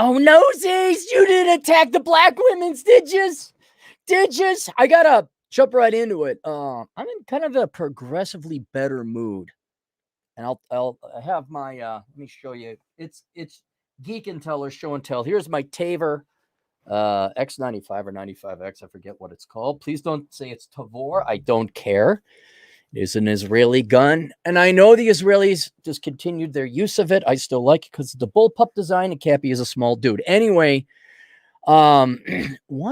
Oh, nosies! You didn't attack the black women's, did yous? Did yous? I gotta jump right into it. I'm in kind of a progressively better mood, and I'll have my let me show you. It's Geek and Tell or Show and Tell. Here's my Tavor X95 or 95X. I forget what it's called. Please don't say it's Tavor. I don't care. It is an Israeli gun, and I know the Israelis just continued their use of it. I still like it because the bullpup design, and Cappy is a small dude. Anyway, want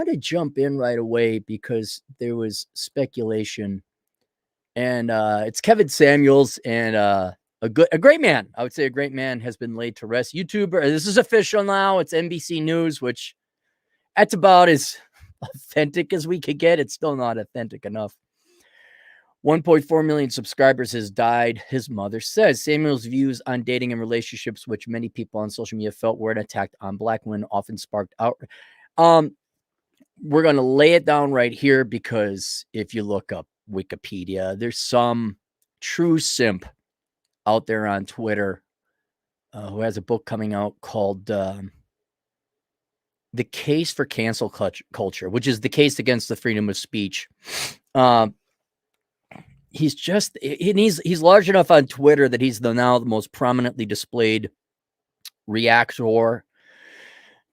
to jump in right away because there was speculation, and it's Kevin Samuels, and a great man. I would say a great man has been laid to rest. YouTuber, this is official now. It's NBC News, which that's about as authentic as we could get. It's still not authentic enough. 1.4 million subscribers has died, his mother says. Samuel's views on dating and relationships, which many people on social media felt were an attack on black women, often sparked out. We're going to lay it down right here because if you look up Wikipedia, there's some true simp out there on Twitter who has a book coming out called The Case for Cancel Culture, which is the case against the freedom of speech. He's large enough on Twitter that he's now the most prominently displayed reactor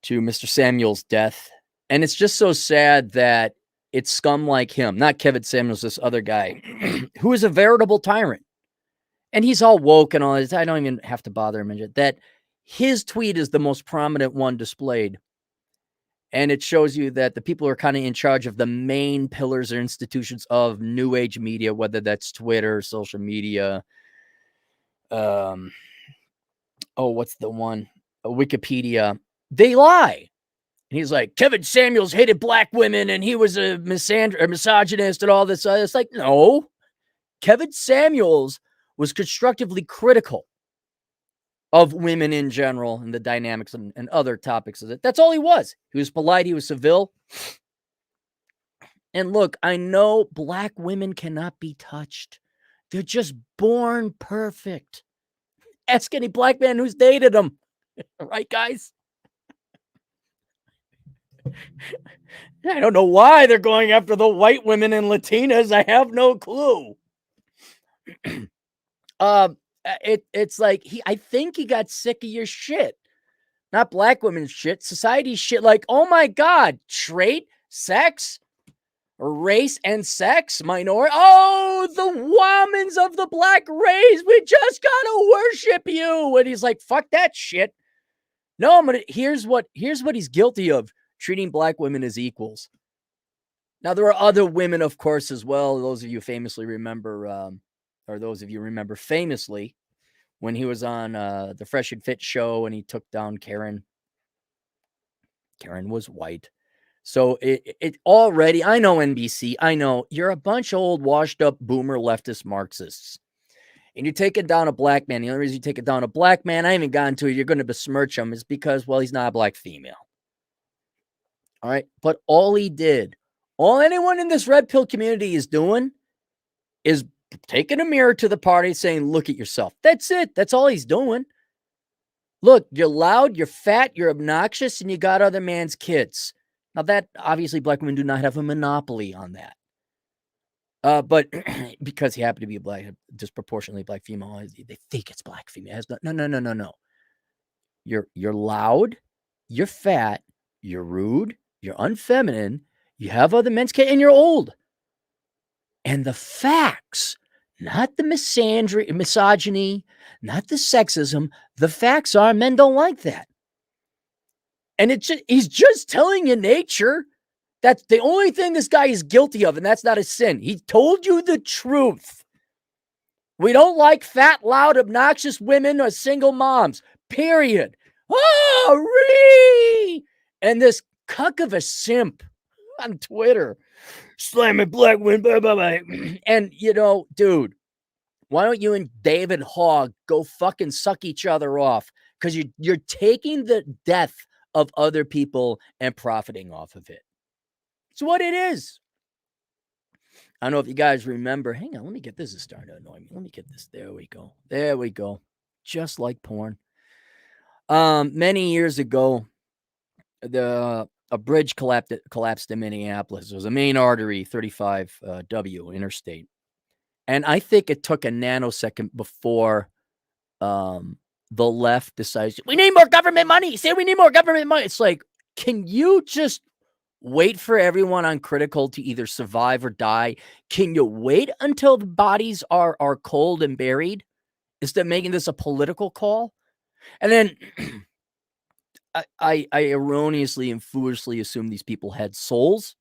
to Mr. Samuel's death. And it's just so sad that it's scum like him, not Kevin Samuels, this other guy, who is a veritable tyrant. And he's all woke and all this. I don't even have to bother him. That his tweet is the most prominent one displayed. And it shows you that the people who are kind of in charge of the main pillars or institutions of new age media, whether that's Twitter, social media, what's the one? Wikipedia, they lie. And he's like, Kevin Samuels hated black women and he was a misogynist and all this. It's like, no. Kevin Samuels was constructively critical of women in general and the dynamics and other topics of it. That's all he was. He was polite. He was civil. And look, I know black women cannot be touched. They're just born perfect. Ask any black man who's dated them. Right, guys? I don't know why they're going after the white women and Latinas. I have no clue. It's like I think he got sick of your shit. Not black women's shit, society's shit. Like, oh my God, trait, sex, race and sex, minority. Oh, the womans of the black race. We just gotta worship you. And he's like, fuck that shit. No, here's what he's guilty of: treating black women as equals. Now, there are other women, of course, as well. Those of you famously remember, or those of you remember famously when he was on the Fresh and Fit show and he took down Karen. Karen was white. So it already, I know NBC, I know you're a bunch of old washed up boomer leftist Marxists. And you're taking down a black man. The only reason you take it down a black man, I haven't gotten to it, you're going to besmirch him, is because, well, he's not a black female. All right. But all he did, all anyone in this red pill community is doing is taking a mirror to the party saying, look at yourself. That's it. That's all he's doing. Look, you're loud, you're fat, you're obnoxious, and you got other man's kids. Now, that obviously black women do not have a monopoly on that. But because he happened to be a black, disproportionately black female, they think it's black female. No. You're loud, you're fat, you're rude, you're unfeminine, you have other men's kids, and you're old. And the facts, not the misogyny, not the sexism, the facts are men don't like that. And he's just telling you nature. That's the only thing this guy is guilty of, and that's not a sin. He told you the truth. We don't like fat, loud, obnoxious women or single moms, period. Oh, and this cuck of a simp on Twitter, slamming black women, blah, blah, blah. And, dude, why don't you and David Hogg go fucking suck each other off? Because you're taking the death of other people and profiting off of it. It's what it is. I don't know if you guys remember. Hang on, let me get this. Is starting to annoy me. Let me get this. There we go. There we go. Just like porn. Many years ago, a bridge collapsed in Minneapolis. It was a main artery, 35 W interstate. And I think it took a nanosecond before the left decides, we need more government money. Say we need more government money. It's like, can you just wait for everyone on critical to either survive or die? Can you wait until the bodies are cold and buried instead of making this a political call? And then I erroneously and foolishly assumed these people had souls.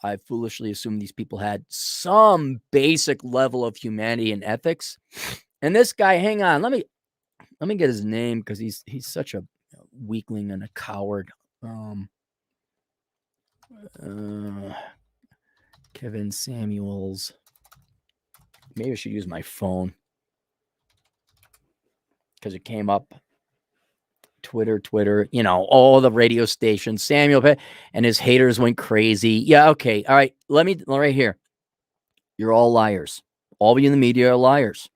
I foolishly assumed these people had some basic level of humanity and ethics. And this guy, hang on, let me get his name because he's such a weakling and a coward. Kevin Samuels. Maybe I should use my phone because it came up. Twitter, all the radio stations, Samuel, and his haters went crazy. Yeah, okay. All right. Right here. You're all liars. All of you in the media are liars.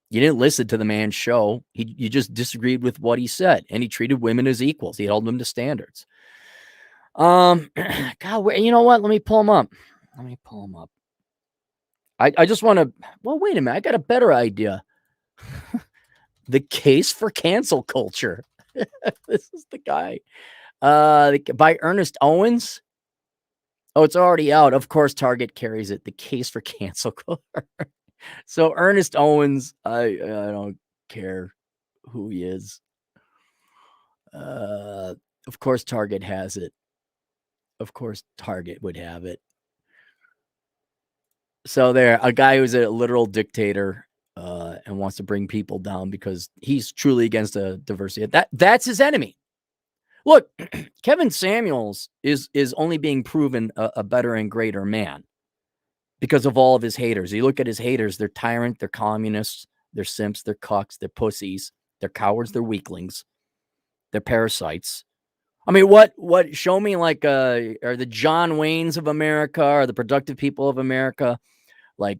You didn't listen to the man's show. You just disagreed with what he said, and he treated women as equals. He held them to standards. God, you know what? Let me pull him up. I just want to, well, wait a minute. I got a better idea. The case for cancel culture. This is the guy. By Ernest Owens. Oh, it's already out. Of course, Target carries it. The case for cancel culture. So Ernest Owens, I don't care who he is. Of course, Target has it. Of course, Target would have it. So there, a guy who's a literal dictator and wants to bring people down because he's truly against the diversity. That's his enemy. Look, Kevin Samuels is only being proven a better and greater man because of all of his haters. You look at his haters, they're tyrant, they're communists, they're simps, they're cucks, they're pussies, they're cowards, they're weaklings, they're parasites. I mean, what show me like are the John Waynes of America or the productive people of America? Like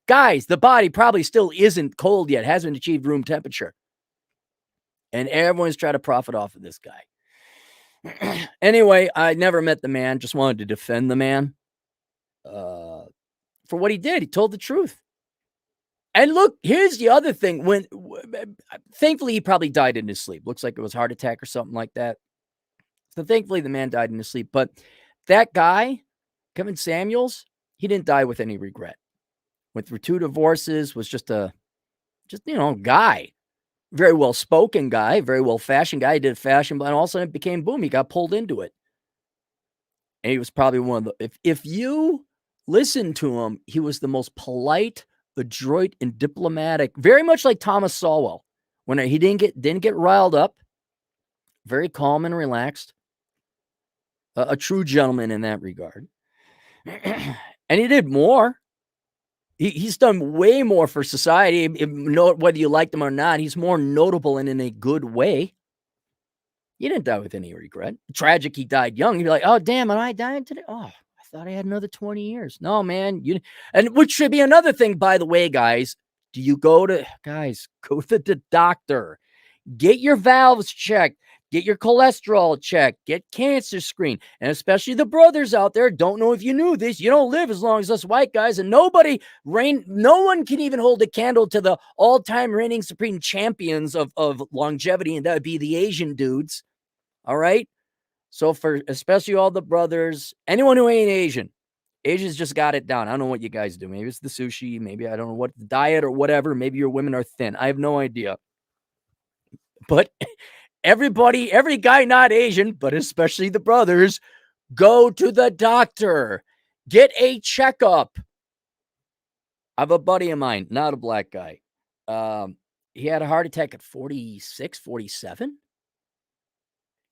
guys, the body probably still isn't cold yet, hasn't achieved room temperature. And everyone's trying to profit off of this guy. Anyway, I never met the man, just wanted to defend the man for what he did. He told the truth. And look, here's the other thing. Thankfully, he probably died in his sleep. Looks like it was a heart attack or something like that. So thankfully, the man died in his sleep. But that guy, Kevin Samuels, he didn't die with any regret. Went through 2 divorces, was just guy. Very well-spoken guy, very well-fashioned guy. He did fashion, but all of a sudden it became boom. He got pulled into it. And he was probably one of the, if you listen to him, he was the most polite, adroit, and diplomatic, very much like Thomas Sowell. When he didn't get riled up, very calm and relaxed. A true gentleman in that regard. And he did more. He's done way more for society. Whether you liked him or not, he's more notable and in a good way. He didn't die with any regret. Tragic, he died young. You'd be like, oh, damn, am I dying today? Oh, I thought I had another 20 years. No, man. And which should be another thing, by the way, guys. Go to the doctor. Get your valves checked. Get your cholesterol checked. Get cancer screened. And especially the brothers out there, don't know if you knew this. You don't live as long as us white guys. And no one can even hold a candle to the all-time reigning supreme champions of longevity, and that would be the Asian dudes. All right? So for especially all the brothers, anyone who ain't Asian, Asians just got it down. I don't know what you guys do. Maybe it's the sushi. Maybe I don't know what the diet or whatever. Maybe your women are thin. I have no idea. But every guy not Asian, but especially the brothers, go to the doctor. Get a checkup. I have a buddy of mine, not a black guy. He had a heart attack at 46, 47.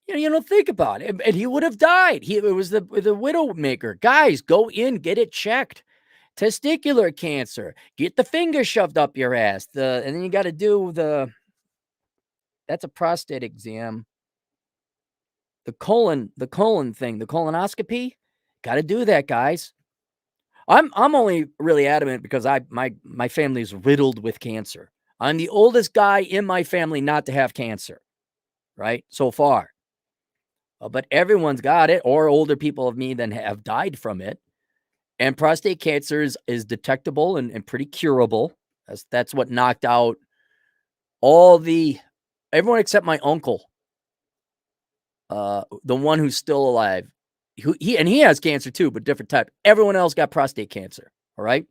You don't think about it. And he would have died. It was the widowmaker. Guys, go in, get it checked. Testicular cancer. Get the finger shoved up your ass. And then you got to do that's a prostate exam. The colon thing, the colonoscopy. Got to do that, guys. I'm only really adamant because my family is riddled with cancer. I'm the oldest guy in my family not to have cancer, right? So far. but everyone's got it, or older people of me than have died from it. And prostate cancer is detectable and pretty curable. That's what knocked out everyone except my uncle, the one who's still alive. He has cancer too, but different type. Everyone else got prostate cancer. All right.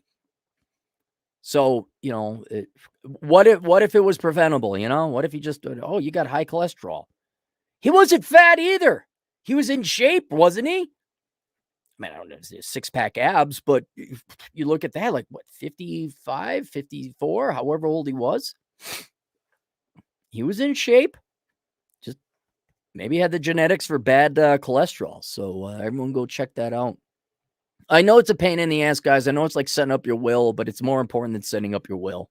So, what if it was preventable? What if he just, you got high cholesterol? He wasn't fat either. He was in shape, wasn't he? I mean, I don't know, 6-pack abs, but you look at that, like what, 55, 54, however old he was. He was in shape. Just maybe had the genetics for bad cholesterol. So everyone go check that out. I know it's a pain in the ass, guys. I know it's like setting up your will, but it's more important than setting up your will.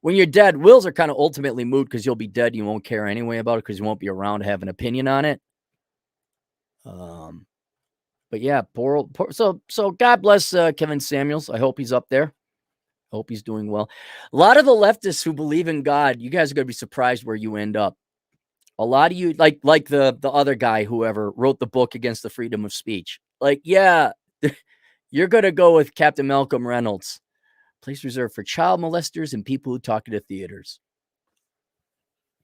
When you're dead, wills are kind of ultimately moot because you'll be dead. You won't care anyway about it because you won't be around to have an opinion on it. But yeah, so God bless Kevin Samuels. I hope he's up there. I hope he's doing well. A lot of the leftists who believe in God, you guys are going to be surprised where you end up. A lot of you, like the other guy, whoever wrote the book against the freedom of speech. Like, yeah, you're going to go with Captain Malcolm Reynolds. Place reserved for child molesters and people who talk into theaters.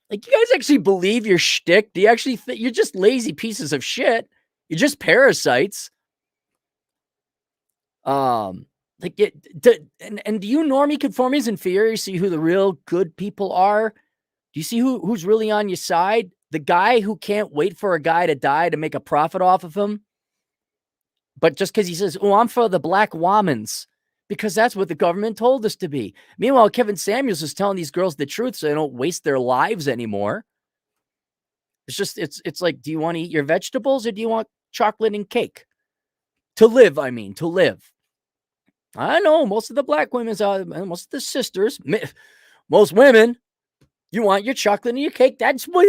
Like, you guys actually believe your shtick? Do you actually think you're just lazy pieces of shit? You're just parasites. And do you normie conformies and fear see who the real good people are? Do you see who's really on your side? The guy who can't wait for a guy to die to make a profit off of him. But just because he says, oh, I'm for the black womans, because that's what the government told us to be. Meanwhile, Kevin Samuels is telling these girls the truth so they don't waste their lives anymore. It's like, do you want to eat your vegetables or do you want chocolate and cake? To live. I know most of the black women, most of the sisters, most women, you want your chocolate and your cake. That's what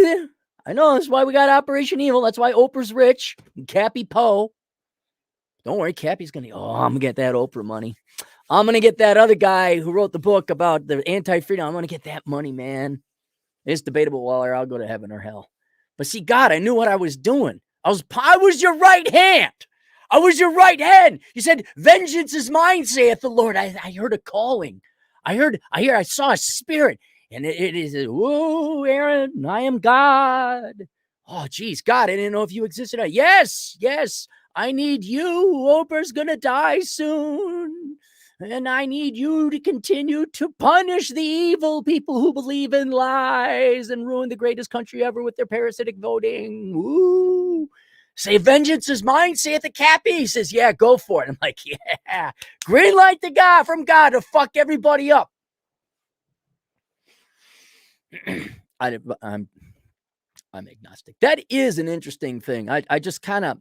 I know. That's why we got Operation Evil. That's why Oprah's rich and Cappy Poe. Don't worry, Cappy's I'm going to get that Oprah money. I'm going to get that other guy who wrote the book about the anti-freedom. I'm going to get that money, man. It's debatable whether I'll go to heaven or hell. But see, God, I knew what I was doing. I was your right hand. I was your right hand. You said, vengeance is mine, saith the Lord. I heard a calling. I saw a spirit. And it is, whoa, Aaron, I am God. Oh, geez, God, I didn't know if you existed. Yes, I need you. Oprah's going to die soon. And I need you to continue to punish the evil people who believe in lies and ruin the greatest country ever with their parasitic voting. Woo. Say, vengeance is mine, saith the Cappy. He says, yeah, go for it. I'm like, yeah. Green light to God, from God to fuck everybody up. I'm agnostic. That is an interesting thing. I just kind of,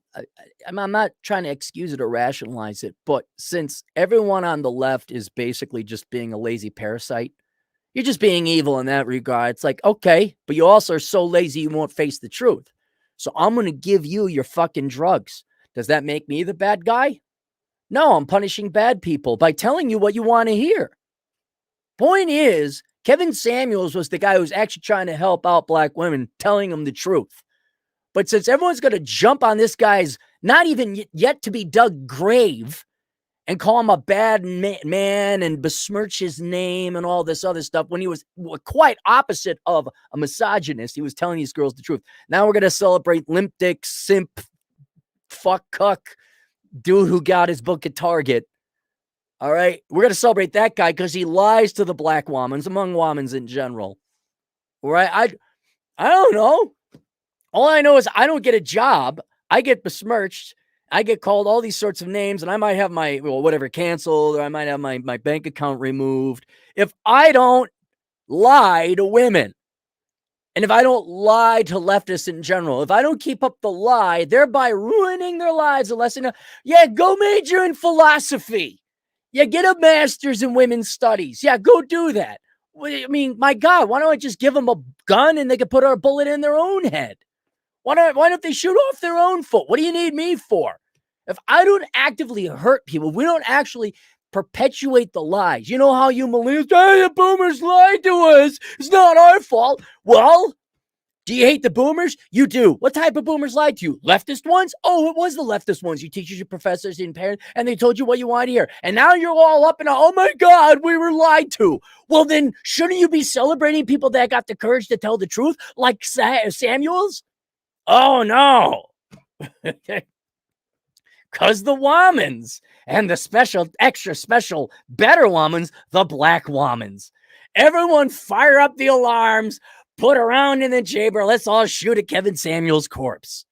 I'm not trying to excuse it or rationalize it, but since everyone on the left is basically just being a lazy parasite, you're just being evil in that regard. It's like, okay, but you also are so lazy you won't face the truth. So I'm going to give you your fucking drugs. Does that make me the bad guy? No, I'm punishing bad people by telling you what you want to hear. Point is, Kevin Samuels was the guy who was actually trying to help out black women, telling them the truth. But since everyone's going to jump on this guy's not even yet to be dug grave and call him a bad man and besmirch his name and all this other stuff, when he was quite opposite of a misogynist, he was telling these girls the truth. Now we're going to celebrate limp dick, simp, fuck, cuck, dude who got his book at Target. All right, we're going to celebrate that guy because he lies to the black womans, among womans in general. All right, I don't know. All I know is I don't get a job. I get besmirched. I get called all these sorts of names, and I might have my whatever canceled, or I might have my bank account removed if I don't lie to women. And if I don't lie to leftists in general, if I don't keep up the lie, thereby ruining their lives, a lesson. Yeah, go major in philosophy. Yeah, get a master's in women's studies. Yeah, go do that. I mean, my God, why don't I just give them a gun and they can put a bullet in their own head? Why don't they shoot off their own foot? What do you need me for? If I don't actively hurt people, we don't actually perpetuate the lies. You know how you millennials, hey, the boomers lied to us. It's not our fault. Well, Do you hate the boomers? You do. What type of boomers lied to you? Leftist ones? Oh, it was the leftist ones. You teachers, your professors, and parents, and they told you what you wanted to hear. And now you're all up and, oh my God, we were lied to. Well, then shouldn't you be celebrating people that got the courage to tell the truth, like Samuels? Oh, no. Because the womans and the special, extra special, better womans, the black womans. Everyone fire up the alarms. Put a round in the chamber. Let's all shoot at Kevin Samuels' corpse.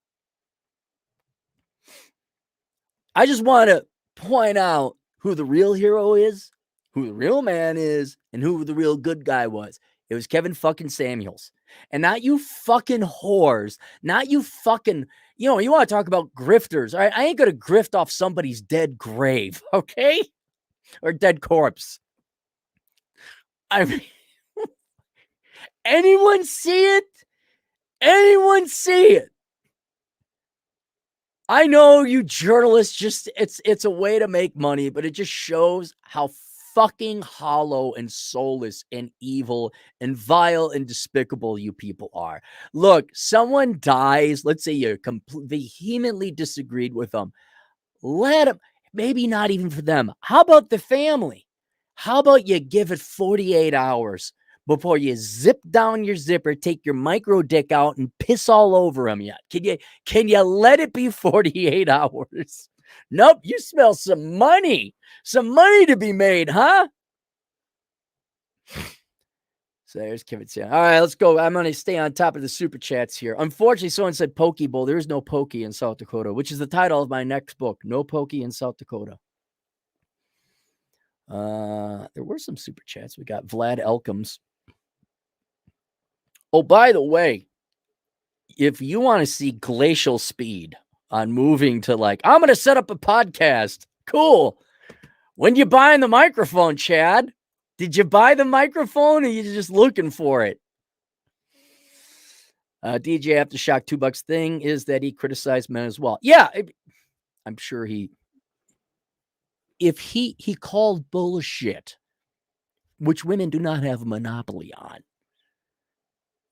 I just want to point out who the real hero is, who the real man is, and who the real good guy was. It was Kevin fucking Samuels. And not you fucking whores. Not you fucking, you know, you want to talk about grifters. All right, I ain't going to grift off somebody's dead grave, okay? Or dead corpse. I mean, anyone see it? Anyone see it? I know you journalists just, it's a way to make money, but it just shows how fucking hollow and soulless and evil and vile and despicable you people are. Look, someone dies. Let's say you vehemently disagreed with them. Let them, maybe not even for them. How about the family? How about you give it 48 hours before you zip down your zipper, take your micro dick out and piss all over him yet? Can you let it be 48 hours? Nope, you smell some money to be made, huh? So there's Kevin saying, all right, let's go. I'm going to stay on top of the super chats here. Unfortunately, someone said Pokey Bowl. There is no Pokey in South Dakota, which is the title of my next book. No Pokey in South Dakota. There were some super chats. We got Vlad Elkins. Oh, by the way, if you want to see glacial speed on moving to like, I'm going to set up a podcast. Cool. When you buying the microphone, Chad? Did you buy the microphone or are you just looking for it? DJ Aftershock $2 thing is that he criticized men as well. Yeah, I'm sure if he called bullshit, which women do not have a monopoly on.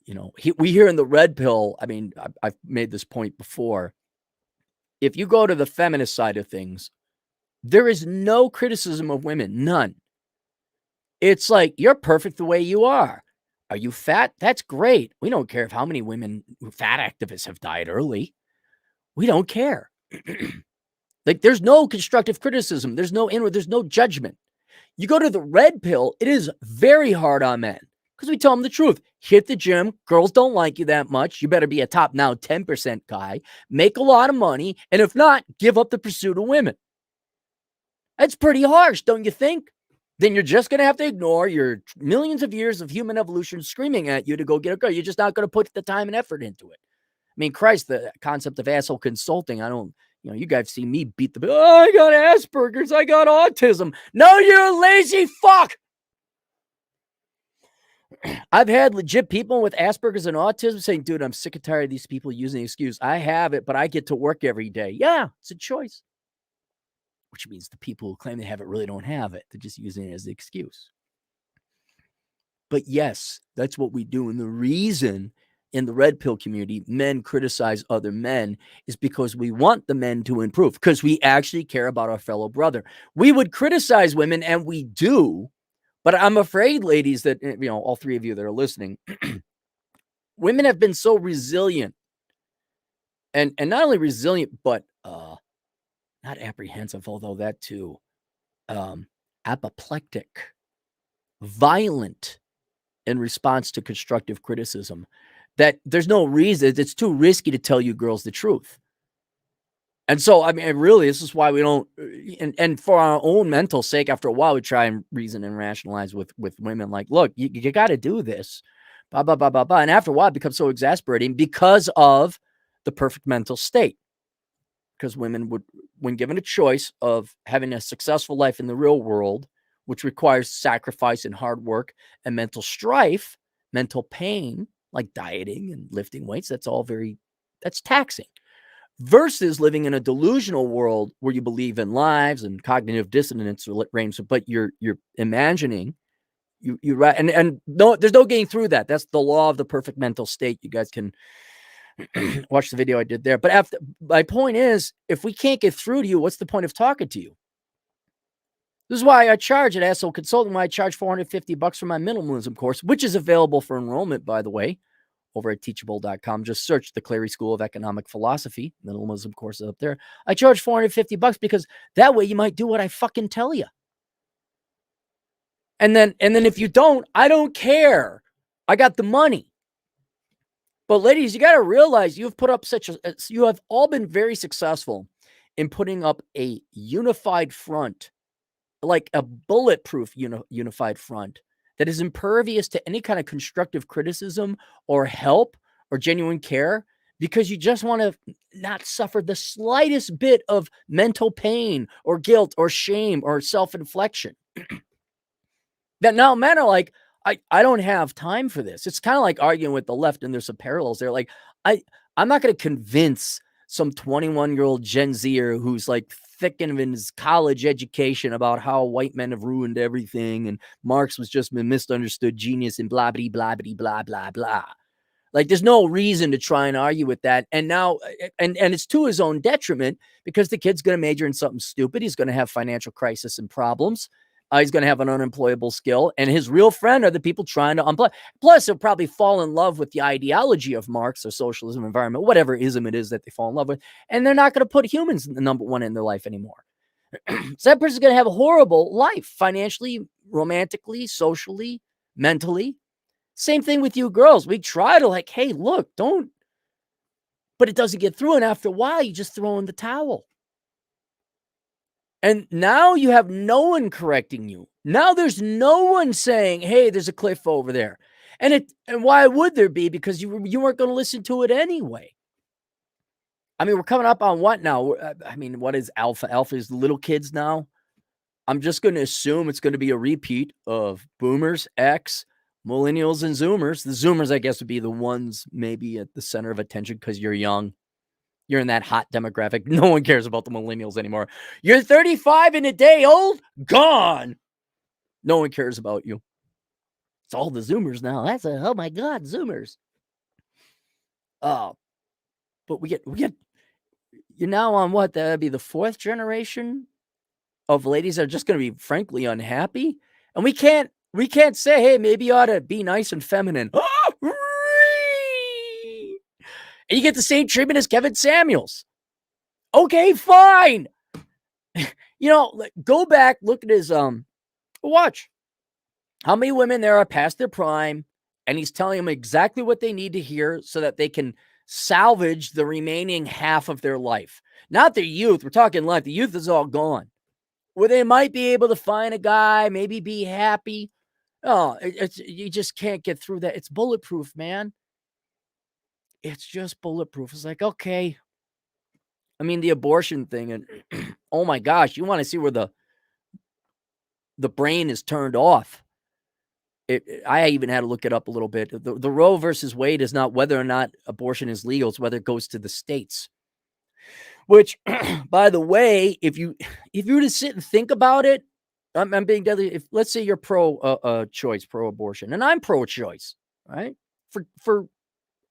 You know, we hear in the red pill, I mean, I've made this point before. If you go to the feminist side of things, there is no criticism of women, none. It's like, you're perfect the way you are. Are you fat? That's great. We don't care if how many women, fat activists have died early. We don't care. Like, there's no constructive criticism. There's no inward, there's no judgment. You go to the red pill, it is very hard on men. Because we tell them the truth. Hit the gym. Girls don't like you that much. You better be a top now 10% guy. Make a lot of money. And if not, give up the pursuit of women. That's pretty harsh, don't you think? Then you're just going to have to ignore your millions of years of human evolution screaming at you to go get a girl. You're just not going to put the time and effort into it. I mean, Christ, the concept of asshole consulting, I don't, you know, you guys see me beat the, oh, I got Asperger's, I got autism. No, you're a lazy fuck. I've had legit people with Asperger's and autism saying, dude, I'm sick and tired of these people using the excuse. I have it, but I get to work every day. Yeah, it's a choice. Which means the people who claim they have it really don't have it. They're just using it as the excuse. But yes, that's what we do. And the reason in the red pill community, men criticize other men is because we want the men to improve, because we actually care about our fellow brother. We would criticize women, and we do. But I'm afraid, ladies, that, you know, all three of you that are listening, women have been so resilient, and not only resilient, but not apprehensive, although that too, apoplectic, violent in response to constructive criticism, that there's no reason, it's too risky to tell you girls the truth. And so, I mean, really, this is why we don't, and for our own mental sake, after a while, we try and reason and rationalize with women, like, look, you got to do this, blah, blah, blah, blah, blah. And after a while, it becomes so exasperating because of the perfect mental state. Because women would, when given a choice of having a successful life in the real world, which requires sacrifice and hard work and mental strife, mental pain, like dieting and lifting weights, that's taxing. Versus living in a delusional world where you believe in lives and cognitive dissonance reigns, but you're imagining You right, and no, there's no getting through that. That's the law of the perfect mental state. You guys can watch the video I did there. But my point is, if we can't get through to you, what's the point of talking to you? This is why I charge at Asshole Consulting, why I charge $450 for my minimalism course, which is available for enrollment, by the way, over at teachable.com. Just search the Clary School of Economic Philosophy. Minimalism course is up there. I charge $450 because that way you might do what I fucking tell you. And then if you don't, I don't care. I got the money. But ladies, you got to realize you've put up you have all been very successful in putting up a unified front, like a bulletproof unified front that is impervious to any kind of constructive criticism or help or genuine care, because you just want to not suffer the slightest bit of mental pain or guilt or shame or self-inflection. That now men are like, I don't have time for this. It's kind of like arguing with the left, and there's some parallels there. Like, I'm not going to convince some 21-year-old Gen Zer who's like thick in his college education about how white men have ruined everything and Marx was just a misunderstood genius and blah, blah, blah, blah, blah, blah, blah. Like, there's no reason to try and argue with that. And now, and it's to his own detriment, because the kid's going to major in something stupid. He's going to have financial crisis and problems. He's going to have an unemployable skill, and his real friend are the people trying to unplug. Plus, he'll probably fall in love with the ideology of Marx or socialism, environment, whatever ism it is that they fall in love with, and they're not going to put humans in the number one in their life anymore. So that person's going to have a horrible life, financially, romantically, socially, mentally. Same thing with you girls. We try to like, hey, look, don't, but it doesn't get through, and after a while, you just throw in the towel. And now you have no one correcting you. Now there's no one saying, hey, there's a cliff over there. And why would there be? Because you weren't going to listen to it anyway. I mean, we're coming up on what now? I mean, what is alpha? Alpha is little kids now. I'm just going to assume it's going to be a repeat of boomers, X, millennials, and zoomers. The zoomers, I guess, would be the ones maybe at the center of attention because you're young. You're in that hot demographic. No one cares about the millennials anymore. You're 35 and a day old? Gone. No one cares about you. It's all the zoomers now. Oh my God, zoomers. But we get, you're now on what? That'd be the fourth generation of ladies that are just going to be frankly unhappy. And we can't say, hey, maybe you ought to be nice and feminine. And you get the same treatment as Kevin Samuels. Okay, fine. Go back, look at his, watch how many women there are past their prime, and he's telling them exactly what they need to hear so that they can salvage the remaining half of their life. Not their youth. We're talking life. The youth is all gone. Where they might be able to find a guy, maybe be happy. Oh, you just can't get through that. It's bulletproof, man. It's just bulletproof. It's like, okay. I mean, the abortion thing, and oh my gosh, you want to see where the brain is turned off. I even had to look it up a little bit. The Roe versus Wade is not whether or not abortion is legal. It's whether it goes to the states. Which, by the way, if you were to sit and think about it, I'm being deadly. If let's say you're pro-choice, pro-abortion, and I'm pro-choice, right? For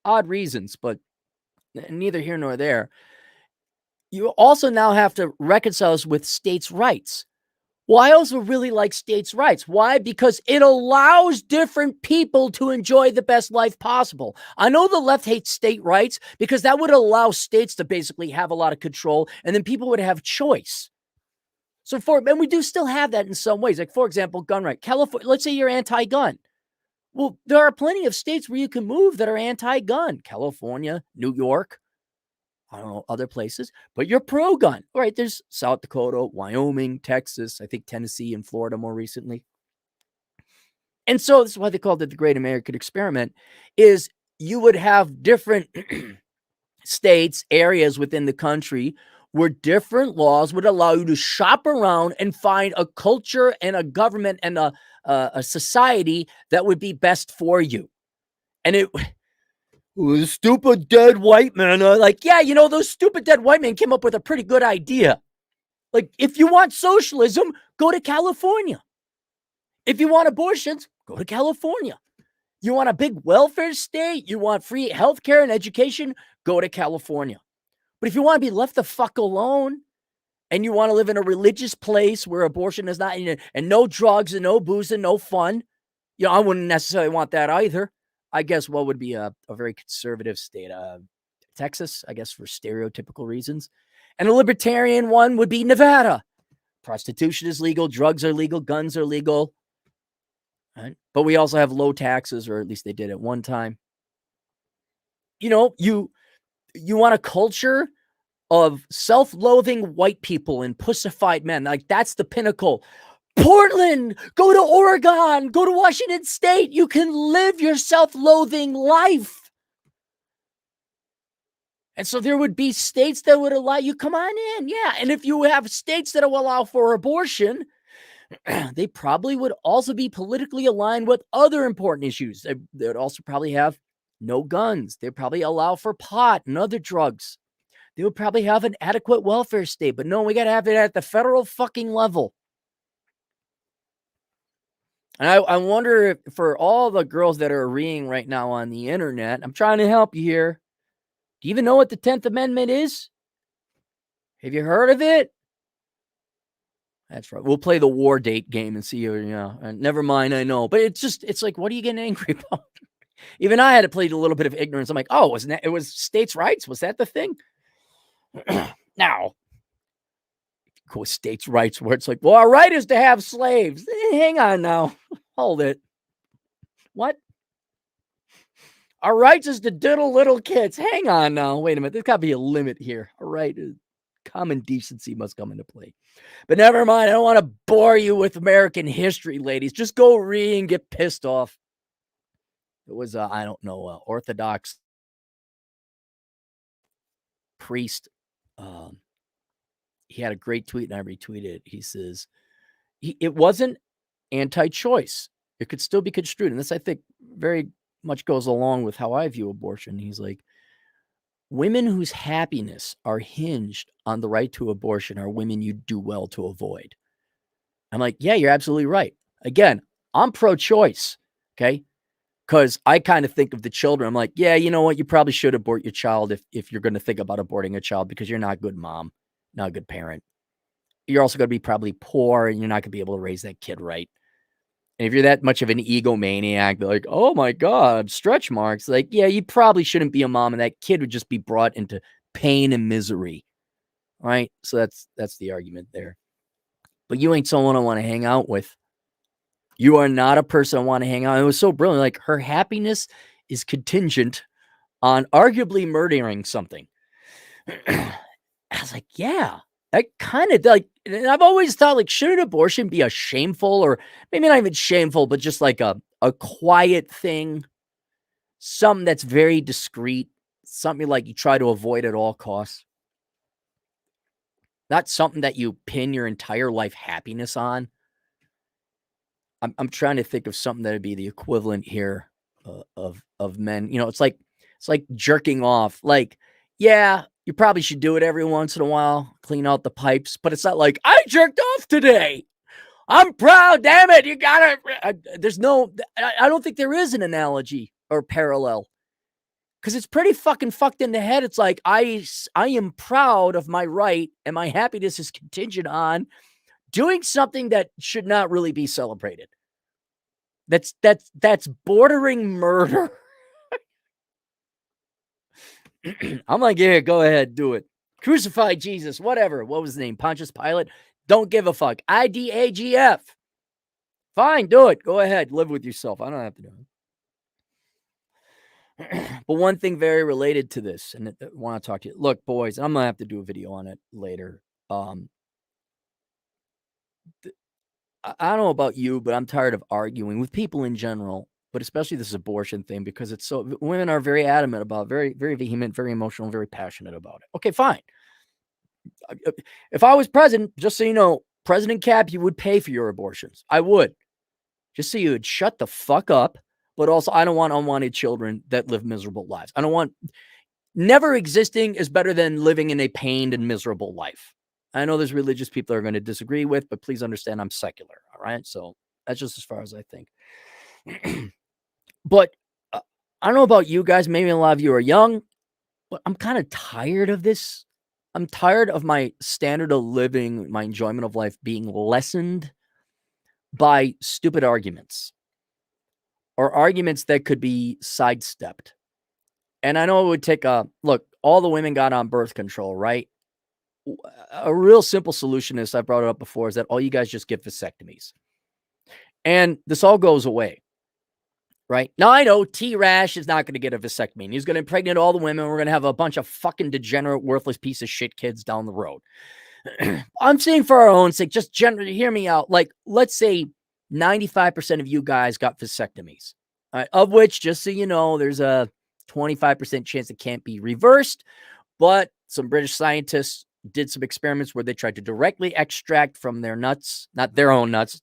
odd reasons, but neither here nor there. You also now have to reconcile this with states' rights. Well, I also really like states' rights. Why? Because it allows different people to enjoy the best life possible. I know the left hates state rights because that would allow states to basically have a lot of control, and then people would have choice. And we do still have that in some ways. Like, for example, gun right. California, let's say you're anti-gun. Well, there are plenty of states where you can move that are anti-gun. California, New York, I don't know, other places, but you're pro-gun. All right, there's South Dakota, Wyoming, Texas, I think Tennessee and Florida more recently. And so this is why they called it the Great American Experiment, is you would have different states, areas within the country where different laws would allow you to shop around and find a culture and a government and a society that would be best for you. And the stupid dead white men are like, yeah, those stupid dead white men came up with a pretty good idea. Like, if you want socialism, go to California. If you want abortions, Go to California. You want a big welfare state? You want free healthcare and education? Go to California. But if you want to be left the fuck alone and you want to live in a religious place where abortion is not, and no drugs and no booze and no fun, I wouldn't necessarily want that either. I guess what would be a very conservative state? Texas, I guess, for stereotypical reasons. And a libertarian one would be Nevada. Prostitution is legal. Drugs are legal. Guns are legal. Right? But we also have low taxes, or at least they did at one time. You want a culture of self-loathing white people and pussified men. Like, that's the pinnacle. Portland, go to Oregon, go to Washington State. You can live your self-loathing life. And so there would be states that would allow you, come on in. Yeah. And if you have states that will allow for abortion, they probably would also be politically aligned with other important issues. They would also probably have no guns. They'd probably allow for pot and other drugs. They would probably have an adequate welfare state. But no, we got to have it at the federal fucking level. And I wonder if, for all the girls that are reading right now on the internet, I'm trying to help you here. Do you even know what the 10th Amendment is? Have you heard of it? That's right. We'll play the war date game and see. And never mind, I know. But it's like, what are you getting angry about? Even I had to play a little bit of ignorance. I'm like, oh, wasn't that? It was states' rights. Was that the thing? Now, cool, states' rights, where it's like, well, our right is to have slaves. Hang on now. Hold it. What? Our rights is to diddle little kids. Hang on now. Wait a minute. There's got to be a limit here. All right. Common decency must come into play. But never mind. I don't want to bore you with American history, ladies. Just go read and get pissed off. It was, I don't know, Orthodox priest. He had a great tweet and I retweeted it. He says, it wasn't anti-choice. It could still be construed. And this, I think, very much goes along with how I view abortion. He's like, women whose happiness are hinged on the right to abortion are women you do well to avoid. I'm like, yeah, you're absolutely right. Again, I'm pro-choice, okay? Because I kind of think of the children. I'm like, yeah, you know what? You probably should abort your child if you're going to think about aborting a child, because you're not a good mom, not a good parent. You're also going to be probably poor and you're not going to be able to raise that kid right. And if you're that much of an egomaniac, they're like, oh my God, stretch marks. Like, yeah, you probably shouldn't be a mom, and that kid would just be brought into pain and misery. Right? So that's the argument there. But you ain't someone I want to hang out with. You are not a person I want to hang out. It was so brilliant. Like, her happiness is contingent on arguably murdering something. I was like, yeah. That kind of, like, and I've always thought, like, shouldn't abortion be a shameful, or maybe not even shameful, but just like a quiet thing, something that's very discreet, something like you try to avoid at all costs, not something that you pin your entire life happiness on. I'm trying to think of something that would be the equivalent here of men. It's like jerking off. Like, yeah, you probably should do it every once in a while, clean out the pipes, but it's not like, I jerked off today. I'm proud, damn it. You got it. I don't think there is an analogy or parallel, because it's pretty fucking fucked in the head. It's like, I am proud of my right, and my happiness is contingent on doing something that should not really be celebrated. That's bordering murder. I'm like, yeah, go ahead, do it. Crucify Jesus, whatever. What was his name? Pontius Pilate? Don't give a fuck. IDAGF. Fine, do it. Go ahead. Live with yourself. I don't have to do it. But one thing very related to this, and I want to talk to you. Look, boys, I'm going to have to do a video on it later. I don't know about you, but I'm tired of arguing with people in general, but especially this abortion thing, because women are very adamant about, very, very vehement, very emotional, very passionate about it. Okay, fine. If I was president, just so you know, President Cap, you would pay for your abortions. I would. Just so you would shut the fuck up. But also, I don't want unwanted children that live miserable lives. I don't want, never existing is better than living in a pained and miserable life. I know there's religious people that are going to disagree with, but please understand I'm secular. All right. So that's just as far as I think. But I don't know about you guys. Maybe a lot of you are young, but I'm kind of tired of this. I'm tired of my standard of living, my enjoyment of life being lessened by stupid arguments or arguments that could be sidestepped. And I know it would take look, all the women got on birth control, right? A real simple solution is, I brought it up before, is that all you guys just get vasectomies. And this all goes away, right? Now, I know T-Rash is not going to get a vasectomy. And he's going to impregnate all the women. We're going to have a bunch of fucking degenerate, worthless piece of shit kids down the road. I'm saying for our own sake, just generally hear me out. Like, let's say 95% of you guys got vasectomies, of which, just so you know, there's a 25% chance it can't be reversed. But some British scientists did some experiments where they tried to directly extract from their nuts, not their own nuts,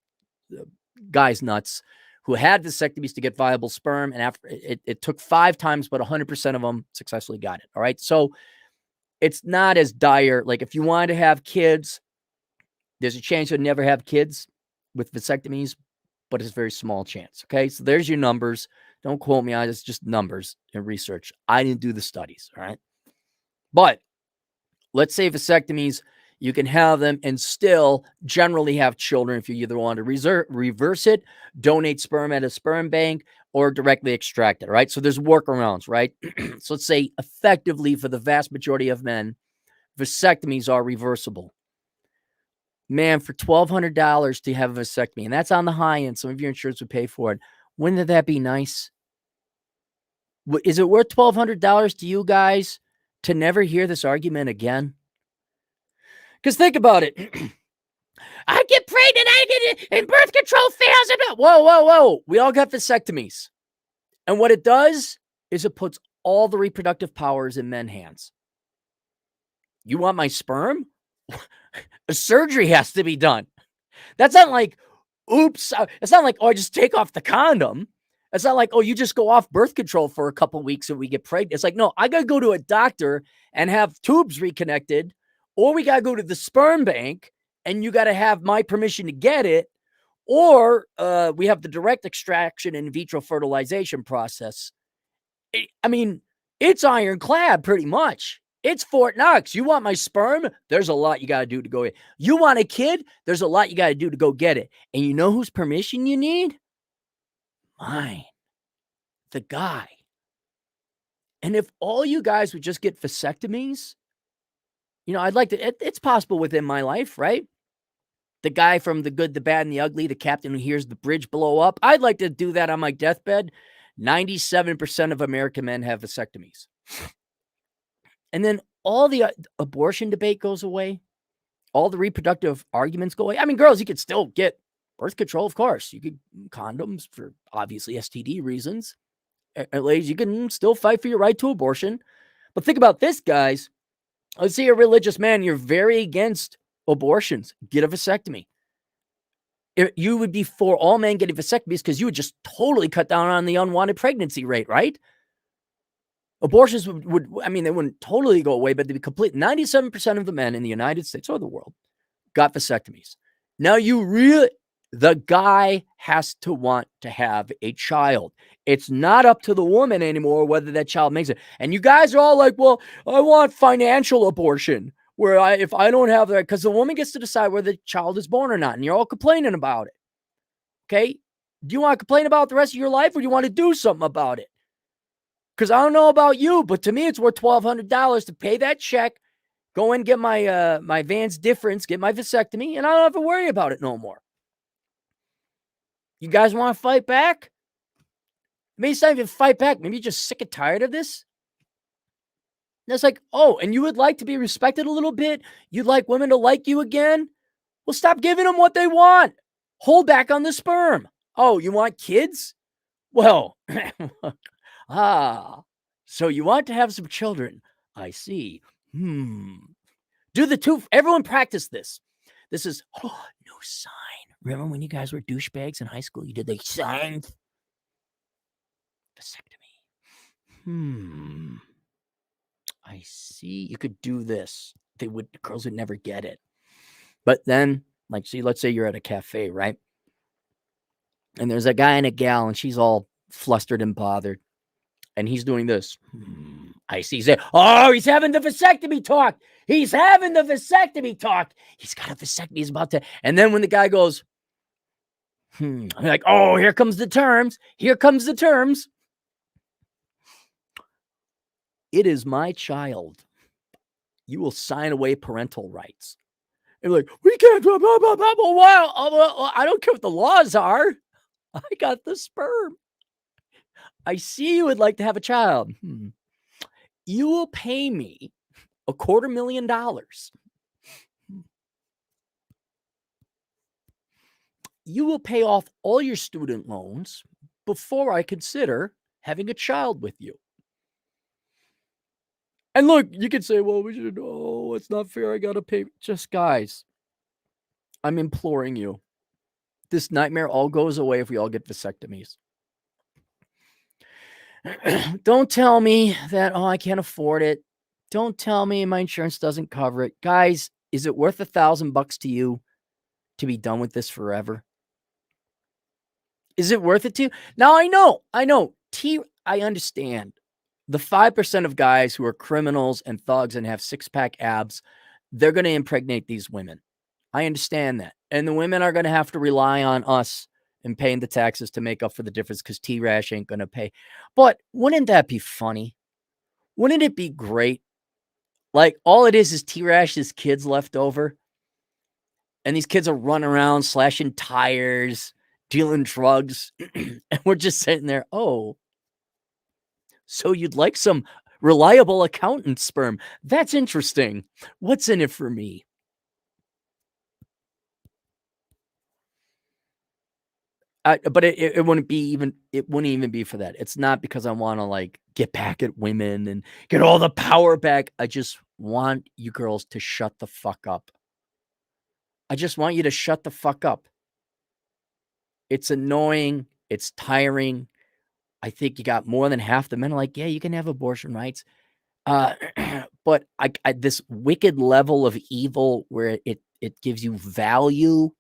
guys' nuts, who had vasectomies to get viable sperm. And after it took 5 times, but 100% of them successfully got it. All right. So it's not as dire. Like, if you wanted to have kids, there's a chance you'll never have kids with vasectomies, but it's a very small chance. Okay. So there's your numbers. Don't quote me on it. It's just numbers and research. I didn't do the studies. All right. But let's say vasectomies, you can have them and still generally have children if you either want to reverse it, donate sperm at a sperm bank, or directly extract it, right? So there's workarounds, right? So let's say effectively for the vast majority of men, vasectomies are reversible. Man, for $1,200 to have a vasectomy, and that's on the high end, some of your insurance would pay for it. Wouldn't that be nice? Is it worth $1,200 to you guys to never hear this argument again? Because think about it. I get pregnant, I get it, and birth control fails. Whoa. We all got vasectomies. And what it does is it puts all the reproductive powers in men's hands. You want my sperm? A surgery has to be done. That's not like, oops. It's not like, oh, I just take off the condom. It's not like, oh, you just go off birth control for a couple weeks and we get pregnant. It's like, no, I got to go to a doctor and have tubes reconnected, or we got to go to the sperm bank and you got to have my permission to get it, or we have the direct extraction and in vitro fertilization process. I mean, it's ironclad pretty much. It's Fort Knox. You want my sperm? There's a lot you got to do to go in. You want a kid? There's a lot you got to do to go get it. And you know whose permission you need? Mine. The guy. And if all you guys would just get vasectomies, you know, I'd like to, it's possible within my life, right? The guy from The Good, the Bad, and the Ugly, the captain who hears the bridge blow up. I'd like to do that on my deathbed. 97% of American men have vasectomies. And then all the abortion debate goes away. All the reproductive arguments go away. I mean, girls, you could still get birth control, of course. You could condoms for obviously STD reasons. Ladies, you can still fight for your right to abortion. But think about this, guys. Let's say you're a religious man. You're very against abortions. Get a vasectomy. You would be for all men getting vasectomies because you would just totally cut down on the unwanted pregnancy rate, right? Abortions would I mean, they wouldn't totally go away, but they'd be complete. 97% of the men in the United States or the world got vasectomies. Now the guy has to want to have a child. It's not up to the woman anymore whether that child makes it. And you guys are all like, well, I want financial abortion where if I don't have that, because the woman gets to decide whether the child is born or not. And you're all complaining about it. Okay. Do you want to complain about the rest of your life, or do you want to do something about it? Because I don't know about you, but to me, it's worth $1,200 to pay that check, go and get my my Vans difference, get my vasectomy, and I don't have to worry about it no more. You guys want to fight back? Maybe it's not even fight back. Maybe you're just sick and tired of this. And it's like, oh, and you would like to be respected a little bit? You'd like women to like you again? Well, stop giving them what they want. Hold back on the sperm. Oh, you want kids? Well, so you want to have some children. I see. Do the two. Everyone practice this. This is, no sign. Remember when you guys were douchebags in high school? You did the sign. Vasectomy. I see. You could do this. Girls would never get it. But then, let's say you're at a cafe, right? And there's a guy and a gal, and she's all flustered and bothered. And he's doing this. I see. He's he's having the vasectomy talk. He's having the vasectomy talk. He's got a vasectomy. He's about to. And then when the guy goes, I'm like, oh, here comes the terms. Here comes the terms. It is my child. You will sign away parental rights. And like, we can't blah, blah, blah, blah, blah. Well, I don't care what the laws are. I got the sperm. I see you would like to have a child. You will pay me $250,000. You will pay off all your student loans before I consider having a child with you. And look, you could say, well, it's not fair. I got to pay. Just guys, I'm imploring you. This nightmare all goes away if we all get vasectomies. Don't tell me that, I can't afford it. Don't tell me my insurance doesn't cover it. Guys, is it worth $1,000 to you to be done with this forever? Is it worth it to you? Now, I know. I understand. The 5% of guys who are criminals and thugs and have six-pack abs, they're going to impregnate these women. I understand that. And the women are going to have to rely on us and paying the taxes to make up for the difference because T-Rash ain't going to pay. But wouldn't that be funny? Wouldn't it be great? Like, all it is T-Rash's kids left over. And these kids are running around, slashing tires, dealing drugs. And we're just sitting there, so you'd like some reliable accountant sperm. That's interesting. What's in it for me? But it wouldn't even be for that. It's not because I want to like get back at women and get all the power back. I just want you girls to shut the fuck up. I just want you to shut the fuck up. It's annoying. It's tiring. I think you got more than half the men are like, yeah, you can have abortion rights. But I this wicked level of evil where it gives you value,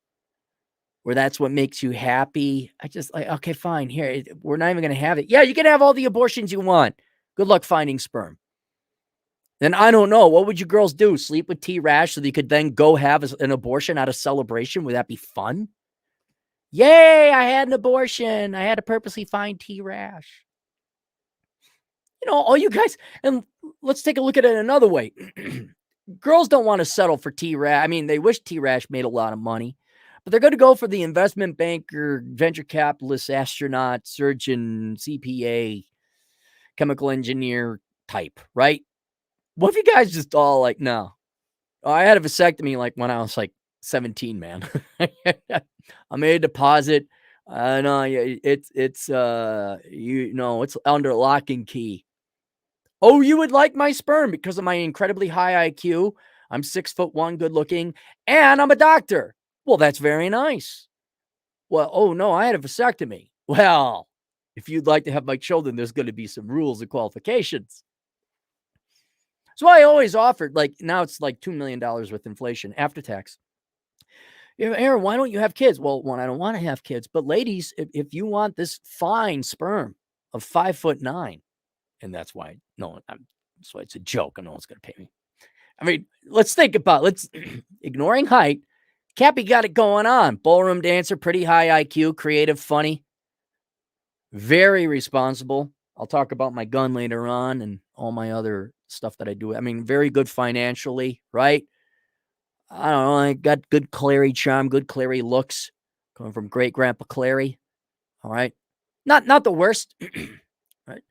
where that's what makes you happy. I just like, okay, fine. Here, we're not even going to have it. Yeah, you can have all the abortions you want. Good luck finding sperm. Then I don't know. What would you girls do? Sleep with T-Rash so that you could then go have an abortion out of celebration? Would that be fun? Yay, I had an abortion. I had to purposely find T-Rash. All you guys, and let's take a look at it another way. Girls don't want to settle for T-Rash. I mean, they wish T-Rash made a lot of money. But they're going to go for the investment banker, venture capitalist, astronaut, surgeon, CPA, chemical engineer type, right? What if you guys just all like, no. I had a vasectomy like when I was like 17, man. I made a deposit. No, it's under lock and key. Oh, you would like my sperm because of my incredibly high IQ. I'm 6'1", good looking, and I'm a doctor. Well, that's very nice. Well, oh no, I had a vasectomy. Well, if you'd like to have my children, there's going to be some rules and qualifications. So I always offered, like, now it's like $2 million with inflation after tax. Aaron, why don't you have kids? Well, one, I don't want to have kids. But ladies, if you want this fine sperm of 5'9", and that's why it's a joke. No one's going to pay me. I mean, let's think about ignoring height. Cappy got it going on. Ballroom dancer, pretty high IQ, creative, funny, very responsible. I'll talk about my gun later on and all my other stuff that I do. I mean, very good financially, right? I don't know. I got good Clary charm, good Clary looks, coming from great grandpa Clary. All right. Not the worst. Right.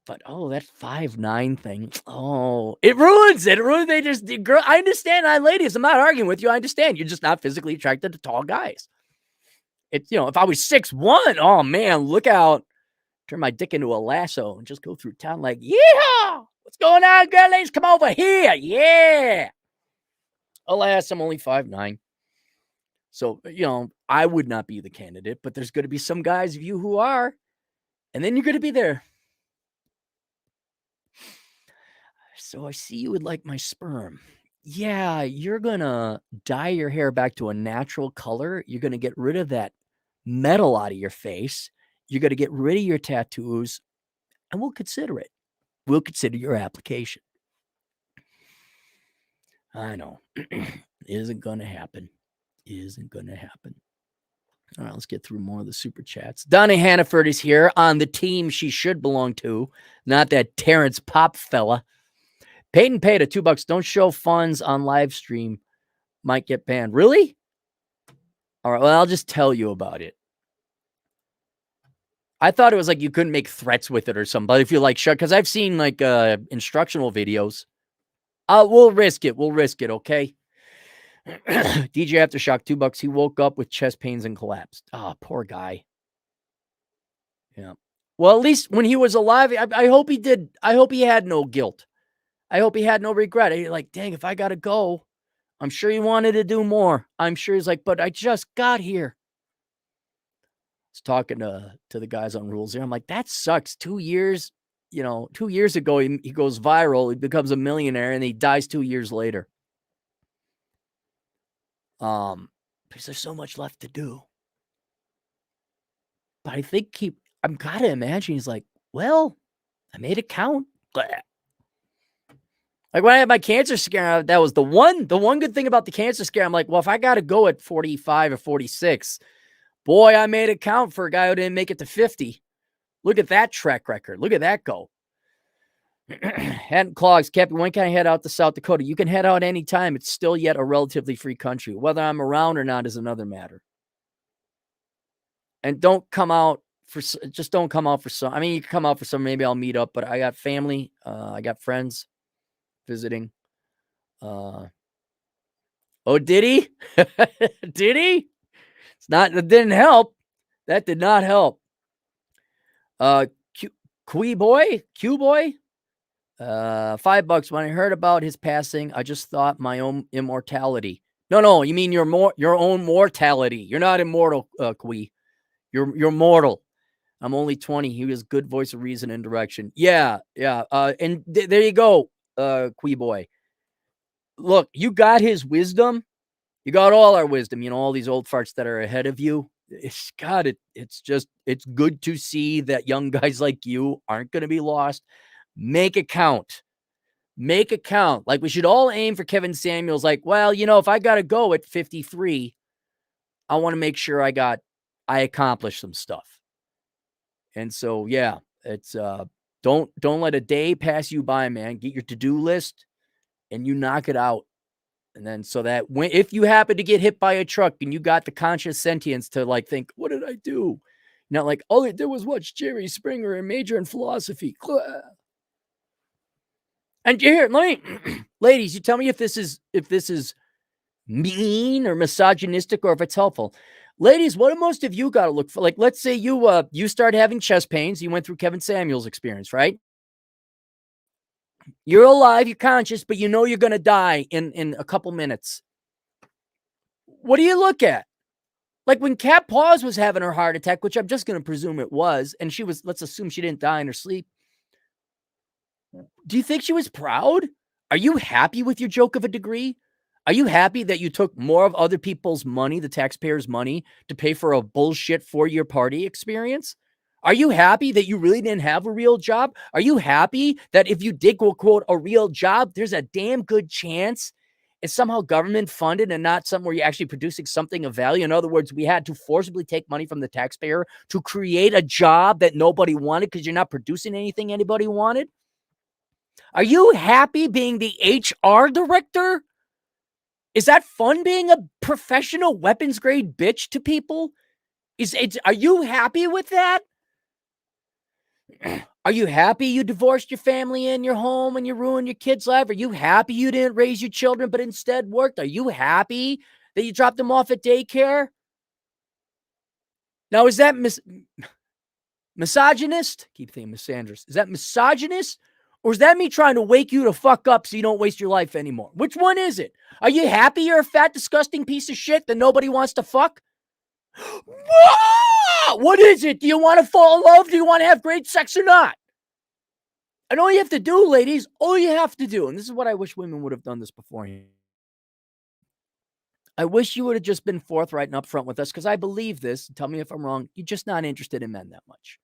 But that 5'9" thing. Oh, it ruins it. They just girl. I understand, ladies. I'm not arguing with you. I understand. You're just not physically attracted to tall guys. It's if I was 6'1", oh man, look out. Turn my dick into a lasso and just go through town like, yeah. What's going on, girlies? Come over here. Yeah. Alas, I'm only 5'9". So, I would not be the candidate, but there's going to be some guys of you who are. And then you're going to be there. So I see you would like my sperm. Yeah, you're going to dye your hair back to a natural color. You're going to get rid of that metal out of your face. You're going to get rid of your tattoos, and we'll consider it. We'll consider your application. I know. Isn't going to happen. Isn't going to happen. All right, let's get through more of the super chats. Donna Hannaford is here on the team she should belong to, not that Terrence Pop fella. Peyton paid a $2. Don't show funds on live stream. Might get banned. Really? All right, well, I'll just tell you about it. I thought it was like you couldn't make threats with it or something, but if you like shut, because I've seen like instructional videos. We'll risk it. We'll risk it, okay? DJ Aftershock, $2. He woke up with chest pains and collapsed. Oh, poor guy. Yeah. Well, at least when he was alive, I hope he did. I hope he had no guilt. I hope he had no regret. He's like, dang, if I got to go, I'm sure he wanted to do more. I'm sure he's like, but I just got here. I was talking to the guys on Rules here. I'm like, that sucks. 2 years, 2 years ago, he goes viral. He becomes a millionaire and he dies 2 years later. Because there's so much left to do. But I think I'm gotta imagine he's like, well, I made it count. Like when I had my cancer scare, that was the one good thing about the cancer scare. I'm like, well, if I got to go at 45 or 46, boy, I made it count for a guy who didn't make it to 50. Look at that track record. Look at that go. Hatton Clogs, Captain, when can I head out to South Dakota? You can head out anytime. It's still yet a relatively free country. Whether I'm around or not is another matter. And don't come out for some. I mean, you can come out for some. Maybe I'll meet up, but I got family. I got friends visiting. Oh, did he? Did he? That didn't help. That did not help. Q boy. $5. When I heard about his passing, I just thought my own immortality. No, you mean your own mortality. You're not immortal, Kui. You're mortal. I'm only 20. He was good voice of reason and direction. Yeah. And there you go, Kui boy. Look, you got his wisdom. You got all our wisdom. All these old farts that are ahead of you. It's good to see that young guys like you aren't going to be lost. Make it count. Make it count. Like we should all aim for Kevin Samuels. Like, well, if I got to go at 53, I want to make sure I accomplished some stuff. And so, yeah, it's don't let a day pass you by, man. Get your to-do list and you knock it out. And then so that if you happen to get hit by a truck and you got the conscious sentience to like think, what did I do? Not like, all I did was watch Jerry Springer and major in philosophy. And here, ladies, you tell me if this is mean or misogynistic or if it's helpful. Ladies, what do most of you got to look for? Like, let's say you start having chest pains. You went through Kevin Samuels' experience, right? You're alive, you're conscious, but you're going to die in a couple minutes. What do you look at? Like when Kat Paws was having her heart attack, which I'm just going to presume it was, and let's assume she didn't die in her sleep. Do you think she was proud? Are you happy with your joke of a degree? Are you happy that you took more of other people's money, the taxpayers' money, to pay for a bullshit 4-year party experience? Are you happy that you really didn't have a real job? Are you happy that if you did go quote a real job, there's a damn good chance it's somehow government funded and not something where you're actually producing something of value? In other words, we had to forcibly take money from the taxpayer to create a job that nobody wanted because you're not producing anything anybody wanted? Are you happy being the HR director? Is that fun being a professional weapons grade bitch to people? Are you happy with that? Are you happy you divorced your family and your home and you ruined your kid's life? Are you happy you didn't raise your children but instead worked? Are you happy that you dropped them off at daycare? Now, is that misogynist? Keep thinking misandrous. Is that misogynist? Or is that me trying to wake you to fuck up so you don't waste your life anymore? Which one is it? Are you happy you're a fat, disgusting piece of shit that nobody wants to fuck? What is it? Do you want to fall in love? Do you want to have great sex or not? And all you have to do, ladies, and this is what I wish women would have done this beforehand. I wish you would have just been forthright and upfront with us because I believe this. Tell me if I'm wrong. You're just not interested in men that much.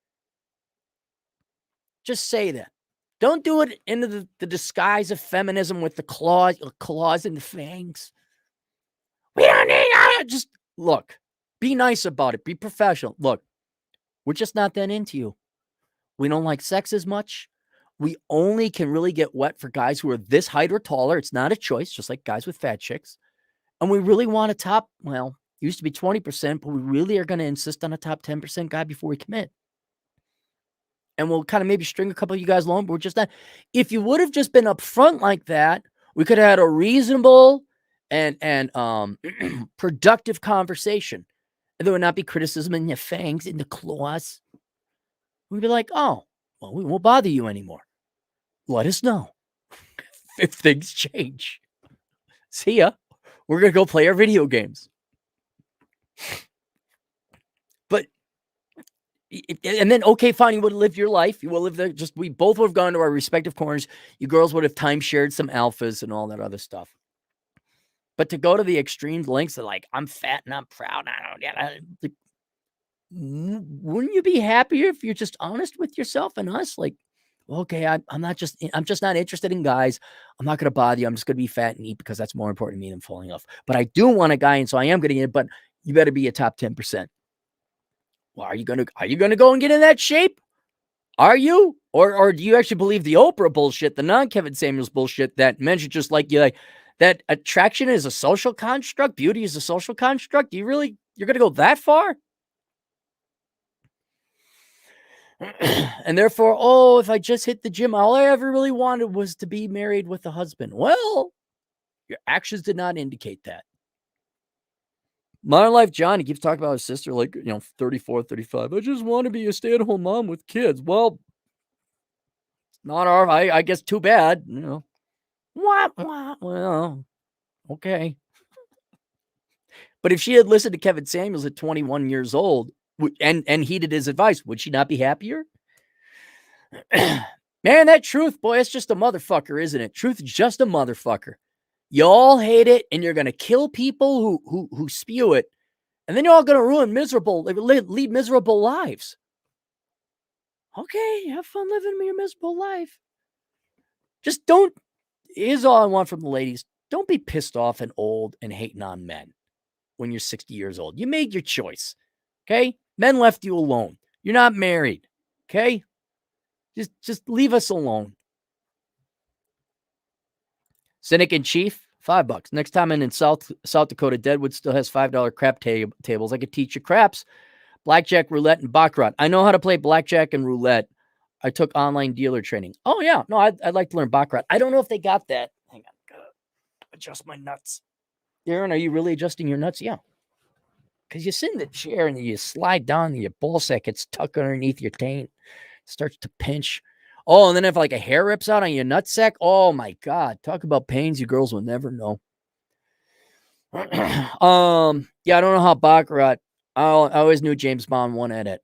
Just say that. Don't do it into the disguise of feminism with the claws and the fangs. We don't need just look. Be nice about it. Be professional. Look, we're just not that into you. We don't like sex as much. We only can really get wet for guys who are this height or taller. It's not a choice, just like guys with fat chicks. And we really want a top, well, it used to be 20%, but we really are going to insist on a top 10% guy before we commit. And we'll kind of maybe string a couple of you guys along, but we're just not. If you would have just been upfront like that, we could have had a reasonable and productive conversation. And there would not be criticism in your fangs, in the claws. We'd be like, oh, well, we won't bother you anymore. Let us know if things change. See ya. We're going to go play our video games. But, and then, okay, fine, you would have lived your life. You would live there. Just, we both would have gone to our respective corners. You girls would have time shared some alphas and all that other stuff. But to go to the extreme lengths of like, I'm fat and I'm proud. Wouldn't you be happier if you're just honest with yourself and us? Like, okay, I'm just not interested in guys. I'm not going to bother you. I'm just going to be fat and eat because that's more important to me than falling off. But I do want a guy, and so I am getting it. But you better be a top 10%. Well, are you gonna go and get in that shape? Are you, or do you actually believe the Oprah bullshit, the non-Kevin Samuels bullshit that men should just like you, like that attraction is a social construct, beauty is a social construct? You're gonna go that far? And therefore, oh, if I just hit the gym, all I ever really wanted was to be married with a husband. Well, your actions did not indicate that. Modern Life John, he keeps talking about his sister, like, 34, 35. I just want to be a stay-at-home mom with kids. Well, not our, I guess too bad, What? Well, okay. But if she had listened to Kevin Samuels at 21 years old and heeded his advice, would she not be happier? Man, that truth, boy, it's just a motherfucker, isn't it? Truth is just a motherfucker. You all hate it, and you're gonna kill people who spew it, and then you're all gonna lead miserable lives. Okay, have fun living your miserable life. Just don't. Here's all I want from the ladies: don't be pissed off and old and hating on men when you're 60 years old. You made your choice. Okay, men left you alone. You're not married. Okay, just leave us alone. Cynic in Chief, $5. Next time I'm in South Dakota, Deadwood still has $5 crap tables. I could teach you craps, blackjack, roulette, and baccarat. I know how to play blackjack and roulette. I took online dealer training. Oh yeah, no, I'd like to learn baccarat. I don't know if they got that. Hang on, gotta adjust my nuts. Aaron, are you really adjusting your nuts? Yeah, because you sit in the chair and you slide down, and your ball sack gets tucked underneath your taint, starts to pinch. Oh, and then if like a hair rips out on your nutsack, oh my God, talk about pains you girls will never know. Yeah, I don't know how baccarat. I always knew James Bond won at it,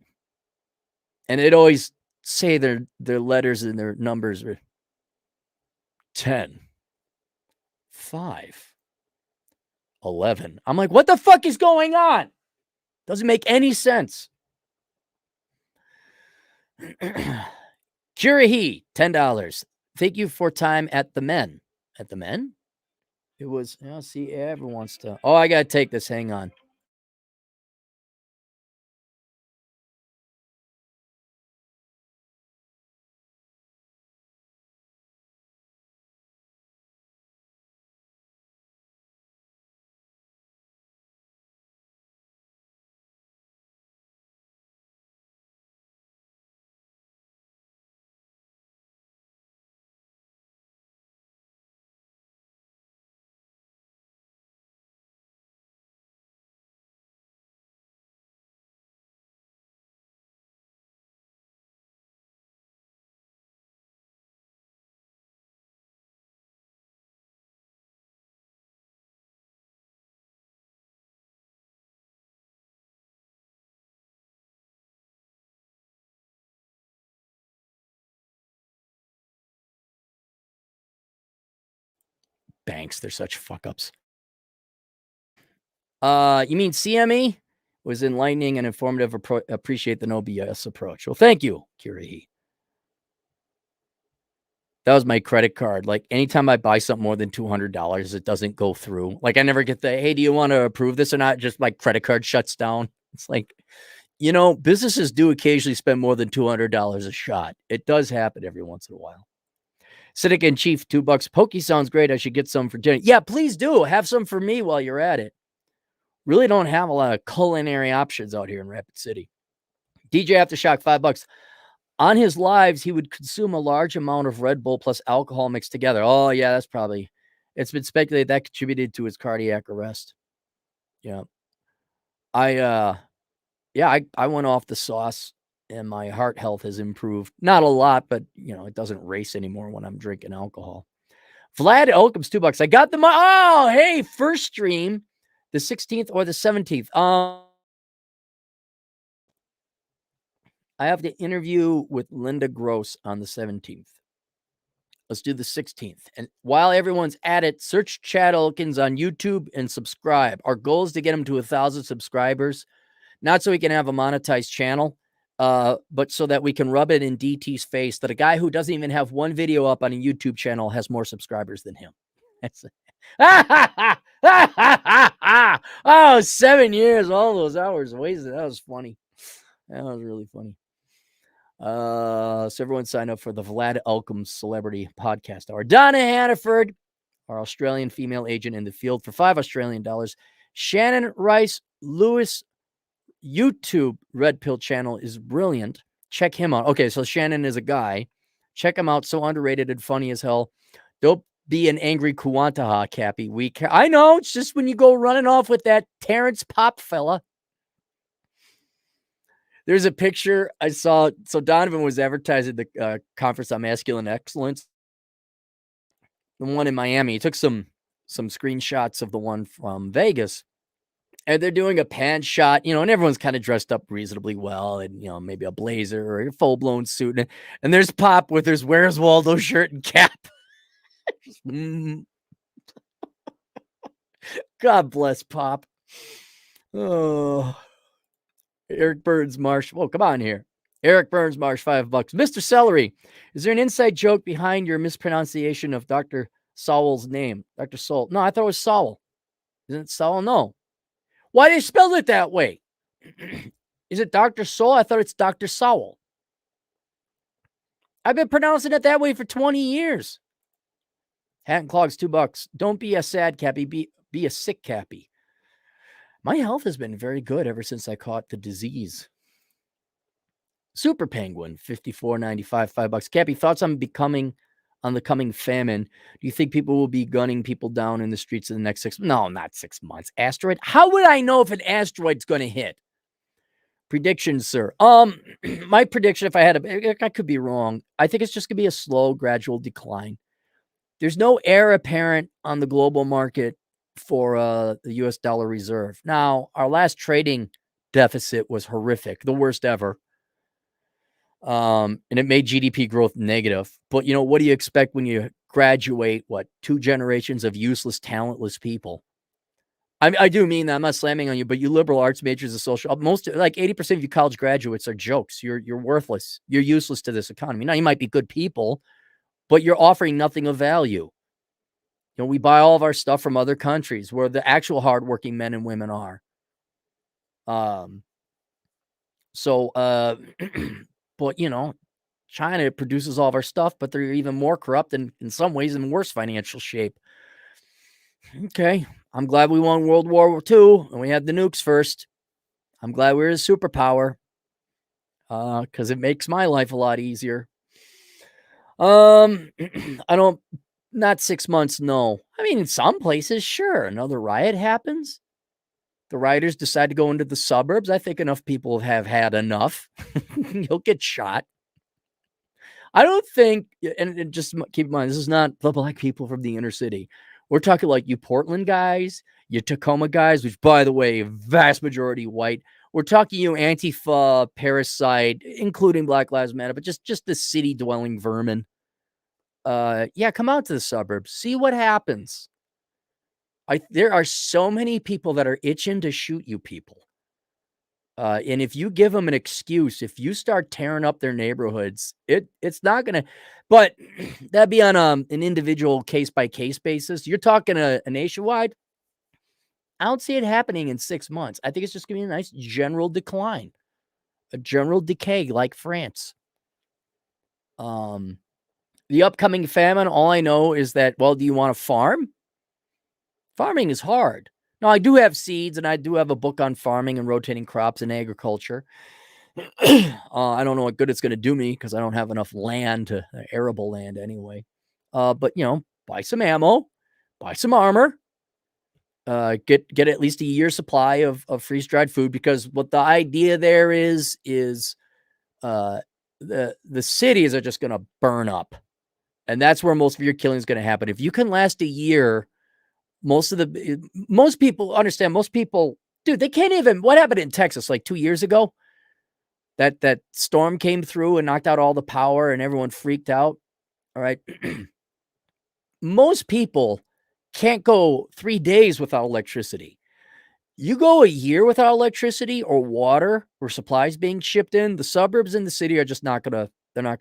and they'd always say their letters and their numbers were 10, 5, 11. I'm like, what the fuck is going on? Doesn't make any sense. Curahi, $10. Thank you for time at the men. At the men? It was, see, everyone wants to. Oh, I got to take this. Hang on. Banks, they're such fuck ups. You mean CME? Was enlightening and informative. Appreciate the no BS approach. Well, thank you, Kirihi. That was my credit card. Like anytime I buy something more than $200, it doesn't go through. Like I never get the, hey, do you want to approve this or not? Just my credit card shuts down. It's like, businesses do occasionally spend more than $200 a shot. It does happen every once in a while. Cynic in Chief, $2. Pokey sounds great. I should get some for dinner. Yeah, please do. Have some for me while you're at it. Really don't have a lot of culinary options out here in Rapid City. DJ Aftershock, $5. On his lives, he would consume a large amount of Red Bull plus alcohol mixed together. Oh, yeah, that's probably... It's been speculated that contributed to his cardiac arrest. Yeah. I went off the sauce, and my heart health has improved. Not a lot, but, it doesn't race anymore when I'm drinking alcohol. Vlad Elkham's $2. I got the... Oh, hey, first stream, the 16th or the 17th. I have the interview with Linda Gross on the 17th. Let's do the 16th. And while everyone's at it, search Chad Elkins on YouTube and subscribe. Our goal is to get him to 1,000 subscribers, not so he can have a monetized channel, but so that we can rub it in DT's face that a guy who doesn't even have one video up on a YouTube channel has more subscribers than him. That's oh, 7 years, all those hours wasted. That was funny. That was really funny. So everyone sign up for the Vlad Elkham Celebrity Podcast Hour. Donna Hannaford, our Australian female agent in the field, for $5 Australian dollars. Shannon Rice Lewis YouTube Red Pill channel is brilliant. Check him out. Okay, so Shannon is a guy. Check him out. So underrated and funny as hell. Don't be an angry Kuantaha, Cappy. I know. It's just when you go running off with that Terrence Pop fella. There's a picture I saw. So Donovan was advertising the Conference on Masculine Excellence, the one in Miami. He took some screenshots of the one from Vegas, and they're doing a pan shot, and everyone's kind of dressed up reasonably well, and maybe a blazer or a full blown suit, and there's Pop with his Where's Waldo shirt and cap. God bless Pop. Oh. Eric Burns Marsh. Oh, come on here. Eric Burns Marsh, $5. Mr. Celery, is there an inside joke behind your mispronunciation of Dr. Sowell's name? Dr. Sowell. No, I thought it was Sowell. Isn't it Sowell? No. Why did you spell it that way? Is it Dr. Sowell? I thought it's Dr. Sowell. I've been pronouncing it that way for 20 years. Hat and Clogs, $2. Don't be a sad Cappy. Be a sick Cappy. My health has been very good ever since I caught the disease. Super Penguin, $54.95, $5. Cappy, thoughts on the coming famine? Do you think people will be gunning people down in the streets in the next 6 months? No, not 6 months. Asteroid? How would I know if an asteroid's going to hit? Predictions, sir. My prediction, if I had I could be wrong. I think it's just going to be a slow, gradual decline. There's no heir apparent on the global market for the U.S. dollar reserve. Now, our last trading deficit was horrific, the worst ever. And it made GDP growth negative. But, what do you expect when you graduate, 2 generations of useless, talentless people? I do mean that. I'm not slamming on you, but you liberal arts majors of social, most, like 80% of you college graduates are jokes. You're worthless. You're useless to this economy. Now, you might be good people, but you're offering nothing of value. We buy all of our stuff from other countries where the actual hardworking men and women are. But, China produces all of our stuff, but they're even more corrupt and in some ways in worse financial shape. Okay. I'm glad we won World War II and we had the nukes first. I'm glad we're a superpower because it makes my life a lot easier. Not 6 months, no. I mean, in some places, sure. Another riot happens. The rioters decide to go into the suburbs. I think enough people have had enough. You'll get shot. I don't think, and just keep in mind, this is not the black people from the inner city. We're talking like you Portland guys, you Tacoma guys, which, by the way, vast majority white. We're talking you Antifa, parasite, including Black Lives Matter, but just the city-dwelling vermin. Yeah, come out to the suburbs. See what happens. There are so many people that are itching to shoot you people. And if you give them an excuse, if you start tearing up their neighborhoods, it's not gonna. But that'd be on an individual case by case basis. You're talking a nationwide. I don't see it happening in 6 months. I think it's just gonna be a nice general decline, a general decay like France. The upcoming famine, all I know is that, well, do you want to farm? Farming is hard. Now, I do have seeds and I do have a book on farming and rotating crops and agriculture. I don't know what good it's going to do me because I don't have enough land to arable land anyway. But buy some ammo, buy some armor, get at least a year's supply of freeze dried food, because what the idea there is the cities are just going to burn up, and that's where most of your killing is going to happen. If you can last a year, most people understand. Most people, dude, they can't even. What happened in Texas like 2 years ago? That storm came through and knocked out all the power and everyone freaked out. All right. Most people can't go 3 days without electricity. You go a year without electricity or water or supplies being shipped in, the suburbs and the city are just they're not going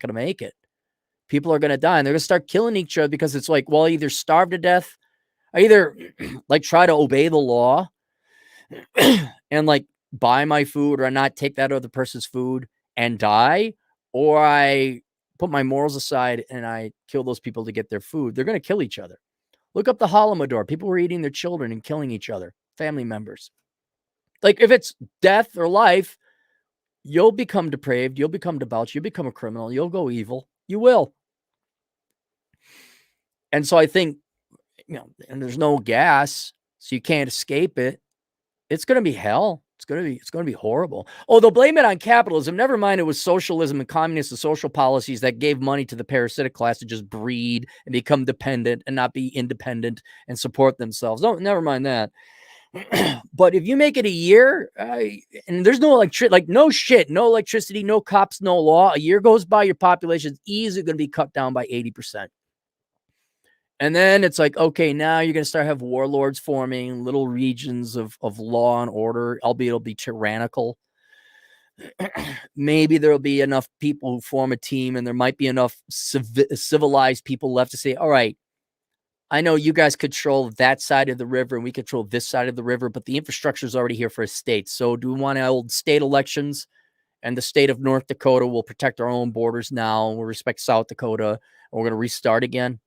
to make it. People are going to die and they're going to start killing each other because it's like, well, either starve to death, or either like try to obey the law and like buy my food or not take that other person's food and die, or I put my morals aside and I kill those people to get their food. They're going to kill each other. Look up the Holodomor. People were eating their children and killing each other, family members. Like if it's death or life, you'll become depraved. You'll become debauched. You'll become a criminal. You'll go evil. You will. And so I think, and there's no gas, so you can't escape it. It's going to be hell. It's going to be horrible. Oh, they'll blame it on capitalism. Never mind. It was socialism and communist and social policies that gave money to the parasitic class to just breed and become dependent and not be independent and support themselves. No, never mind that. But if you make it a year and there's no electricity, like no electricity, no cops, no law, a year goes by, your population's easily going to be cut down by 80%. And then it's like, okay, now you're going to start have warlords forming little regions of law and order, albeit it'll be tyrannical. Maybe there'll be enough people who form a team and there might be enough civilized people left to say, all right, I know you guys control that side of the river and we control this side of the river, but the infrastructure is already here for a state. So do we want to hold state elections? And the state of North Dakota will protect our own borders now. We'll respect South Dakota. And we're going to restart again.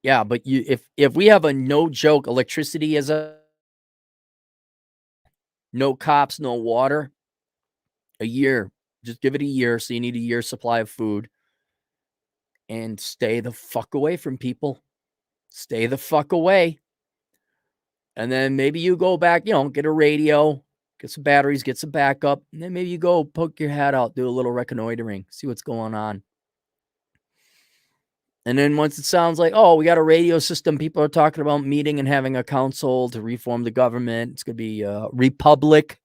Yeah, but if we have a no joke electricity as no cops, no water, a year, just give it a year. So you need a year's supply of food and stay the fuck away from people. Stay the fuck away. And then maybe you go back, get a radio, get some batteries, get some backup. And then maybe you go poke your head out, do a little reconnoitering, see what's going on. And then once it sounds like, oh, we got a radio system, people are talking about meeting and having a council to reform the government. It's going to be a republic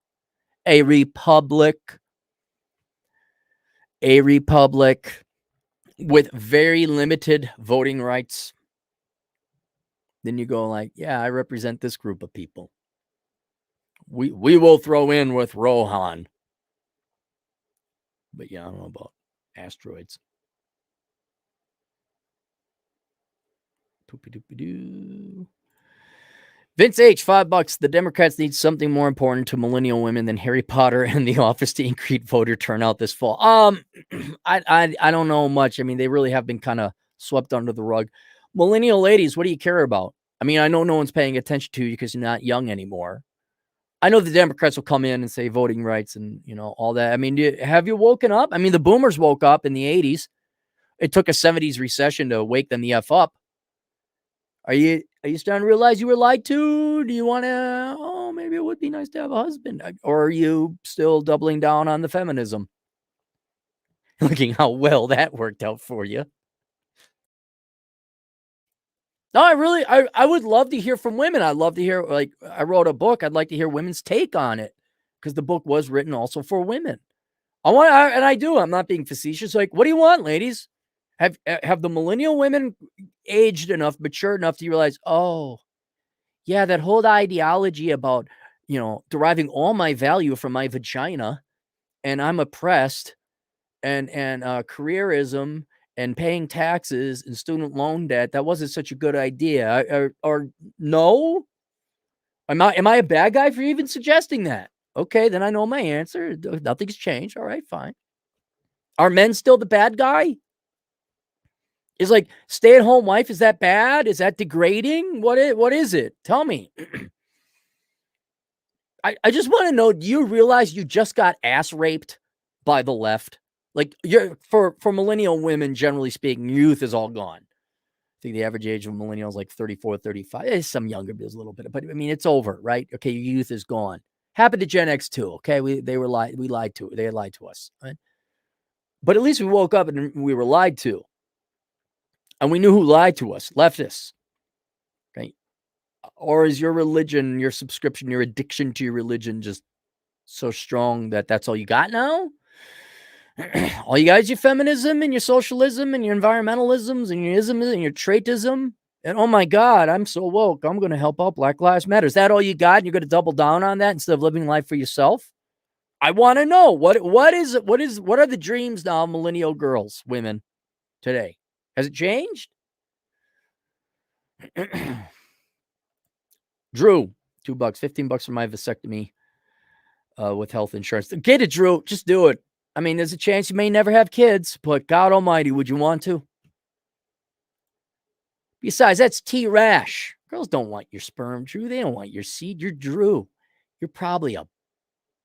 with very limited voting rights. Then you go like, yeah, I represent this group of people. We will throw in with Rohan. But yeah, I don't know about asteroids. Vince H, $5. The Democrats need something more important to millennial women than Harry Potter and The Office to increase voter turnout this fall. I don't know much. I mean, they really have been kind of swept under the rug. Millennial ladies, what do you care about? I mean, I know no one's paying attention to you because you're not young anymore. I know the Democrats will come in and say voting rights and, all that. I mean, have you woken up? I mean, the boomers woke up in the 80s. It took a 70s recession to wake them the F up. Are you starting to realize you were lied to? Do you want to, maybe it would be nice to have a husband? Or are you still doubling down on the feminism? Looking how well that worked out for you. No, I would love to hear from women. I'd love to hear, like, I wrote a book. I'd like to hear women's take on it because the book was written also for women. I do. I'm not being facetious. Like, what do you want, ladies? Have the millennial women aged enough, mature enough to realize, oh, yeah, that whole ideology about, deriving all my value from my vagina, and I'm oppressed, and careerism and paying taxes and student loan debt, that wasn't such a good idea. Or no? Am I a bad guy for even suggesting that? Okay, then I know my answer. Nothing's changed. All right, fine. Are men still the bad guy? Is like stay-at-home wife, is that bad? Is that degrading? What is it? Tell me. I just want to know, do you realize you just got ass raped by the left? Like, for millennial women, generally speaking, youth is all gone. I think the average age of millennials is like 34, 35. There's some younger, there's a little bit, but I mean, it's over, right? Okay, your youth is gone. Happened to Gen X too. Okay, we lied to. They lied to us, right? But at least we woke up and we were lied to, and we knew who lied to us: leftists. Okay, or is your religion, your subscription, your addiction to your religion just so strong that that's all you got now? All you guys, your feminism and your socialism and your environmentalisms and your isms and your traitism. And oh my God, I'm so woke. I'm going to help out Black Lives Matter. Is that all you got? And you're going to double down on that instead of living life for yourself? I want to know what are the dreams now, millennial girls, women today? Has it changed? Drew, $2, $15 for my vasectomy with health insurance. Get it, Drew. Just do it. I mean, there's a chance you may never have kids, but God almighty, would you want to? Besides, that's T-Rash. Girls don't want your sperm, Drew. They don't want your seed. You're Drew. You're probably a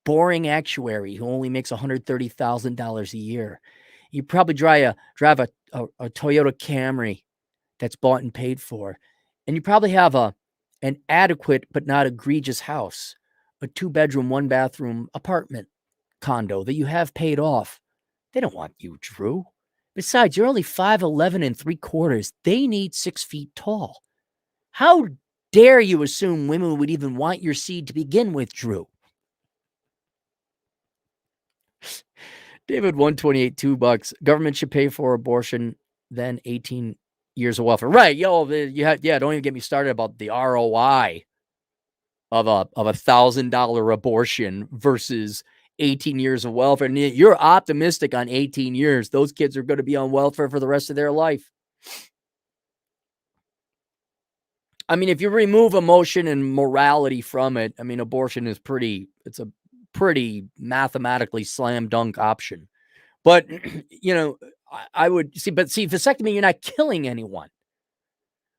boring actuary who only makes $130,000 a year. You probably drive a Toyota Camry that's bought and paid for. And you probably have an adequate but not egregious house, a 2-bedroom, 1-bathroom apartment condo that you have paid off. They don't want you, Drew. Besides, you're only 5'11 3/4. They need 6 feet tall. How dare you assume women would even want your seed to begin with, Drew? David 128, $2. Government should pay for abortion, then 18 years of welfare. Right, don't even get me started about the ROI of a $1,000 abortion versus 18 years of welfare. And you're optimistic on 18 years. Those kids are going to be on welfare for the rest of their life. I mean, if you remove emotion and morality from it, I mean, abortion is it's a pretty mathematically slam dunk option. But, I would see, vasectomy, you're not killing anyone,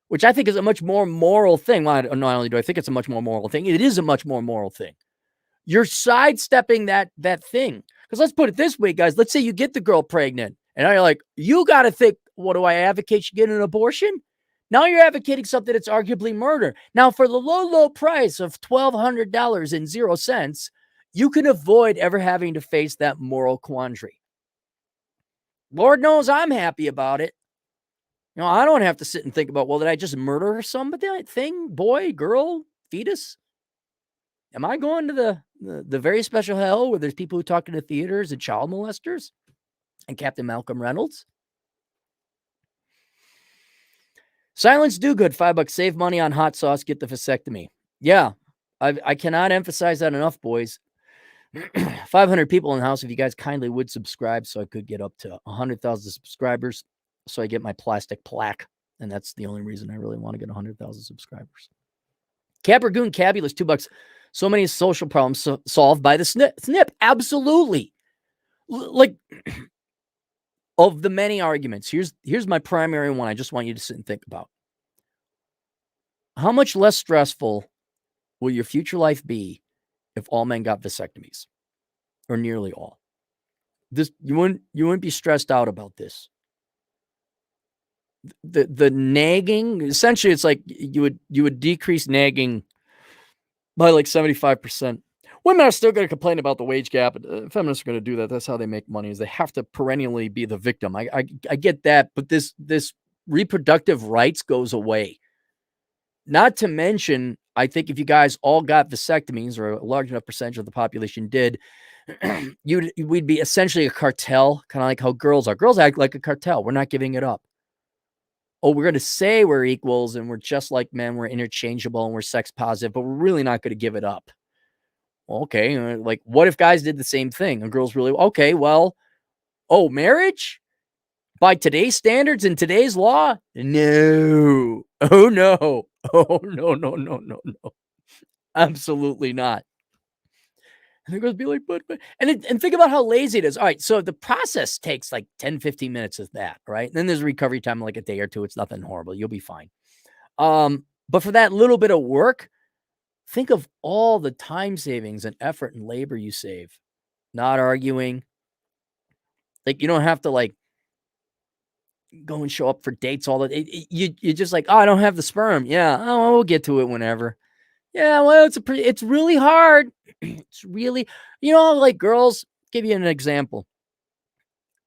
which I think is a much more moral thing. Well, not only do I think it's a much more moral thing, it is a much more moral thing. You're sidestepping that thing. Because let's put it this way, guys. Let's say you get the girl pregnant, and now you're like, you got to think, what do I advocate? She get an abortion? Now you're advocating something that's arguably murder. Now, for the low, low price of $1,200.00, you can avoid ever having to face that moral quandary. Lord knows I'm happy about it. I don't have to sit and think about, well, did I just murder somebody? Thing, boy, girl, fetus? Am I going to the very special hell where there's people who talk in the theaters and child molesters and Captain Malcolm Reynolds? Silence do good. $5. Save money on hot sauce. Get the vasectomy. Yeah, I cannot emphasize that enough, boys. 500 people in the house. If you guys kindly would subscribe so I could get up to 100,000 subscribers so I get my plastic plaque. And that's the only reason I really want to get 100,000 subscribers. Caprigoon Cabulous, $2. So many social problems solved by the snip. Absolutely. Like, of the many arguments, here's my primary one I just want you to sit and think about. How much less stressful will your future life be if all men got vasectomies? Or nearly all. You wouldn't be stressed out about this. The nagging, essentially, it's like you would decrease nagging by like 75%. Women are still going to complain about the wage gap. Feminists are going to do that. That's how they make money, is they have to perennially be the victim. I get that, but this reproductive rights goes away. Not to mention, I think if you guys all got vasectomies, or a large enough percentage of the population did, we'd be essentially a cartel, kind of like how girls are. Girls act like a cartel. We're not giving it up. Oh, we're going to say we're equals and we're just like men. We're interchangeable and we're sex positive, but we're really not going to give it up. Okay. Like, what if guys did the same thing? And girls really, okay, well, oh, marriage? By today's standards and today's law? No. Oh, no. Oh, no, no, no, no, no. Absolutely not. And they're going to be like, but, and think about how lazy it is. All right. So the process takes like 10, 15 minutes of that. Right. And then there's recovery time, like a day or two. It's nothing horrible. You'll be fine. But for that little bit of work, think of all the time savings and effort and labor you save. Not arguing. Like, you don't have to like go and show up for dates all the you're just like, oh, I don't have the sperm. Yeah. Oh, we'll get to it whenever. Yeah, well, it's really hard. It's really, like girls, give you an example.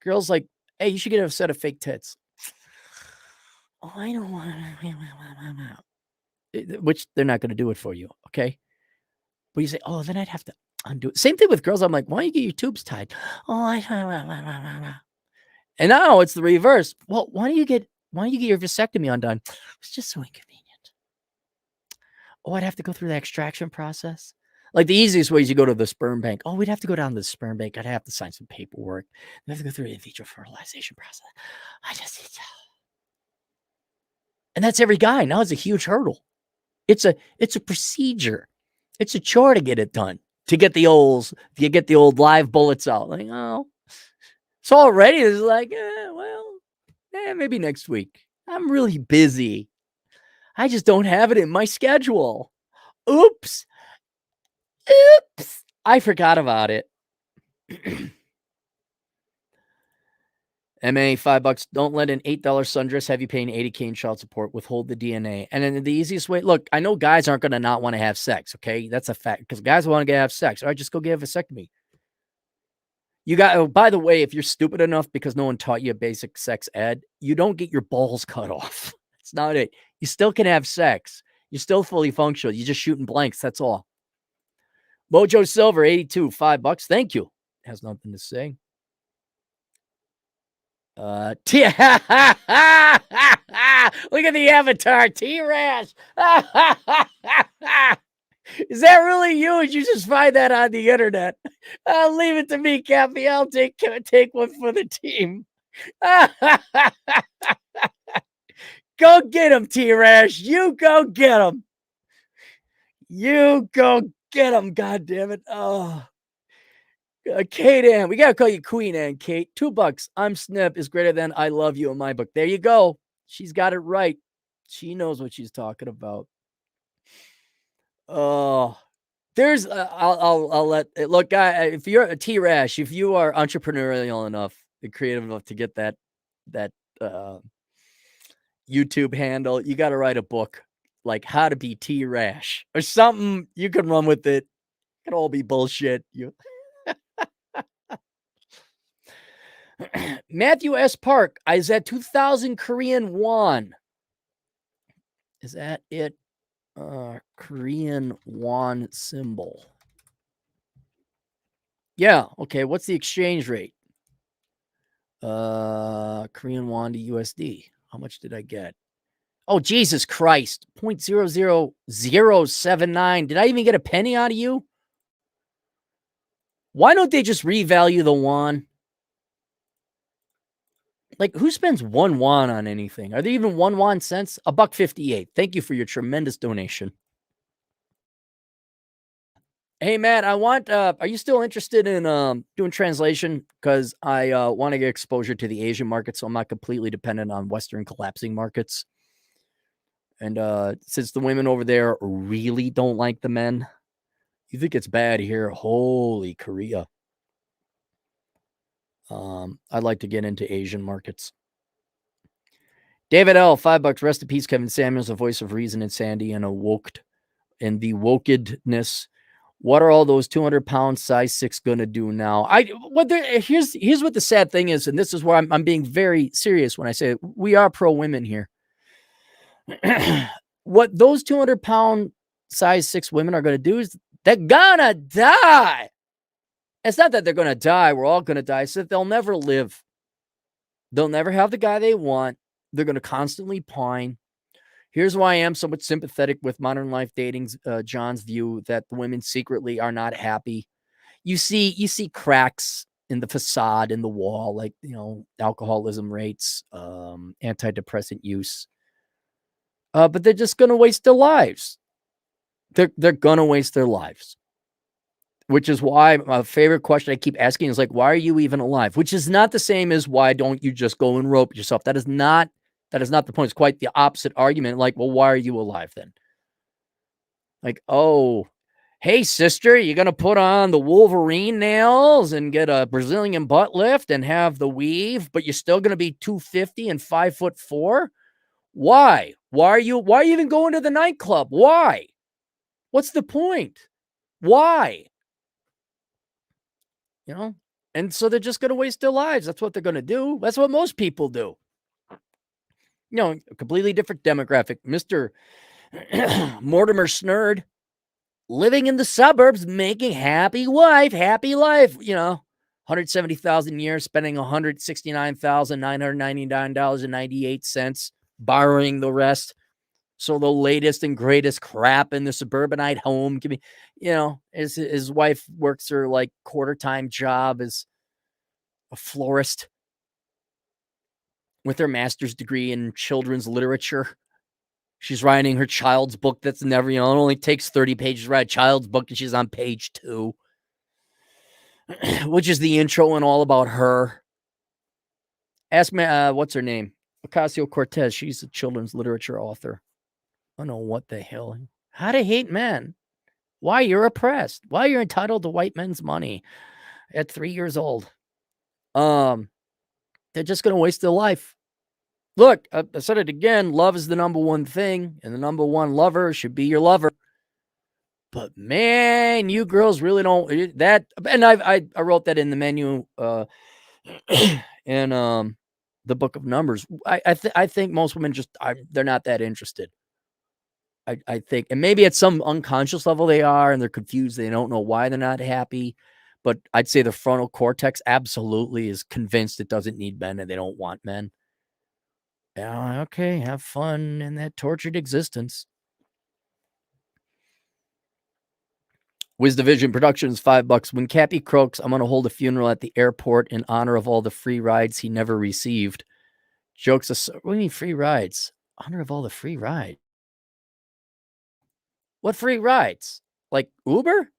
Girls like, hey, you should get a set of fake tits. Oh, I don't want to. Which they're not going to do it for you, okay? But you say, oh, then I'd have to undo it. Same thing with girls. I'm like, why don't you get your tubes tied? Oh, and now it's the reverse. Well, why don't you get your vasectomy undone? It's just so inconvenient. Oh, I'd have to go through the extraction process. Like the easiest way is you go to the sperm bank. Oh, we'd have to go down to the sperm bank. I'd have to sign some paperwork. We'd have to go through the in vitro fertilization process. And that's every guy. Now it's a huge hurdle. It's a procedure. It's a chore to get it done. To get the old live bullets out. Like, oh. So already it's like, maybe next week. I'm really busy. I just don't have it in my schedule. Oops. I forgot about it. MA, $5. Don't let an $8 sundress have you paying $80K in child support. Withhold the DNA. And then the easiest way, look, I know guys aren't going to not want to have sex. Okay. That's a fact because guys want to have sex. All right. Just go get a vasectomy. By the way, if you're stupid enough because no one taught you basic sex ed, you don't get your balls cut off. That's not it. You still can have sex. You're still fully functional. You're just shooting blanks. That's all. Mojo Silver, 82, $5. Thank you. Has nothing to say. Look at the avatar, T-Rash. Is that really you? Or did you just find that on the internet? Leave it to me, Cappy. I'll take one for the team. Go get him, T-Rash. You go get him. You go get him. God damn it. Oh. Kate Ann, we gotta call you Queen Ann, Kate. $2. I'm Snip is greater than I love you in my book. There you go. She's got it right. She knows what she's talking about. Oh, there's I'll let it look, guy. If you're a T-Rash, if you are entrepreneurial enough and creative enough to get that YouTube handle, you got to write a book like How to Be T-Rash or something. You can run with it. It can all be bullshit. Matthew S. Park, is that 2,000 Korean won? Is that it? Korean won symbol. Yeah. Okay. What's the exchange rate? Korean won to USD. How much did I get? Oh, Jesus Christ. 0.00079. Did I even get a penny out of you? Why don't they just revalue the won? Like, who spends 1 won on anything? Are there even 1 won cents? $1.58. Thank you for your tremendous donation. Hey, Matt, I want, are you still interested in doing translation? Because I want to get exposure to the Asian market, so I'm not completely dependent on Western collapsing markets. And since the women over there really don't like the men, you think it's bad here? Holy Korea. I'd like to get into Asian markets. David L, $5. Rest in peace, Kevin Samuels, the voice of reason and Sandy and the wokedness. What are all those 200-pound size 6 gonna do now? Here's what the sad thing is, and this is where I'm being very serious when I say it. We are pro women here. What those 200-pound size 6 women are gonna do is they're gonna die. It's not that they're going to die. We're all going to die. It's that they'll never live. They'll never have the guy they want. They're going to constantly pine. Here's why I am somewhat sympathetic with modern life dating's John's view that the women secretly are not happy. You see cracks in the facade, in the wall, like, alcoholism rates, antidepressant use. But they're just going to waste their lives. They're going to waste their lives. Which is why my favorite question I keep asking is like, why are you even alive? Which is not the same as why don't you just go and rope yourself? That is not the point. It's quite the opposite argument. Like, well, why are you alive then? Like, oh, hey, sister, you going to put on the Wolverine nails and get a Brazilian butt lift and have the weave, but you're still going to be 250 and 5'4"? Why? Why are you even going to the nightclub? Why? What's the point? Why? And so they're just going to waste their lives. That's what they're going to do. That's what most people do. A completely different demographic. Mr. Mortimer Snurd, living in the suburbs, making happy life. 170,000 a year, spending $169,999.98, borrowing the rest. So the latest and greatest crap in the suburbanite home can be, his wife works her like quarter-time job as a florist with her master's degree in children's literature. She's writing her child's book that's never, it only takes 30 pages to write a child's book, and she's on page 2, which is the intro and all about her. Ask me, what's her name? Ocasio-Cortez. She's a children's literature author. I don't know what the hell. How to hate men. Why you're oppressed. Why you're entitled to white men's money at 3 years old. They're just going to waste their life. Look, I said it again. Love is the number one thing, and the number one lover should be your lover. But man, you girls really don't that. And I wrote that in the menu in the book of Numbers. I think most women they're not that interested. I think, and maybe at some unconscious level they are, and they're confused. They don't know why they're not happy. But I'd say the frontal cortex absolutely is convinced it doesn't need men and they don't want men. Yeah, okay, have fun in that tortured existence. WizDivision Productions, $5. When Cappy croaks, I'm going to hold a funeral at the airport in honor of all the free rides he never received. Jokes aside, what do you mean free rides? Honor of all the free rides. What free rides? Like Uber?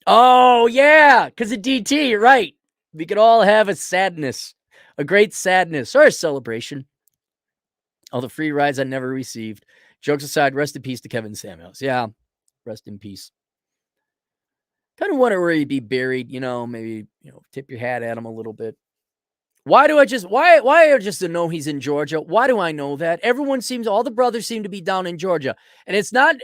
Oh yeah, because of DT, you're right. We could all have a sadness, a great sadness, or a celebration. All the free rides I never received. Jokes aside, rest in peace to Kevin Samuels. Yeah, rest in peace. Kind of wonder where he'd be buried, maybe, tip your hat at him a little bit. Why do I just know he's in Georgia? Why do I know that? All the brothers seem to be down in Georgia. And it's not,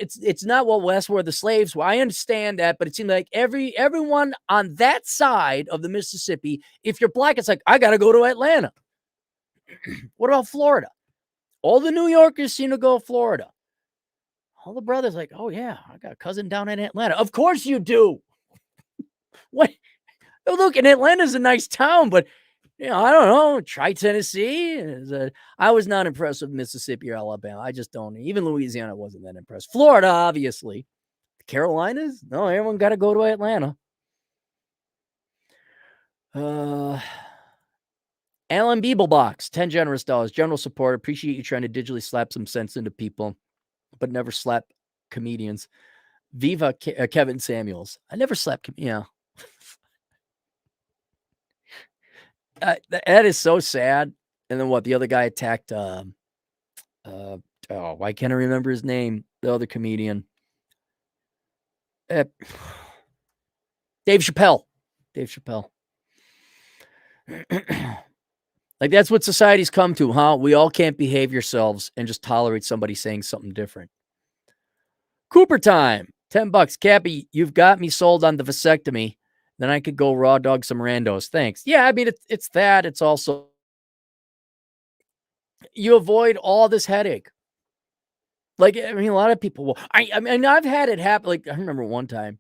well, that's where the slaves were. I understand that, but it seemed like everyone on that side of the Mississippi, if you're black, it's like, I got to go to Atlanta. What about Florida? All the New Yorkers seem to go to Florida. All the brothers like, oh yeah, I got a cousin down in Atlanta. Of course you do. What? Oh, look, and Atlanta's a nice town, but I don't know. Try Tennessee. I was not impressed with Mississippi or Alabama. I just don't. Even Louisiana wasn't that impressed. Florida, obviously. The Carolinas? No, everyone got to go to Atlanta. Alan Beeblebox, 10 generous dollars. General support. Appreciate you trying to digitally slap some sense into people, but never slap comedians. Viva Kevin Samuels. I never slapped. That is so sad. And then what? The other guy attacked. Why can't I remember his name? The other comedian. Dave Chappelle. Like, that's what society's come to, huh? We all can't behave yourselves and just tolerate somebody saying something different. Cooper time. $10. Cappy, you've got me sold on the vasectomy. Then I could go raw dog some randos. Thanks. Yeah, I mean, it's that. It's also, you avoid all this headache. Like, I mean, a lot of people will. I mean, I've had it happen. Like, I remember one time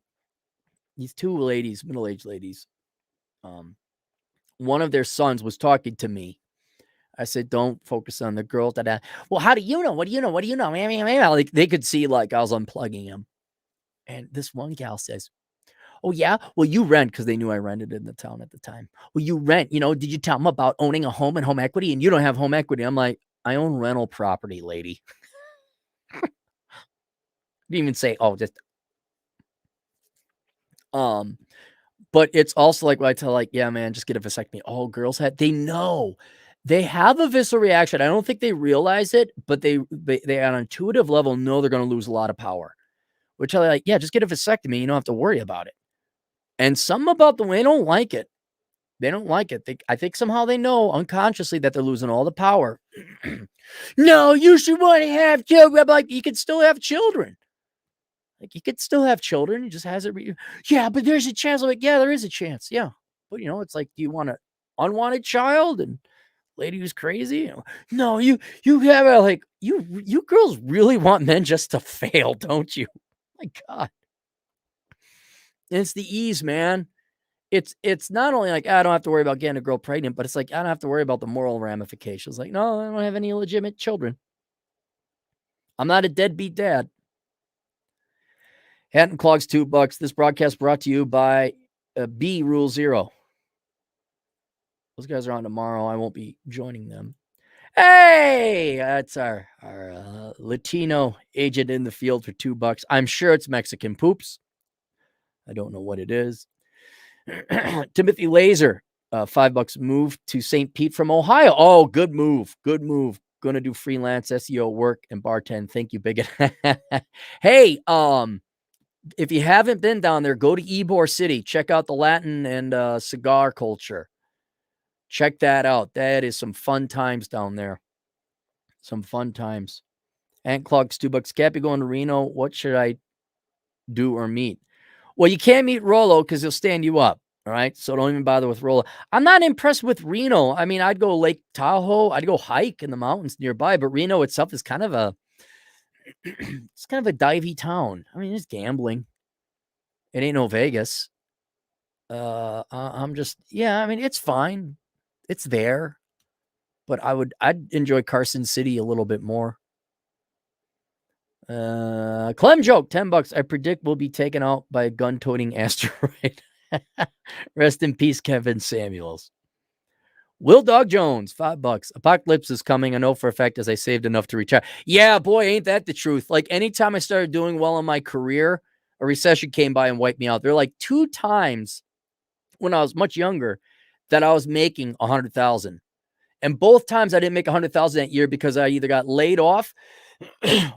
these two ladies, middle-aged ladies. One of their sons was talking to me. I said, don't focus on the girl. Well, how do you know? What do you know? What do you know? Like they could see like I was unplugging him. And this one gal says, oh, yeah? Well, you rent, because they knew I rented in the town at the time. Well, you rent, did you tell them about owning a home and home equity? And you don't have home equity. I'm like, I own rental property, lady. Didn't even say, oh, just. But it's also like what I tell, like, yeah, man, just get a vasectomy. All girls they know. They have a visceral reaction. I don't think they realize it, but they on an intuitive level know they're going to lose a lot of power. Which I like, yeah, just get a vasectomy. You don't have to worry about it. And some about the way they don't like it. They don't like it. I think somehow they know unconsciously that they're losing all the power. No, you should want to have children. I'm like, you can still have children. Like, you could still have children. You just hasn't. Yeah, but there's a chance. I'm like, yeah, there is a chance. Yeah. But, it's like, do you want an unwanted child? And lady who's crazy? No, you have a, like, you girls really want men just to fail, don't you? My God. And it's the ease, man. It's not only like, I don't have to worry about getting a girl pregnant, but it's like, I don't have to worry about the moral ramifications. Like, no, I don't have any illegitimate children. I'm not a deadbeat dad. Hat and Clogs, $2. This broadcast brought to you by B Rule Zero. Those guys are on tomorrow. I won't be joining them. Hey, that's our Latino agent in the field for $2. I'm sure it's Mexican poops. I don't know what it is. Timothy Laser, $5 move to St. Pete from Ohio. Oh, good move. Good move. Gonna do freelance SEO work and bartend. Thank you, Bigot. Hey, if you haven't been down there, go to Ybor City. Check out the Latin and cigar culture. Check that out. That is some fun times down there. Some fun times. Ant Clogs, $2. Cappy going to Reno. What should I do or meet? Well, you can't meet Rolo because he'll stand you up. All right. So don't even bother with Rolo. I'm not impressed with Reno. I mean, I'd go Lake Tahoe. I'd go hike in the mountains nearby, but Reno itself is kind of a divey town. I mean, it's gambling. It ain't no Vegas. I'm just, yeah, I mean, it's fine. It's there, but I'd enjoy Carson City a little bit more. Clem joke, $10. I predict we'll be taken out by a gun-toting asteroid. Rest in peace, Kevin Samuels. Will Dog Jones, $5. Apocalypse is coming. I know for a fact as I saved enough to retire. Yeah, boy, ain't that the truth. Like, anytime I started doing well in my career, a recession came by and wiped me out. There are like 2 times when I was much younger that I was making 100,000. And both times I didn't make 100,000 that year because I either got laid off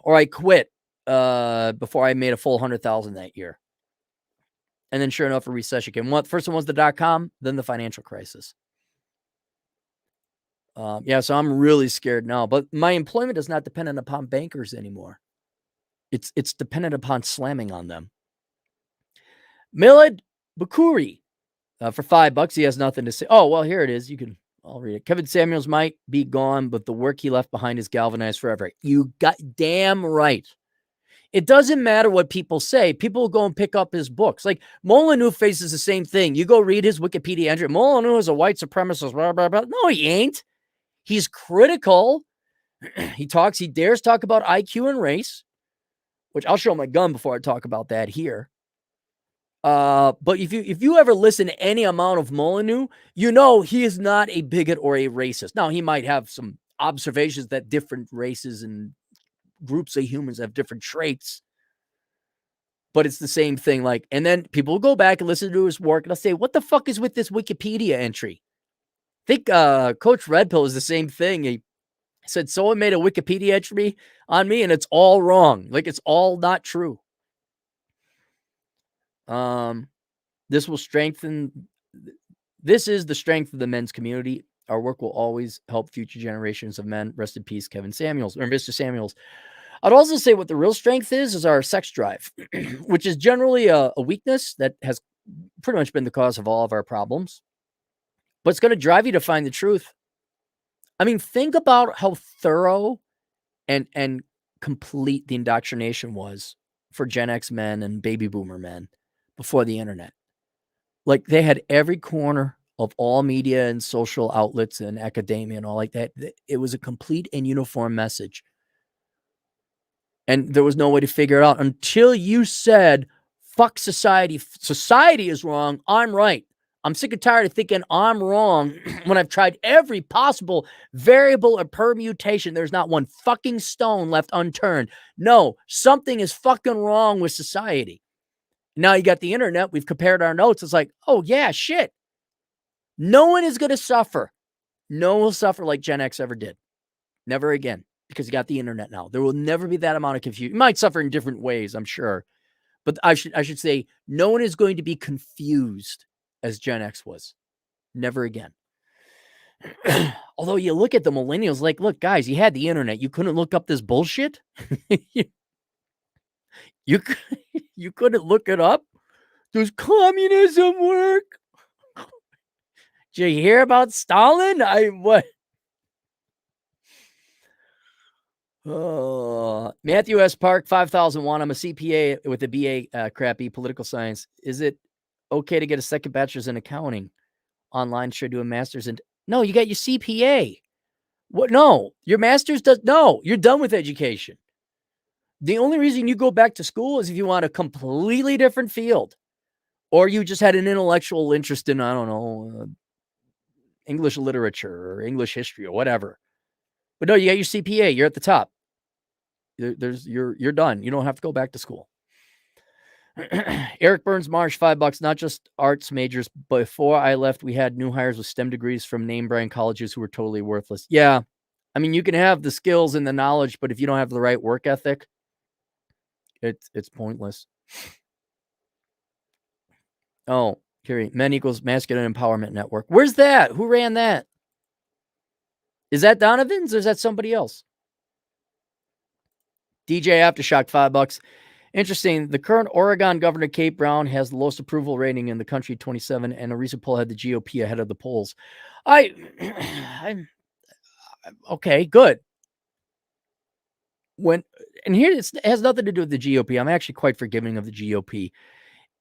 or I quit before I made a full 100,000 that year. And then sure enough, a recession came. First one was the .com, then the financial crisis. Yeah, so I'm really scared now. But my employment is not dependent upon bankers anymore. It's dependent upon slamming on them. Milad Bakuri for $5. He has nothing to say. Oh, well, here it is. I'll read it. Kevin Samuels might be gone, but the work he left behind is galvanized forever. You got damn right. It doesn't matter what people say. People will go and pick up his books. Like, Molyneux faces the same thing. You go read his Wikipedia entry. Molyneux is a white supremacist. Blah, blah, blah. No, he ain't. He's critical. He dares talk about IQ and race, which I'll show my gun before I talk about that here. But if you ever listen to any amount of Molyneux, you know he is not a bigot or a racist. Now, he might have some observations that different races and groups of humans have different traits, but it's the same thing. Like, and then people will go back and listen to his work and they'll say, what the fuck is with this Wikipedia entry? I think Coach Red Pill is the same thing. He said, someone made a Wikipedia entry on me and it's all wrong. Like, it's all not true. This is the strength of the men's community. Our work will always help future generations of men. Rest in peace, Kevin Samuels, or Mr. Samuels. I'd also say what the real strength is our sex drive, which is generally a weakness that has pretty much been the cause of all of our problems. But it's going to drive you to find the truth. I mean, think about how thorough and complete the indoctrination was for Gen X men and baby boomer men before the internet. Like, they had every corner of all media and social outlets and academia and all like that. It was a complete and uniform message. And there was no way to figure it out until you said, fuck society. Society is wrong. I'm right. I'm sick and tired of thinking I'm wrong when I've tried every possible variable or permutation. There's not one fucking stone left unturned. No, something is fucking wrong with society. Now you got the internet. We've compared our notes. It's like, oh, yeah, shit. No one is going to suffer. No one will suffer like Gen X ever did. Never again. Because you got the internet now. There will never be that amount of confusion. You might suffer in different ways, I'm sure. But I should say, no one is going to be confused as Gen X was. Never again. Although you look at the millennials, like, look, guys, you had the internet. You couldn't look up this bullshit? you couldn't look it up? Does communism work? Did you hear about Stalin? What? Oh, Matthew S. Park, 5001. I'm a CPA with a BA crappy political science. Is it okay to get a second bachelor's in accounting online? Should I do a master's in? No, you got your CPA. What? No, your master's does. No, you're done with education. The only reason you go back to school is if you want a completely different field, or you just had an intellectual interest in, I don't know, English literature or English history or whatever. But no, you got your CPA. You're at the top. You're done. You don't have to go back to school. Eric Burns Marsh, $5. Not just arts majors. Before I left, we had new hires with STEM degrees from name brand colleges who were totally worthless. Yeah. I mean, you can have the skills and the knowledge, but if you don't have the right work ethic, it's pointless. Oh, Carrie, Men Equals Masculine Empowerment Network. Where's that? Who ran that? Is that Donovan's or is that somebody else? DJ Aftershock, $5. Interesting. The current Oregon governor, Kate Brown, has the lowest approval rating in the country, 27, and a recent poll had the GOP ahead of the polls. I'm okay, good. And here it has nothing to do with the GOP. I'm actually quite forgiving of the GOP.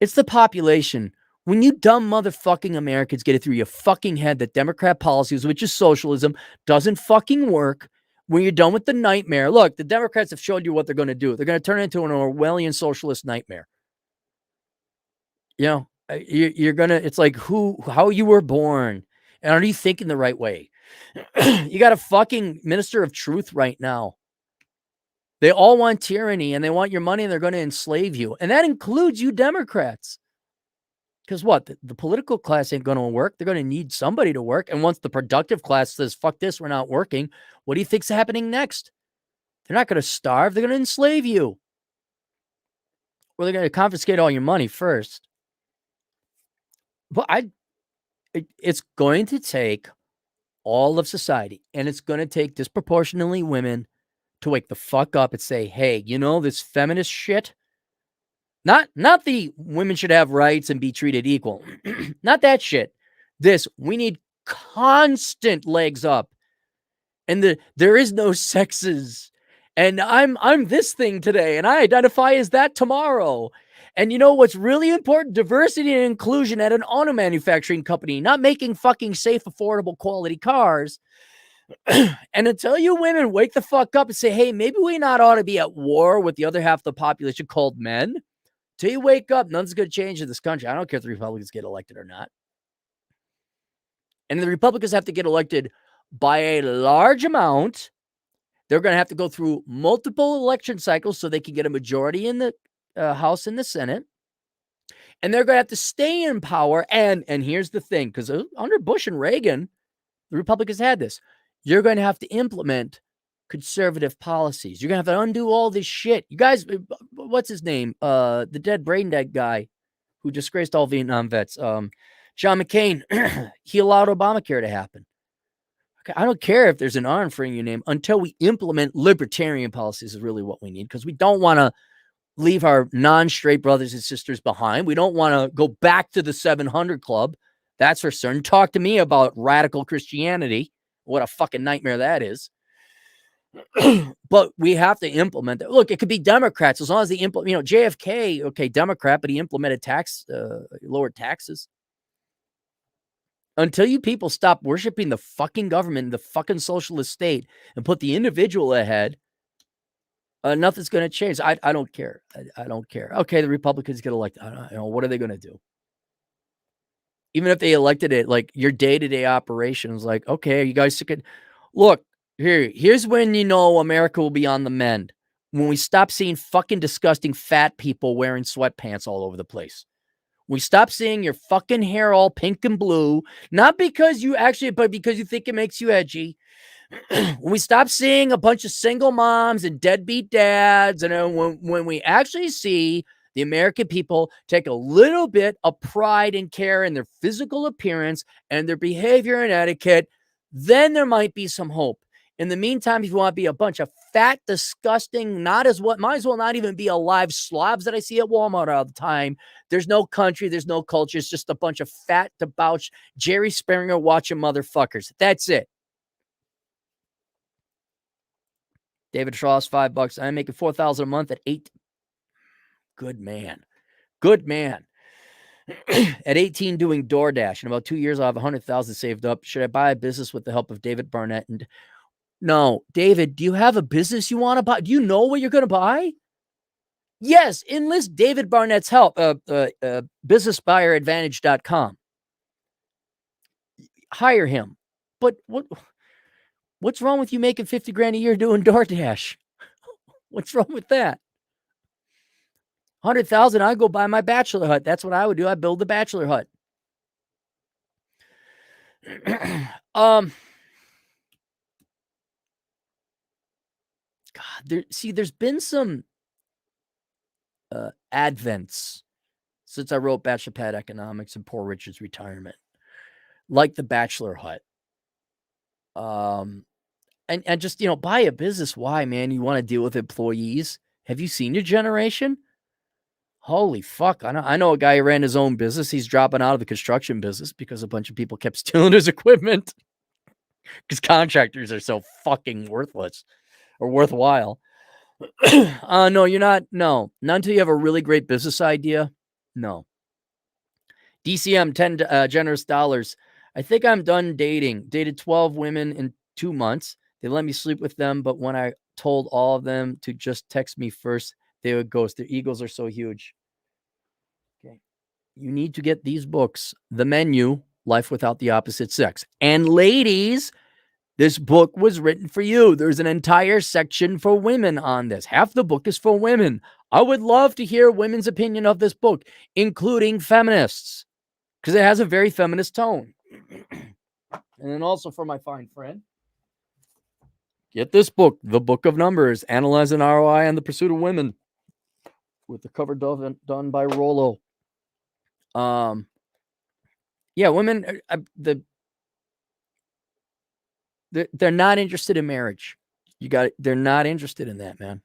It's the population. When you dumb motherfucking Americans get it through your fucking head that Democrat policies, which is socialism, doesn't fucking work, when you're done with the nightmare, look, the Democrats have showed you what they're going to do. They're going to turn it into an Orwellian socialist nightmare. You know, you're going to, it's like how you were born. And are you thinking the right way? You got a fucking minister of truth right now. They all want tyranny and they want your money and they're going to enslave you. And that includes you Democrats. Because what? The political class ain't going to work. They're going to need somebody to work. And once the productive class says, fuck this, we're not working, what do you think's happening next? They're not going to starve. They're going to enslave you. Or they're going to confiscate all your money first. But it's going to take all of society, and it's going to take disproportionately women to wake the fuck up and say, hey, you know, this feminist shit, not the women should have rights and be treated equal. Not that shit. We need constant legs up. And there is no sexes. And I'm this thing today, and I identify as that tomorrow. And you know what's really important? Diversity and inclusion at an auto manufacturing company, not making fucking safe, affordable, quality cars. And until you women wake the fuck up and say, hey, maybe we not ought to be at war with the other half of the population called men. Till you wake up, nothing's going to change in this country. I don't care if the Republicans get elected or not. And the Republicans have to get elected by a large amount. They're going to have to go through multiple election cycles so they can get a majority in the House and the Senate. And they're going to have to stay in power. And here's the thing, because under Bush and Reagan, the Republicans had this. You're going to have to implement conservative policies. You're going to have to undo all this shit. You guys, what's his name? The dead brain dead guy who disgraced all Vietnam vets. John McCain, he allowed Obamacare to happen. Okay, I don't care if there's an R in front of your name until we implement libertarian policies is really what we need, because we don't want to leave our non-straight brothers and sisters behind. We don't want to go back to the 700 Club. That's for certain. Talk to me about radical Christianity. What a fucking nightmare that is. But we have to implement that. Look, it could be Democrats as long as they implement, JFK, okay, Democrat, but he implemented lowered taxes. Until you people stop worshiping the fucking government, the fucking socialist state, and put the individual ahead, nothing's going to change. I don't care. I don't care. Okay, the Republicans get elected. What are they going to do? Even if they elected it, like your day-to-day operations, like, okay, you guys could look here's when America will be on the mend. When we stop seeing fucking disgusting fat people wearing sweatpants all over the place. We stop seeing your fucking hair all pink and blue, not because you actually, but because you think it makes you edgy. When we stop seeing a bunch of single moms and deadbeat dads, and then when we actually see the American people take a little bit of pride and care in their physical appearance and their behavior and etiquette, then there might be some hope. In the meantime, if you want to be a bunch of fat, disgusting, might as well not even be alive slobs that I see at Walmart all the time. There's no country, there's no culture. It's just a bunch of fat, debauched, Jerry Springer watching motherfuckers. That's it. David Schross, $5. I'm making $4,000 a month at 8. Good man. Good man. At 18, doing DoorDash. In about 2 years, I'll have 100,000 saved up. Should I buy a business with the help of David Barnett? And no, David, do you have a business you want to buy? Do you know what you're going to buy? Yes, enlist David Barnett's help. Businessbuyeradvantage.com. Hire him. But what's wrong with you making 50 grand a year doing DoorDash? What's wrong with that? 100,000, I'd go buy my bachelor hut. That's what I would do. I'd build the bachelor hut. God, there's been some advents since I wrote Bachelor Pad Economics and Poor Richard's Retirement, like the bachelor hut. And just, buy a business. Why, man? You want to deal with employees? Have you seen your generation? Holy fuck. I know a guy who ran his own business. He's dropping out of the construction business because a bunch of people kept stealing his equipment. Because contractors are so fucking worthless or worthwhile. No, you're not. No, not until you have a really great business idea. No. DCM, 10 generous dollars. I think I'm done dating. Dated 12 women in 2 months. They let me sleep with them, but when I told all of them to just text me first, they would ghost. Their egos are so huge. Okay. You need to get these books. The Menu, Life Without the Opposite Sex. And ladies, this book was written for you. There's an entire section for women on this. Half the book is for women. I would love to hear women's opinion of this book, including feminists, because it has a very feminist tone. And then also for my fine friend, get this book, The Book of Numbers, Analyzing ROI and the Pursuit of Women, with the cover done by Rollo. Yeah, women, they're not interested in marriage. They're not interested in that, man.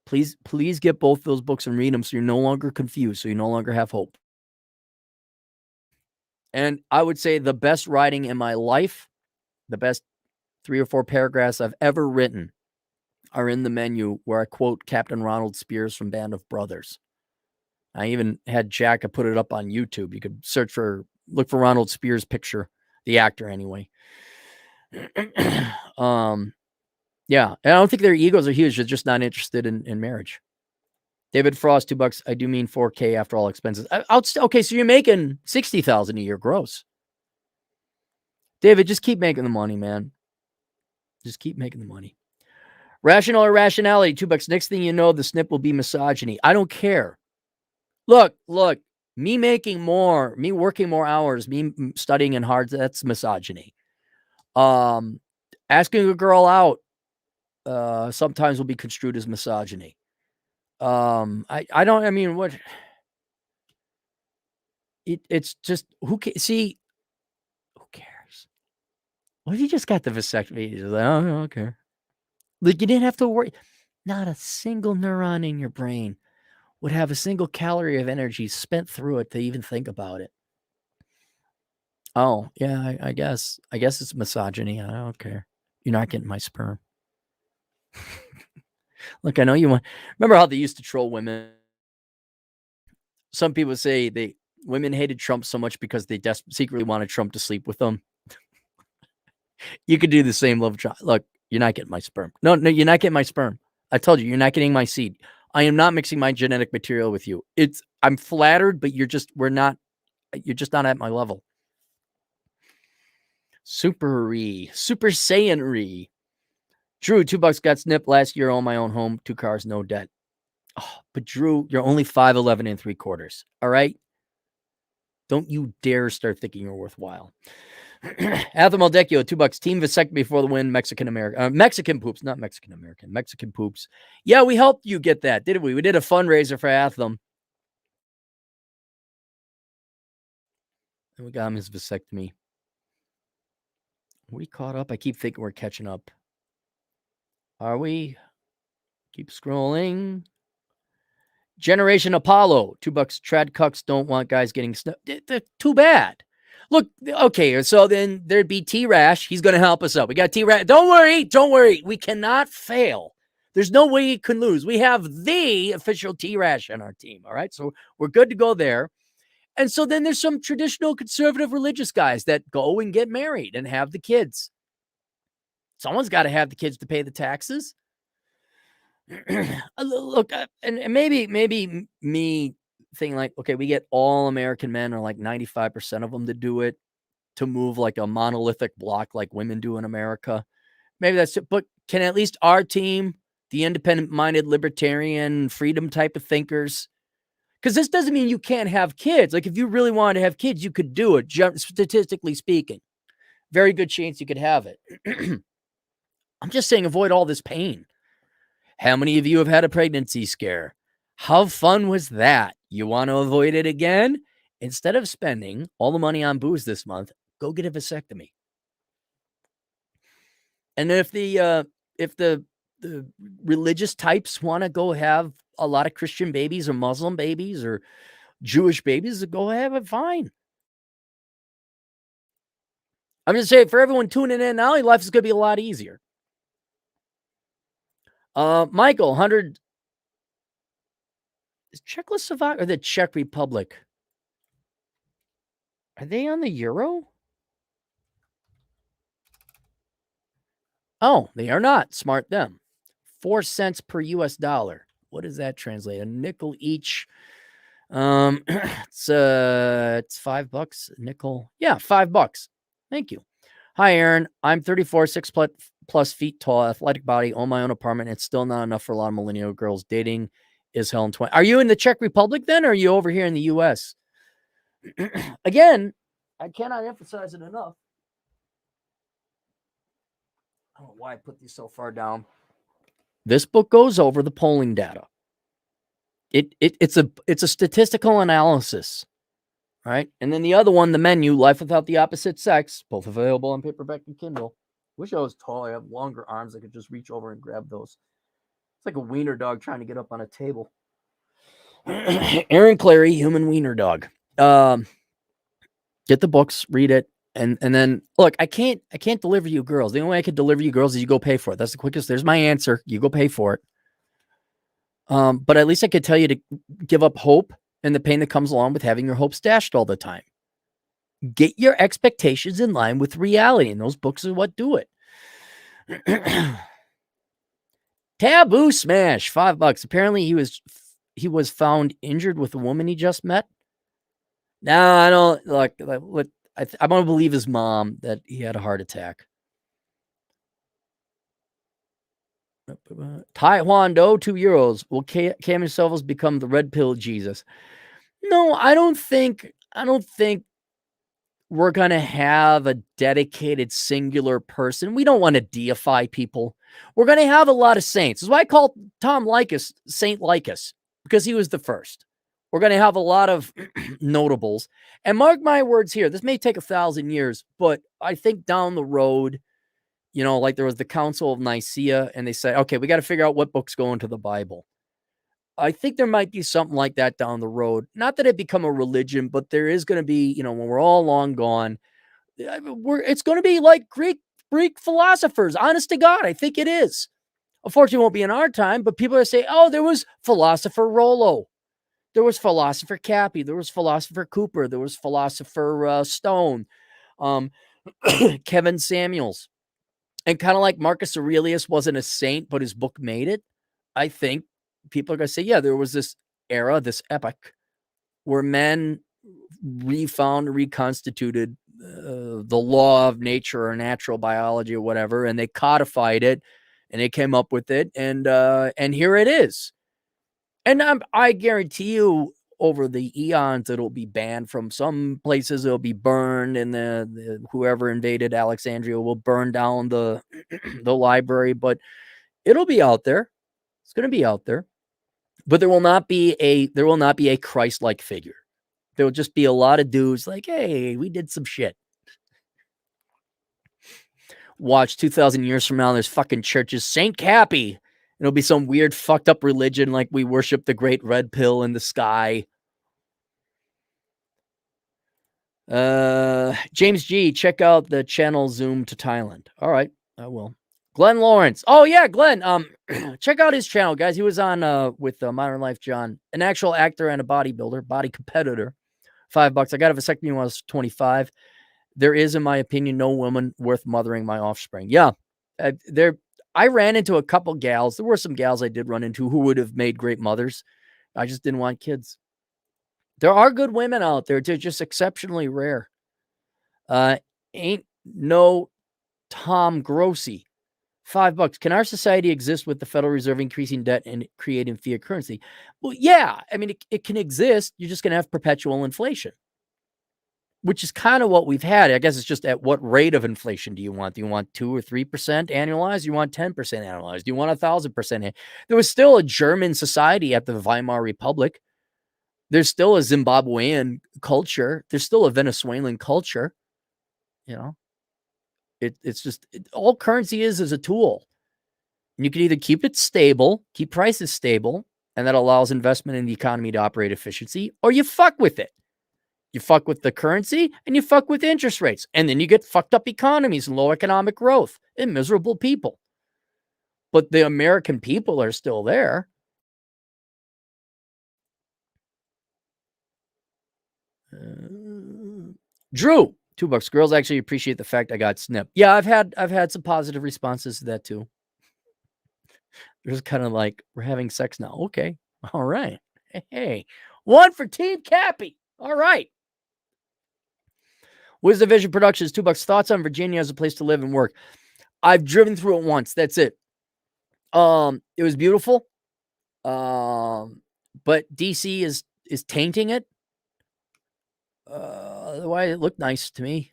Please get both those books and read them so you're no longer confused, so you no longer have hope. And I would say the best writing in my life, the best 3 or 4 paragraphs I've ever written are in The Menu, where I quote Captain Ronald Spears from Band of Brothers. I even had Jack put it up on YouTube. You could look for Ronald Spears' picture, the actor anyway. Yeah, and I don't think their egos are huge. They're just not interested in marriage. David Frost, $2. I do mean 4K after all expenses. Okay, so you're making 60,000 a year gross. David, just keep making the money, man. Just keep making the money. Rational or rationality, $2. Next thing you know, the snip will be misogyny. I don't care. Look, me making more, me working more hours, me studying in hard, that's misogyny. Asking a girl out sometimes will be construed as misogyny. It's just, who cares? What if you just got the vasectomy? You're like, oh, okay. Like, you didn't have to worry. Not a single neuron in your brain would have a single calorie of energy spent through it to even think about it. Oh, yeah, I guess it's misogyny. I don't care. You're not getting my sperm. Look, I know you want. Remember how they used to troll women? Some people say women hated Trump so much because they secretly wanted Trump to sleep with them. You could do the same, love. Look, you're not getting my sperm. No, you're not getting my sperm. I told you, you're not getting my seed. I am not mixing my genetic material with you. I'm flattered, but you're just not at my level. Super Saiyan. Drew, $2 got snipped last year. Own my own home, 2 cars, no debt. Oh, but Drew, you're only 5'11 3/4. All right. Don't you dare start thinking you're worthwhile. Atham Aldecchio, $2. Team vasectomy before the win. Mexican poops, not Mexican American. Mexican poops. Yeah, we helped you get that, didn't we? We did a fundraiser for Atham. And we got him his vasectomy. Are we caught up? I keep thinking we're catching up. Are we? Keep scrolling. Generation Apollo, $2. Trad cucks don't want guys getting they're too bad. Look, okay, so then there'd be T-Rash. He's going to help us out. We got T-Rash. Don't worry. We cannot fail. There's no way he can lose. We have the official T-Rash on our team, all right? So we're good to go there. And so then there's some traditional conservative religious guys that go and get married and have the kids. Someone's got to have the kids to pay the taxes. Look, and maybe me thinking like, okay, we get all American men, or like 95% of them, to do it, to move like a monolithic block like women do in America. Maybe that's it. But can at least our team, the independent-minded, libertarian, freedom type of thinkers, because this doesn't mean you can't have kids. Like if you really wanted to have kids, you could do it, statistically speaking. Very good chance you could have it. I'm just saying avoid all this pain. How many of you have had a pregnancy scare? How fun was that? You want to avoid it again? Instead of spending all the money on booze this month, go get a vasectomy. And if the religious types want to go have a lot of Christian babies or Muslim babies or Jewish babies, go have it, fine. I'm just saying, for everyone tuning in now, life is going to be a lot easier. Michael, 100. Is Czechoslovakia or the Czech Republic? Are they on the euro? Oh, they are not. Smart them. 4 cents per US dollar. What does that translate? A nickel each. It's $5. Nickel. Yeah, $5. Thank you. Hi, Aaron. I'm 34, 6+ feet tall, athletic body, own my own apartment. It's still not enough for a lot of millennial girls. Dating is hell in 20. Are you in the Czech Republic then, or are you over here in the US? Again, I cannot emphasize it enough. I don't know why I put these so far down. This book goes over the polling data. It's a statistical analysis, right? And then the other one, the menu, Life Without the Opposite Sex, both available on paperback and Kindle. Wish I was tall. I have longer arms. I could just reach over and grab those. It's like a wiener dog trying to get up on a table. Aaron Clary, Human Wiener Dog. Get the books, read it, and then look. I can't deliver you girls. The only way I could deliver you girls is you go pay for it. That's the quickest. There's my answer. You go pay for it. But at least I could tell you to give up hope and the pain that comes along with having your hopes dashed all the time. Get your expectations in line with reality, and those books are what do it. Taboo Smash, $5. Apparently he was found injured with a woman he just met. No, I don't like what I'm going to believe his mom that he had a heart attack. Taekwondo, €2. Will Cam Silvers become the red pill Jesus? No, I don't think we're going to have a dedicated singular person. We don't want to deify people. We're going to have a lot of saints. That's why I call Tom Likas Saint Likas, because he was the first. We're going to have a lot of notables. And mark my words here, this may take 1,000 years, but I think down the road, like there was the Council of Nicaea, and they said, okay, we got to figure out what books go into the Bible. I think there might be something like that down the road. Not that it become a religion, but there is going to be, when we're all long gone, it's going to be like Greek philosophers. Honest to God, I think it is. Unfortunately, it won't be in our time, but people are saying, oh, there was philosopher Rollo. There was philosopher Cappy. There was philosopher Cooper. There was philosopher Stone. Kevin Samuels. And kind of like Marcus Aurelius wasn't a saint, but his book made it. I think people are going to say, yeah, there was this era, this epoch where men reconstituted the law of nature or natural biology or whatever, and they codified it and they came up with it. And here it is. And I guarantee you over the eons, it'll be banned from some places. It'll be burned, and the whoever invaded Alexandria will burn down the the library, but it'll be out there. It's going to be out there, but there will not be a Christ-like figure. There will just be a lot of dudes like, hey, we did some shit. Watch 2,000 years from now, there's fucking churches, Saint Cappy. It'll be some weird fucked up religion like we worship the great red pill in the sky. James G, check out the channel Zoom to Thailand. All right, I will. Glenn Lawrence. Oh yeah, Glenn. Check out his channel, guys. He was on with Modern Life John, an actual actor and a bodybuilder, body competitor. $5. I got a vasectomy when I was 25. There is, in my opinion, no woman worth mothering my offspring. Yeah, I ran into a couple gals. There were some gals I did run into who would have made great mothers. I just didn't want kids. There are good women out there. They're just exceptionally rare. Ain't no Tom Grossi. $5. Can our society exist with the Federal Reserve increasing debt and creating fiat currency? Well, yeah. I mean, it can exist. You're just going to have perpetual inflation, which is kind of what we've had. I guess it's just at what rate of inflation do you want? Do you want 2 or 3% annualized? Do you want 10% annualized? Do you want 1,000%? There was still a German society at the Weimar Republic. There's still a Zimbabwean culture. There's still a Venezuelan culture. You know, it's just all currency is a tool. And you can either keep it stable, keep prices stable, and that allows investment in the economy to operate efficiency, or you fuck with it. You fuck with the currency and you fuck with interest rates. And then you get fucked up economies and low economic growth and miserable people. But the American people are still there. Drew, $2. Girls actually appreciate the fact I got snipped. Yeah, I've had some positive responses to that too. They're just kind of like, we're having sex now. Okay. All right. Hey, one for Team Cappy. All right. Wisdom Vision Productions, $2. Thoughts on Virginia as a place to live and work? I've driven through it once. That's it. It was beautiful. But DC is tainting it. Otherwise, it looked nice to me.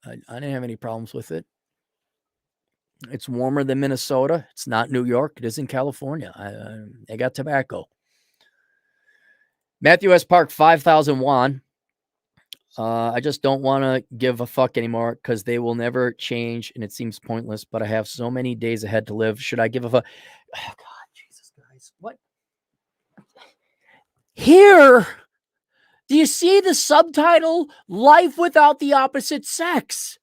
I didn't have any problems with it. It's warmer than Minnesota. It's not New York. It is in California. I got tobacco. Matthew S. Park, 5,000 won. I just don't want to give a fuck anymore because they will never change and it seems pointless, but I have so many days ahead to live. Should I give a fuck? Oh, God, Jesus, guys. What? Here, do you see the subtitle? Life without the opposite sex.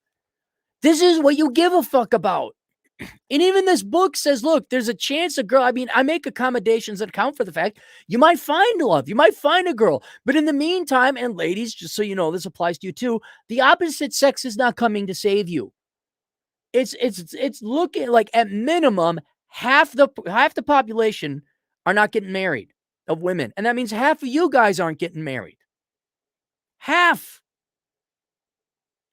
This is what you give a fuck about. And even this book says, look, there's a chance a girl, I mean, I make accommodations that account for the fact you might find love. You might find a girl. But in the meantime, and ladies, just so you know, this applies to you too, the opposite sex is not coming to save you. It's looking like at minimum, half the population are not getting married of women. And that means half of you guys aren't getting married. Half.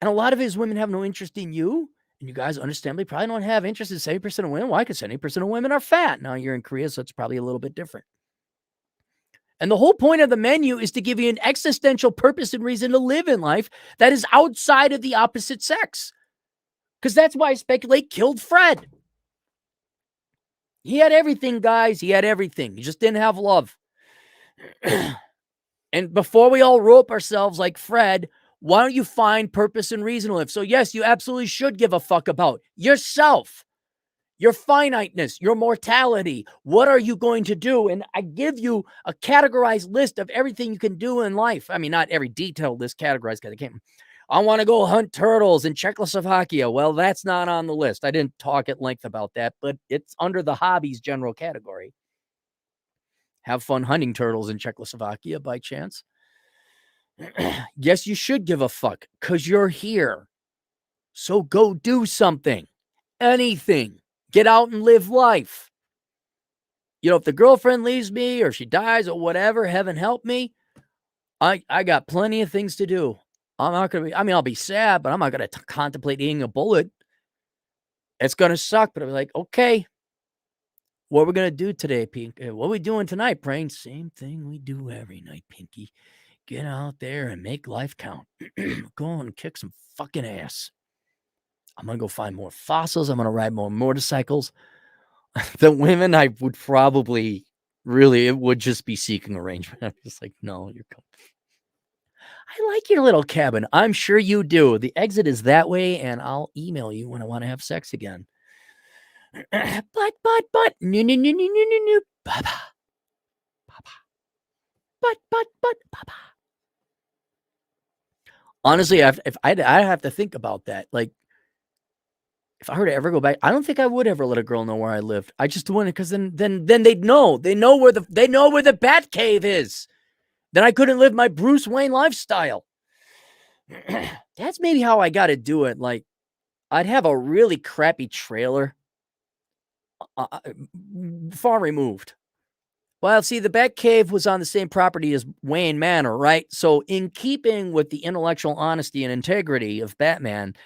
And a lot of his women have no interest in you. And you guys understandably probably don't have interest in 70% of women. Why? Because 70% of women are fat. Now you're in Korea, so it's probably a little bit different. And the whole point of the menu is to give you an existential purpose and reason to live in life that is outside of the opposite sex. Because that's why I speculate killed Fred. He had everything, guys. He had everything. He just didn't have love. And before we all rope ourselves like Fred, why don't you find purpose and reason to live? So yes, you absolutely should give a fuck about yourself, your finiteness, your mortality. What are you going to do? And I give you a categorized list of everything you can do in life. I mean, not every detailed list categorized because I can't. I want to go hunt turtles in Czechoslovakia. Well, that's not on the list. I didn't talk at length about that, but it's under the hobbies general category. Have fun hunting turtles in Czechoslovakia by chance. Yes, you should give a fuck because you're here. So go do something, anything. Get out and live life. You know, if the girlfriend leaves me or she dies or whatever, heaven help me, I got plenty of things to do. I'm not going to be, I mean, I'll be sad, but I'm not going to contemplate eating a bullet. It's going to suck, but I'll be like, okay, what we're going to do today, Pink? What are we doing tonight, Brain? Same thing we do every night, Pinky. Get out there and make life count. Go on and kick some fucking ass. I'm going to go find more fossils. I'm going to ride more motorcycles. The women, I would probably really, it would just be seeking arrangement. I'm just like, no, you're coming. I like your little cabin. I'm sure you do. The exit is that way, and I'll email you when I want to have sex again. But, no, no, no, no, no, no, no, baba, baba, but, baba. Honestly, if I have to think about that, like, if I were to ever go back, I don't think I would ever let a girl know where I lived. I just wouldn't, because then they'd know. They know where the bat cave is. Then I couldn't live my Bruce Wayne lifestyle. That's maybe how I got to do it. Like, I'd have a really crappy trailer, far removed. Well, see, the Bat Cave was on the same property as Wayne Manor, right? So in keeping with the intellectual honesty and integrity of Batman,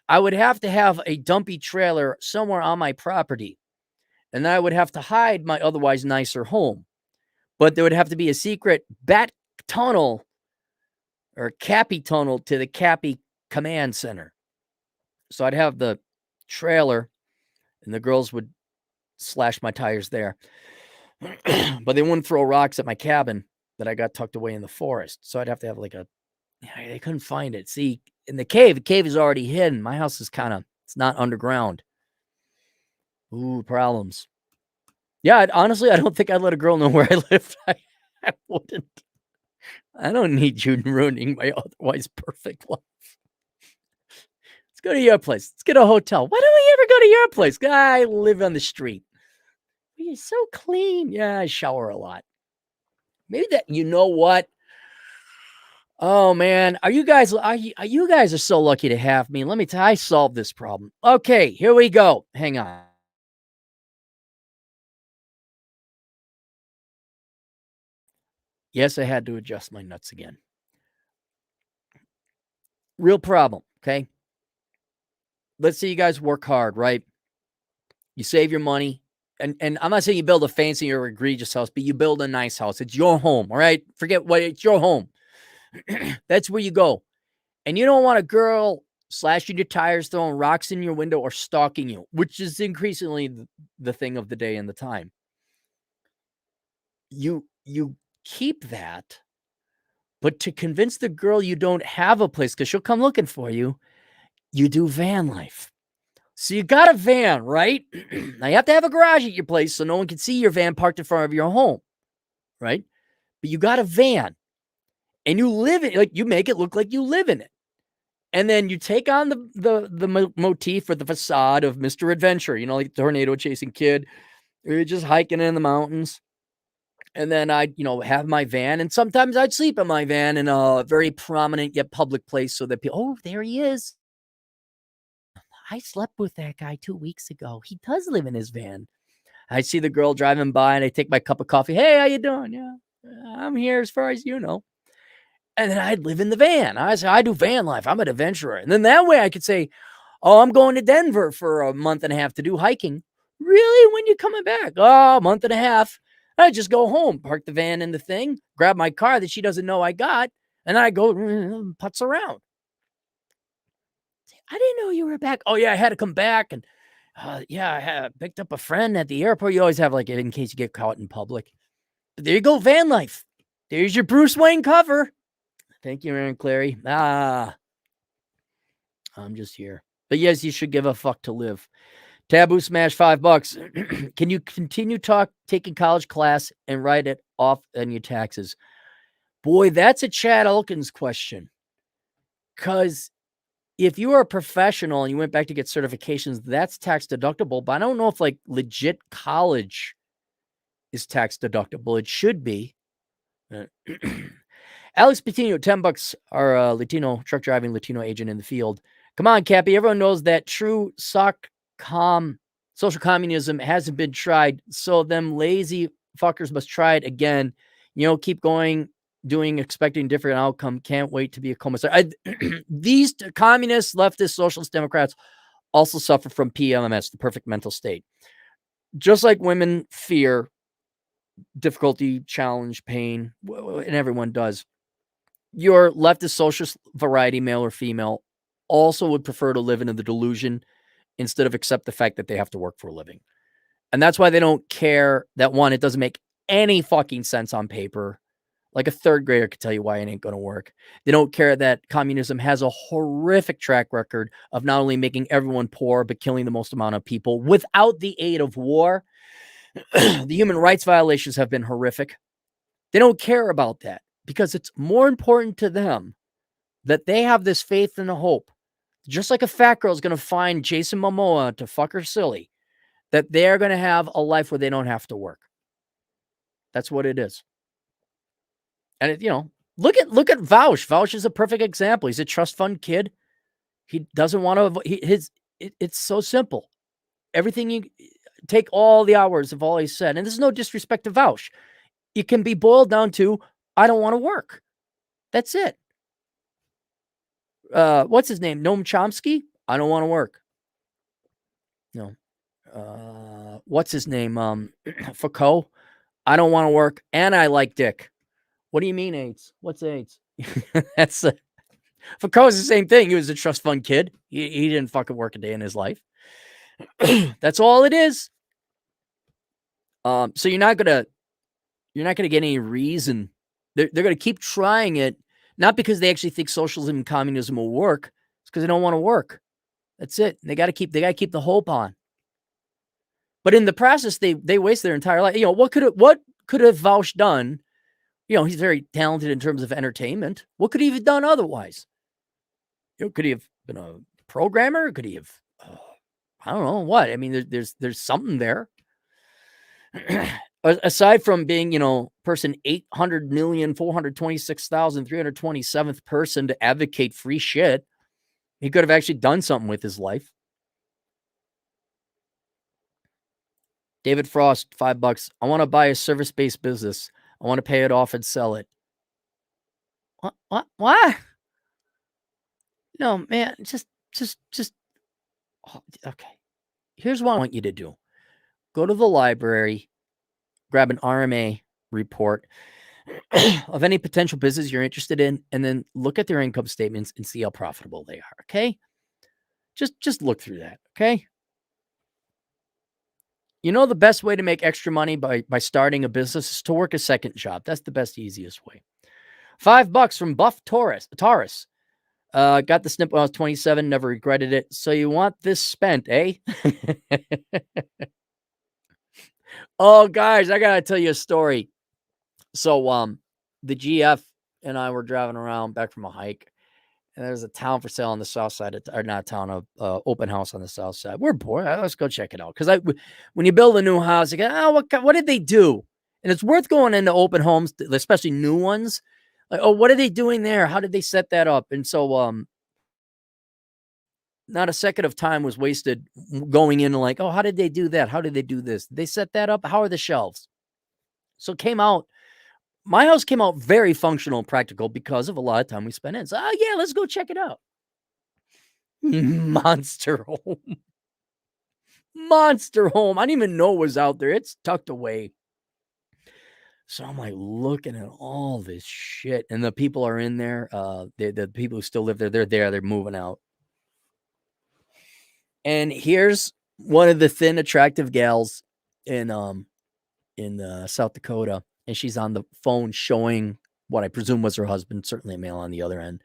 I would have to have a dumpy trailer somewhere on my property. And then I would have to hide my otherwise nicer home. But there would have to be a secret Bat tunnel or Cappy tunnel to the Cappy Command Center. So I'd have the trailer and the girls would slash my tires there. But they wouldn't throw rocks at my cabin that I got tucked away in the forest. So I'd have to have like they couldn't find it. See, in the cave is already hidden. My house is it's not underground. Ooh, problems. Yeah, honestly, I don't think I'd let a girl know where I lived. I wouldn't. I don't need you ruining my otherwise perfect life. Let's go to your place. Let's get a hotel. Why don't we ever go to your place? I live on the street. You're so clean. Yeah, I shower a lot. Maybe that, you know what? Oh man, you guys are so lucky to have me. Let me tell you, I solved this problem. Okay, here we go. Hang on. Yes, I had to adjust my nuts again. Real problem, okay? Let's say you guys work hard, right? You save your money. And I'm not saying you build a fancy or egregious house, but you build a nice house. It's your home, all right? Forget what, it's your home. That's where you go. And you don't want a girl slashing your tires, throwing rocks in your window, or stalking you, which is increasingly the thing of the day and the time. You keep that, but to convince the girl you don't have a place, because she'll come looking for you, you do van life. So you got a van, right? Now you have to have a garage at your place so no one can see your van parked in front of your home, right? But you got a van and you live in it, like you make it look like you live in it. And then you take on the motif or the facade of Mr. Adventure, you know, like tornado chasing kid. You're just hiking in the mountains. And then I'd, have my van. And sometimes I'd sleep in my van in a very prominent yet public place so that people, oh, there he is. I slept with that guy 2 weeks ago. He does live in his van. I see the girl driving by and I take my cup of coffee. Hey, how you doing? Yeah, I'm here as far as you know. And then I'd live in the van. I say, I do van life. I'm an adventurer. And then that way I could say, oh, I'm going to Denver for a month and a half to do hiking. Really? When you coming back? Oh, a month and a half. I just go home, park the van in the thing, grab my car that she doesn't know I got, and then I go putz around. I didn't know you were back. Oh, yeah, I had to come back. And I picked up a friend at the airport. You always have like it in case you get caught in public. But there you go, van life. There's your Bruce Wayne cover. Thank you, Aaron Clary. I'm just here. But yes, you should give a fuck to live. Taboo smash $5. Can you continue taking college class and write it off on your taxes? Boy, that's a Chad Elkins question. Because if you are a professional and you went back to get certifications, that's tax deductible. But I don't know if like legit college is tax deductible. It should be. Alex Patino, $10, our Latino truck driving Latino agent in the field. Come on, Cappy. Everyone knows that true social communism hasn't been tried. So them lazy fuckers must try it again. Keep going, expecting different outcome. Can't wait to be a commissar. These communists, leftists, socialist Democrats also suffer from PMS, the perfect mental state. Just like women fear difficulty, challenge, pain, and everyone does. Your leftist socialist variety, male or female, also would prefer to live in the delusion instead of accept the fact that they have to work for a living. And that's why they don't care that, one, it doesn't make any fucking sense on paper. Like a third grader could tell you why it ain't going to work. They don't care that communism has a horrific track record of not only making everyone poor, but killing the most amount of people without the aid of war. The human rights violations have been horrific. They don't care about that because it's more important to them that they have this faith and a hope. Just like a fat girl is going to find Jason Momoa to fuck her silly, that they're going to have a life where they don't have to work. That's what it is. And look at Vaush. Vaush is a perfect example. He's a trust fund kid. He doesn't want to. It's so simple. Everything you take all the hours of all he said, and there's no disrespect to Vaush. It can be boiled down to, I don't want to work. That's it. What's his name? Noam Chomsky? I don't want to work. No. What's his name? Foucault? I don't want to work, and I like dick. What do you mean AIDS? What's AIDS? That's Foucault's the same thing. He was a trust fund kid. He didn't fucking work a day in his life. That's all it is. So you're not gonna get any reason. They're gonna keep trying it, not because they actually think socialism and communism will work. It's because they don't want to work. That's it. They gotta keep the hope on. But in the process, they waste their entire life. What could have Vaush done? He's very talented in terms of entertainment. What could he have done otherwise? Could he have been a programmer? Could he have, I don't know what. I mean, there's something there. Aside from being, person 800,426,327th person to advocate free shit, he could have actually done something with his life. David Frost, $5. I want to buy a service-based business. I want to pay it off and sell it. What? No, man, just. Oh, okay. Here's what I want you to do. Go to the library, grab an RMA report of any potential business you're interested in, and then look at their income statements and see how profitable they are. Okay. Just look through that. Okay. The best way to make extra money by starting a business is to work a second job. That's the best, easiest way. $5 from Buff Taurus. Got the snip when I was 27, never regretted it. So you want this spent, eh? Oh, guys, I gotta tell you a story. So, the GF and I were driving around back from a hike, and there's a town for sale on the south side, or not town, open house on the south side. We're bored. Let's go check it out. Because when you build a new house, you go, what did they do? And it's worth going into open homes, especially new ones. Like, what are they doing there? How did they set that up? And so, not a second of time was wasted going in and like, how did they do that? How did they do this? Did they set that up? How are the shelves? So it came out. My house came out very functional and practical because of a lot of time we spent in. So, yeah, let's go check it out. Monster home. Monster home. I didn't even know it was out there. It's tucked away. So I'm like looking at all this shit. And the people are in there. The people who still live there, they're there. They're moving out. And here's one of the thin, attractive gals in South Dakota. And she's on the phone showing what I presume was her husband, certainly a male on the other end.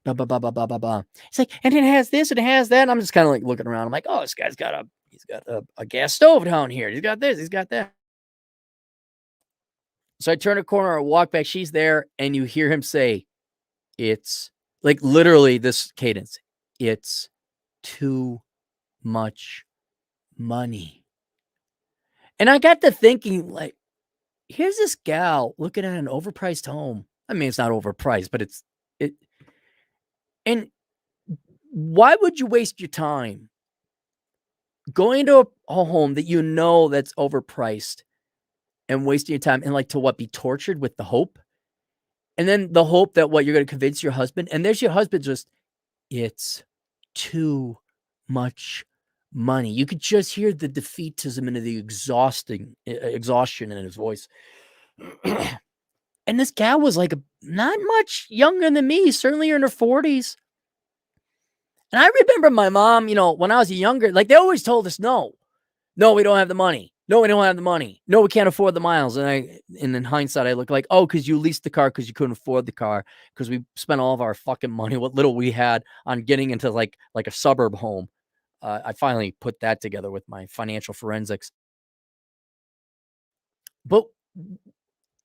Blah, blah, blah, blah, blah, blah, blah. It's like, and it has this and it has that. And I'm just kind of like looking around. I'm like, this guy's got a gas stove down here. He's got this, he's got that. So I turn a corner, I walk back, she's there, and you hear him say, it's like literally this cadence. it's too much money. And I got to thinking, like, here's this gal looking at an overpriced home. I mean, it's not overpriced, but it. And why would you waste your time going to a home that you know that's overpriced and wasting your time and, like, to what, be tortured with the hope? And then the hope that what, you're gonna convince your husband, and there's your husband just, "It's too much money." You could just hear the defeatism and the exhaustion in his voice. And this gal was, like, not much younger than me, certainly in her 40s. And I remember my mom, when I was younger, like, they always told us, "No. No, we don't have the money. No, we don't have the money. No, we can't afford the miles." And in hindsight, I look like, "Oh, because you leased the car because you couldn't afford the car, because we spent all of our fucking money, what little we had, on getting into, like a suburb home." I finally put that together with my financial forensics. But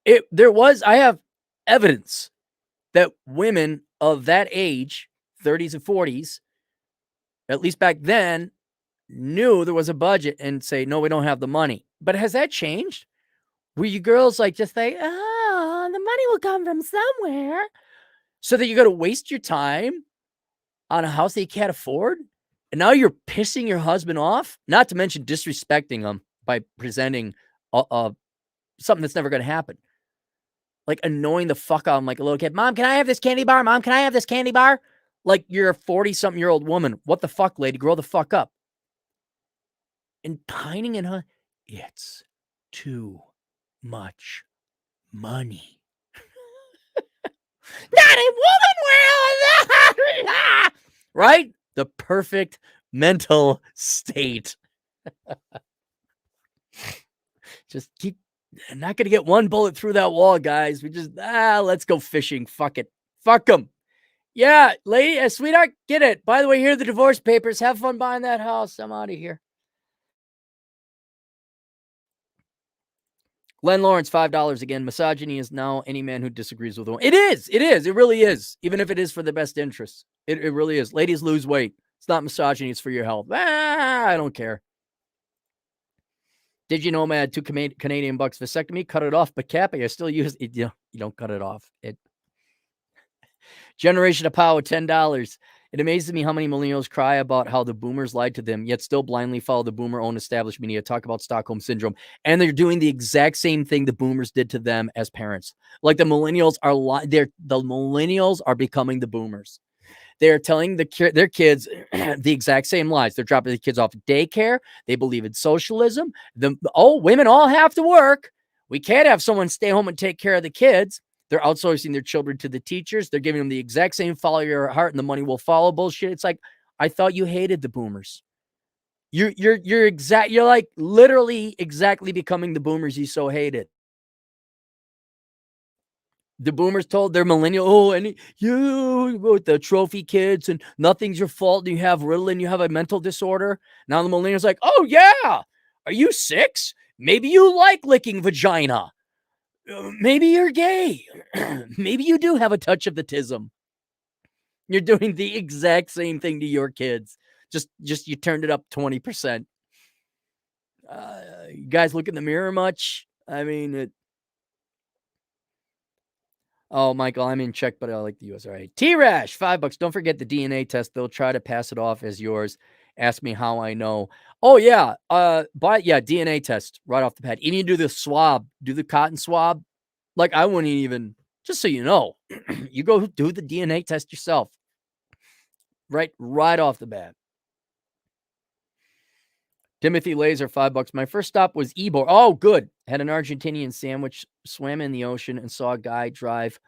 I have evidence that women of that age, 30s and 40s, at least back then, knew there was a budget and say, "No, we don't have the money." But has that changed? Were you girls like, just like, "Oh, the money will come from somewhere," so that you gotta waste your time on a house that you can't afford? And now you're pissing your husband off, not to mention disrespecting him by presenting something that's never gonna happen. Like, annoying the fuck out of him like a little kid. "Mom, can I have this candy bar? Mom, can I have this candy bar?" Like you're a 40-something-year-old woman. What the fuck, lady? Grow the fuck up. And pining in her, it's too much money. Not a woman will. Right? The perfect mental state. Just not gonna get one bullet through that wall, guys. We just, let's go fishing. Fuck it. Fuck them. Yeah, lady, sweetheart, get it. By the way, here are the divorce papers. Have fun buying that house. I'm out of here. Glenn Lawrence, $5 again. Misogyny is now any man who disagrees with a woman. It is. It is. It really is. Even if it is for the best interests. It really is. Ladies, lose weight. It's not misogyny. It's for your health. I don't care. Did you know I had 2 Canadian bucks vasectomy? Cut it off, but Cappy, I still use it. You don't cut it off. Generation of Power, $10. It amazes me how many millennials cry about how the boomers lied to them, yet still blindly follow the boomer-owned established media, talk about Stockholm Syndrome, and they're doing the exact same thing the boomers did to them as parents. Like the millennials the millennials are becoming the boomers. They're telling their kids the exact same lies. They're dropping the kids off at daycare. They believe in socialism. Women all have to work. We can't have someone stay home and take care of the kids. They're outsourcing their children to the teachers. They're giving them the exact same follow your heart and the money will follow bullshit. It's like, I thought you hated the boomers. You're like literally exactly becoming the boomers you so hated. The boomers told their millennial, and you with the trophy kids and nothing's your fault. You have Ritalin, you have a mental disorder. Now the millennial's like, "Oh yeah, are you 6? Maybe you like licking vagina. Maybe you're gay. Maybe you do have a touch of the tism." You're doing the exact same thing to your kids. Just you turned it up 20%. You guys look in the mirror much? I mean, oh, Michael, I'm in Czech, but I like the US. All right. T-Rash, $5. Don't forget the DNA test. They'll try to pass it off as yours. Ask me how I know. Oh, yeah. DNA test right off the bat. Even you do the swab, do the cotton swab. Like, I wouldn't even, just so you know, you go do the DNA test yourself. Right off the bat. Timothy Laser, $5. My first stop was Ybor. Oh, good. Had an Argentinian sandwich, swam in the ocean, and saw a guy drive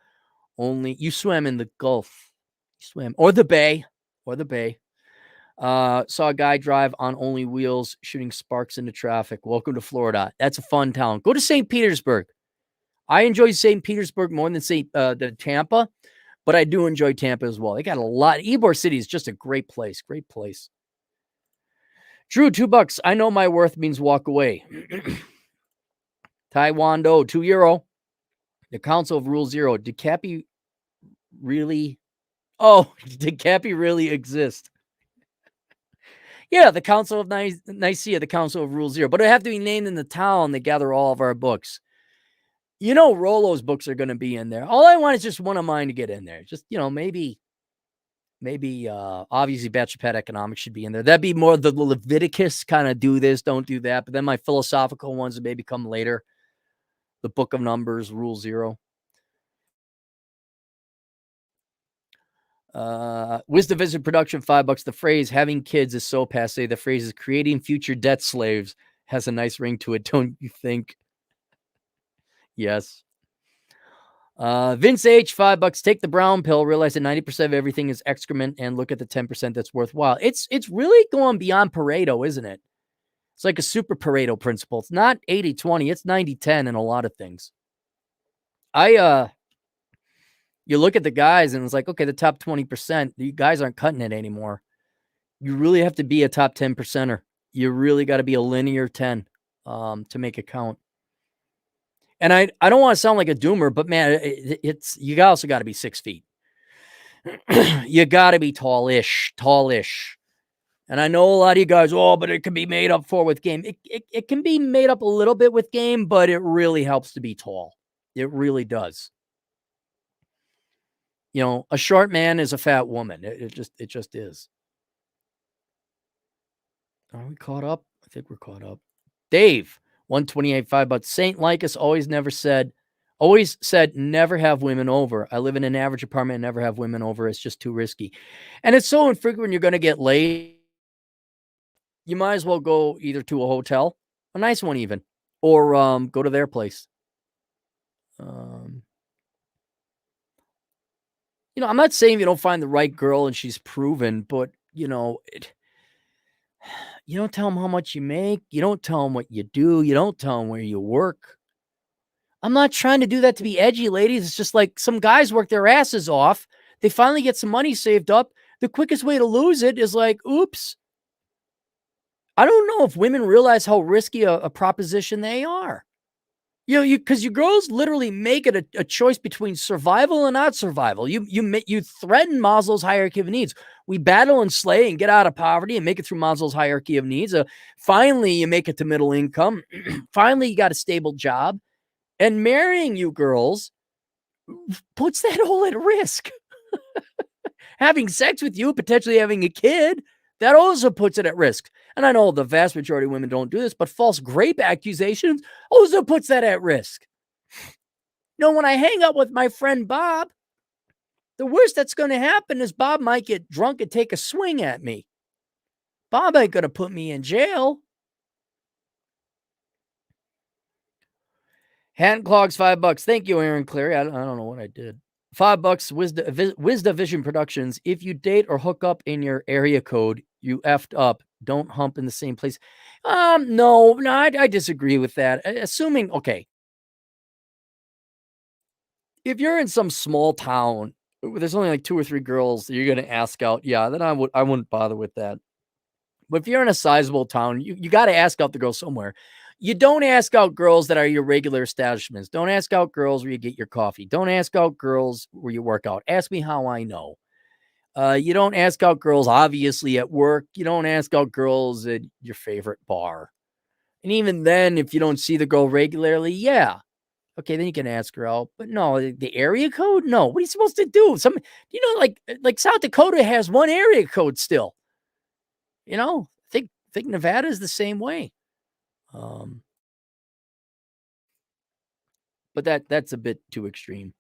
only. You swam in the Gulf. You swam. Or the Bay. Saw a guy drive on only wheels, shooting sparks into traffic. Welcome to Florida. That's a fun town. Go to St. Petersburg. I enjoy St. Petersburg more than Tampa, but I do enjoy Tampa as well. They got a lot. Ybor City is just a great place. Great place. Drew, $2. I know my worth means walk away. Taiwando, €2. The Council of Rule Zero. Did Cappy really exist? Yeah, the Council of Nicaea, the Council of Rule Zero, but it have to be named in the town that gather all of our books. Rollo's books are going to be in there. All I want is just one of mine to get in there. Just, maybe obviously Bachelor Economics should be in there. That'd be more the Leviticus kind of do this, don't do that. But then my philosophical ones would maybe come later. The Book of Numbers, Rule Zero. Wisdom Vision Production, $5. The phrase having kids is so passe. The phrase is creating future debt slaves has a nice ring to it, don't you think? Yes. Vince H, $5. Take the brown pill, realize that 90% of everything is excrement, and look at the 10% that's worthwhile. It's really going beyond Pareto, isn't it? It's like a super Pareto principle. It's not 80-20, it's 90-10 in a lot of things. You look at the guys and it's like, okay, the top 20%, the guys aren't cutting it anymore. You really have to be a top 10%er. You really got to be a linear 10 to make it count. And I don't want to sound like a doomer, but man, you also got to be 6 feet. You got to be tallish. And I know a lot of you guys, but it can be made up for with game. It can be made up a little bit with game, but it really helps to be tall. It really does. A short man is a fat woman. It just is. Are we caught up? I think we're caught up. Dave, 128.5, but St. Lycus always said never have women over. I live in an average apartment and never have women over. It's just too risky. And it's so infrequent you're going to get laid. You might as well go either to a hotel, a nice one even, or go to their place. I'm not saying you don't find the right girl and she's proven, but you don't tell them how much you make. You don't tell them what you do. You don't tell them where you work. I'm not trying to do that to be edgy, ladies. It's just like some guys work their asses off. They finally get some money saved up. The quickest way to lose it is like, oops. I don't know if women realize how risky a proposition they are. Because you girls literally make it a choice between survival and not survival. You threaten Maslow's hierarchy of needs. We battle and slay and get out of poverty and make it through Maslow's hierarchy of needs. Finally, you make it to middle income. Finally, you got a stable job. And marrying you girls puts that all at risk. Having sex with you, potentially having a kid, that also puts it at risk. And I know the vast majority of women don't do this, but false rape accusations also puts that at risk. When I hang out with my friend Bob, the worst that's going to happen is Bob might get drunk and take a swing at me. Bob ain't going to put me in jail. Hand clogs, $5. Thank you, Aaron Cleary. I don't know what I did. $5. Wisdom Vision Productions. If you date or hook up in your area code, you effed up. Don't hump in the same place. No, I disagree with that. Assuming, okay, if you're in some small town, there's only like 2 or 3 girls that you're going to ask out. Yeah, then I wouldn't bother with that. But if you're in a sizable town, you got to ask out the girl somewhere. You don't ask out girls that are your regular establishments. Don't ask out girls where you get your coffee. Don't ask out girls where you work out. Ask me how I know. You don't ask out girls, obviously, at work. You don't ask out girls at your favorite bar. And even then, if you don't see the girl regularly, yeah. Okay, then you can ask her out. But no, the area code? No. What are you supposed to do? Like South Dakota has one area code still. I think Nevada is the same way. But that's a bit too extreme.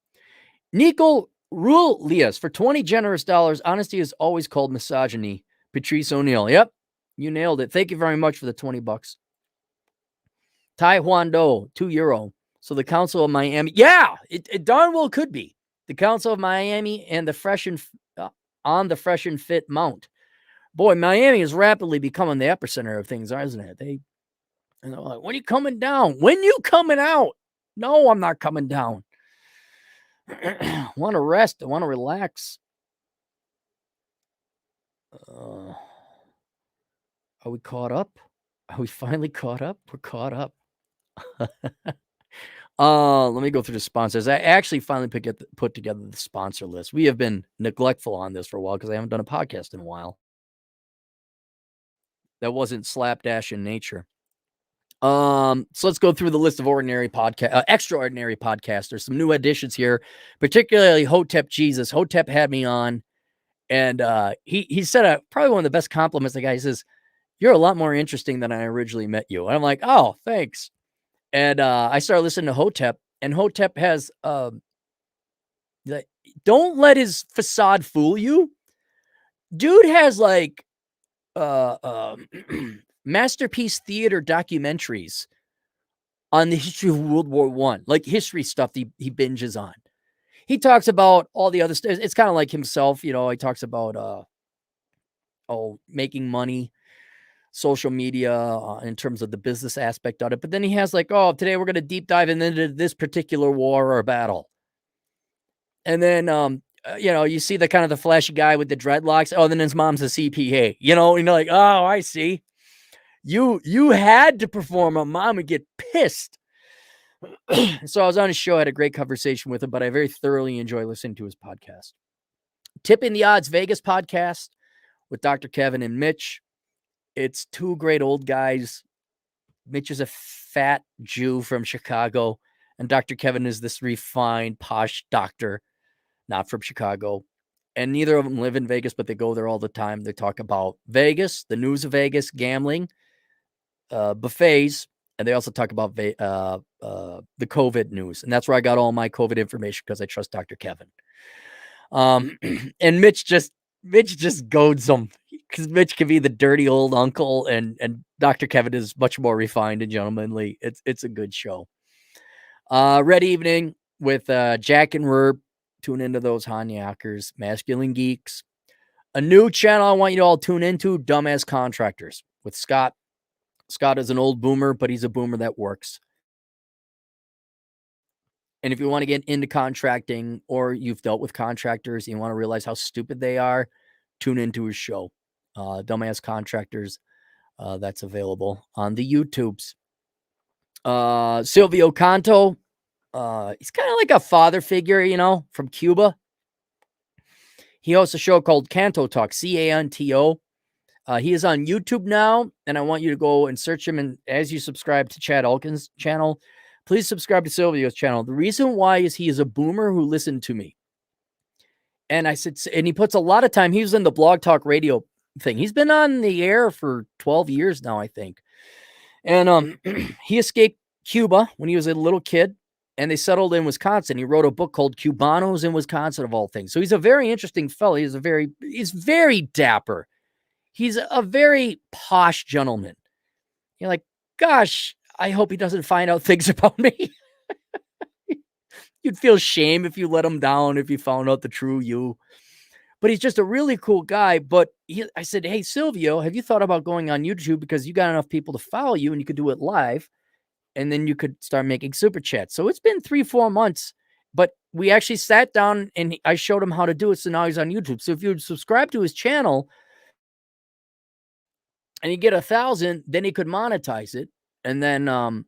Nico Rulias for 20 generous dollars. Honesty is always called misogyny. Patrice O'Neill. Yep, you nailed it. Thank you very much for the $20. Tai Huan Do, €2. So the Council of Miami. Yeah, it darn well could be. The Council of Miami and the Fresh and Fit Mount. Boy, Miami is rapidly becoming the epicenter of things, isn't it? And they're like, when are you coming down? When you coming out? No, I'm not coming down. I want to rest. I want to relax. Are we caught up? Are we finally caught up? We're caught up. Let me go through the sponsors. I actually finally put together the sponsor list. We have been neglectful on this for a while because I haven't done a podcast in a while. that wasn't slapdash in nature. So let's go through the list of extraordinary podcasters. Some new additions here, particularly Hotep Jesus. Hotep had me on, and he said probably one of the best compliments. The guy says, "You're a lot more interesting than I originally met you." And I'm like, "Oh, thanks." And I started listening to Hotep, and Hotep has don't let his facade fool you. Dude has like masterpiece theater documentaries on the history of World War I, like history stuff he binges on. He talks about all the other stuff. It's kind of like himself, he talks about making money, social media, in terms of the business aspect of it. But then he has like, today we're going to deep dive into this particular war or battle. And then you see the kind of the flashy guy with the dreadlocks. Oh, then his mom's a CPA, and you're like, oh, I see. You had to perform. A mom would get pissed. So I was on his show, I had a great conversation with him, but I very thoroughly enjoy listening to his podcast. Tipping the Odds Vegas podcast with Dr. Kevin and Mitch. It's two great old guys. Mitch is a fat Jew from Chicago, and Dr. Kevin is this refined, posh doctor, not from Chicago. And neither of them live in Vegas, but they go there all the time. They talk about Vegas, the news of Vegas, gambling, buffets, and they also talk about the COVID news. And that's where I got all my COVID information because I trust Dr. Kevin. And Mitch just goads them because Mitch can be the dirty old uncle, and Dr. Kevin is much more refined and gentlemanly. It's a good show. Red Evening with Jack and Rurb. Tune into those Hanyakers, Masculine Geeks. A new channel I want you to all tune into, Dumbass Contractors with Scott. Scott is an old boomer, but he's a boomer that works. And if you want to get into contracting, or you've dealt with contractors and you want to realize how stupid they are, tune into his show, Dumbass Contractors. That's available on the YouTubes. Silvio Canto. He's kind of like a father figure, from Cuba. He hosts a show called Canto Talk, Canto. He is on YouTube now, and I want you to go and search him. And as you subscribe to Chad Elkins' channel, please subscribe to Silvio's channel. The reason why is he is a boomer who listened to me. And I said, and he puts a lot of time. He was in the Blog Talk Radio thing. He's been on the air for 12 years now, I think. And he escaped Cuba when he was a little kid, and they settled in Wisconsin. He wrote a book called Cubanos in Wisconsin, of all things. So he's a very interesting fellow. He's very dapper. He's a very posh gentleman. You're like, gosh, I hope he doesn't find out things about me. You'd feel shame if you let him down, if you found out the true you. But he's just a really cool guy. But I said, hey, Silvio, have you thought about going on YouTube? Because you got enough people to follow you and you could do it live. And then you could start making super chats. So it's been 3-4 months. But we actually sat down and I showed him how to do it. So now he's on YouTube. So if you subscribe to his channel and you get 1,000, then he could monetize it. And then, and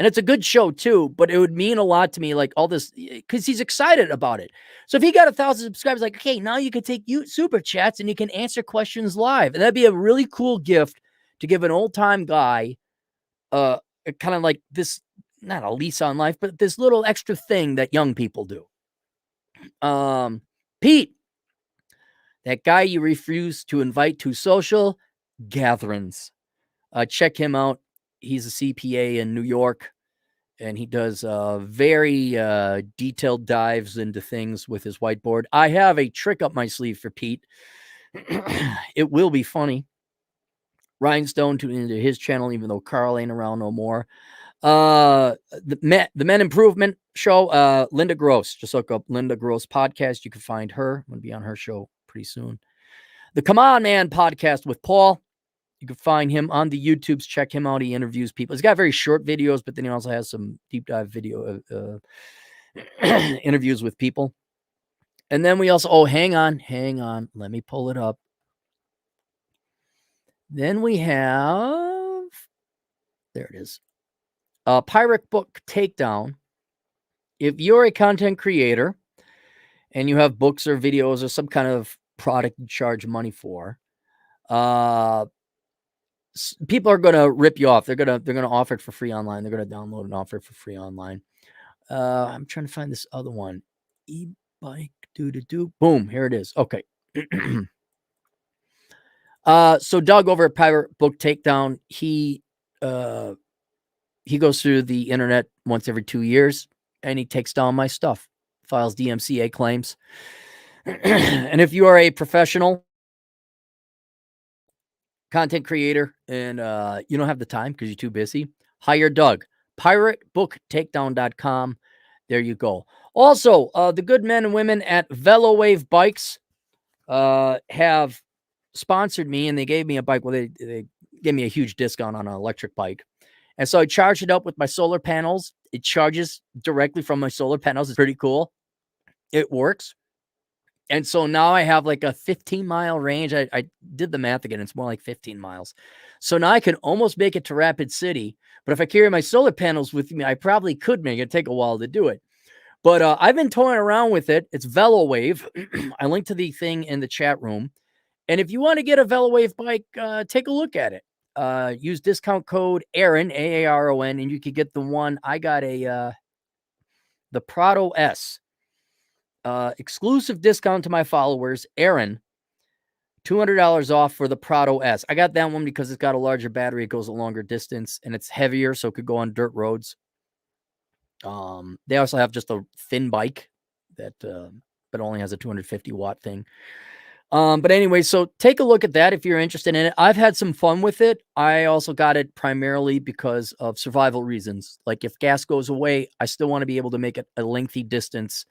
it's a good show too, but it would mean a lot to me, like all this, because he's excited about it. So if he got 1,000 subscribers, like, okay, now you can take super chats and you can answer questions live. And that'd be a really cool gift to give an old time guy, kind of like this, not a lease on life, but this little extra thing that young people do. Pete, that guy you refuse to invite to social gatherings. Check him out. He's a CPA in New York, and he does very detailed dives into things with his whiteboard. I have a trick up my sleeve for Pete. It will be funny. Rhinestone tuned into his channel, even though Carl ain't around no more. The Men Improvement Show, Linda Gross. Just look up Linda Gross podcast. You can find her. I'm going to be on her show pretty soon. The Come On Man podcast with Paul. You can find him on the YouTubes. Check him out. He interviews people. He's got very short videos, but then he also has some deep dive video interviews with people. And then we also, hang on. Let me pull it up. Then we have, there it is. Pirate Book Takedown. If you're a content creator and you have books or videos or some kind of product you charge money for, people are going to rip you off. They're going to offer it for free online. They're going to download and offer it for free online. I'm trying to find this other one. E-bike boom, here it is. Okay. So Doug over at Pirate Book Takedown, he goes through the internet once every 2 years and he takes down my stuff, files DMCA claims. And if you are a professional content creator and you don't have the time because you're too busy, hire Doug. PirateBookTakedown.com. There you go. Also, the good men and women at VeloWave Bikes have sponsored me, and they gave me a bike. Well, they gave me a huge discount on an electric bike. And so I charged it up with my solar panels. It charges directly from my solar panels. It's pretty cool. It works. And so now I have like a 15-mile range. I did the math again. It's more like 15 miles. So now I can almost make it to Rapid City. But if I carry my solar panels with me, I probably could make it. It'd take a while to do it. But I've been toying around with it. It's VeloWave. I linked to the thing in the chat room. And if you want to get a VeloWave bike, take a look at it. Use discount code Aaron, AARON, and you could get the one. I got the Prado S. Exclusive discount to my followers, Aaron, $200 off for the Prado S. I got that one because it's got a larger battery. It goes a longer distance and it's heavier, so it could go on dirt roads. They also have just a thin bike that but only has a 250 watt thing. But anyway, so take a look at that if you're interested in it. I've had some fun with it. I also got it primarily because of survival reasons. Like if gas goes away, I still want to be able to make it a lengthy distance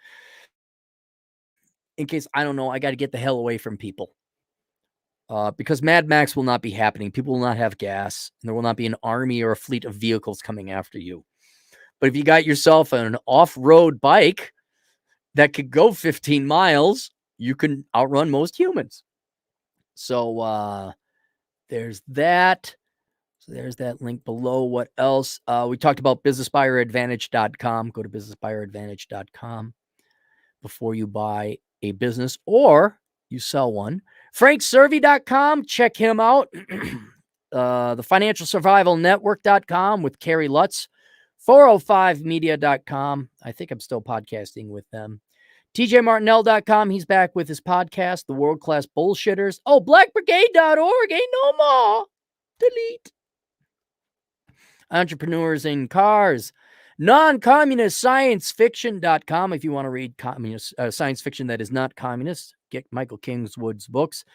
in case, I don't know, I got to get the hell away from people. Because Mad Max will not be happening. People will not have gas. And there will not be an army or a fleet of vehicles coming after you. But if you got yourself an off-road bike that could go 15 miles, you can outrun most humans. So there's that. So there's that link below. What else? We talked about businessbuyeradvantage.com. Go to businessbuyeradvantage.com before you buy a business or you sell one. frankservy.com. Check him out. The financialsurvivalnetwork.com with Carrie Lutz. 405media.com. I think I'm still podcasting with them. TJMartinell.com. He's back with his podcast, The World Class Bullshitters. Oh, blackbrigade.org. Ain't no more. Delete. Entrepreneurs in Cars. Non-communist science-fiction.com. If you want to read communist science fiction that is not communist, get Michael Kingswood's books.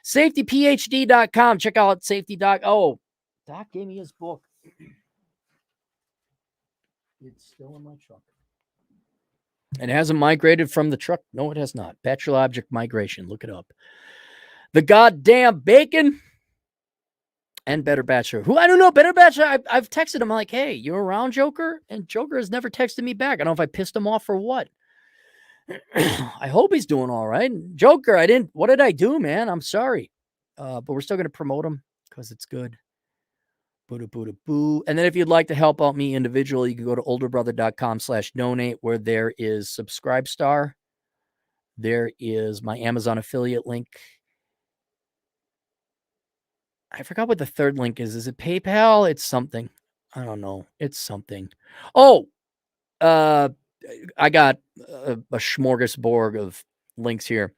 SafetyPhD.com. Check out Safety Doc. Oh, Doc gave me his book. It's still in my truck. And it hasn't migrated from the truck. No, it has not. Bachelor object migration. Look it up. The goddamn bacon and Better Bachelor. Who I don't know. Better Bachelor. I've texted him like, hey, you around, Joker? And Joker has never texted me back. I don't know if I pissed him off or what. I hope he's doing all right. Joker, what did I do, man? I'm sorry. But we're still going to promote him because it's good. Boo. And then if you'd like to help out me individually, you can go to olderbrother.com/donate where there is Subscribestar. There is my Amazon affiliate link. I forgot what the third link is. Is it PayPal? It's something. I don't know. It's something. Oh, I got a smorgasbord of links here.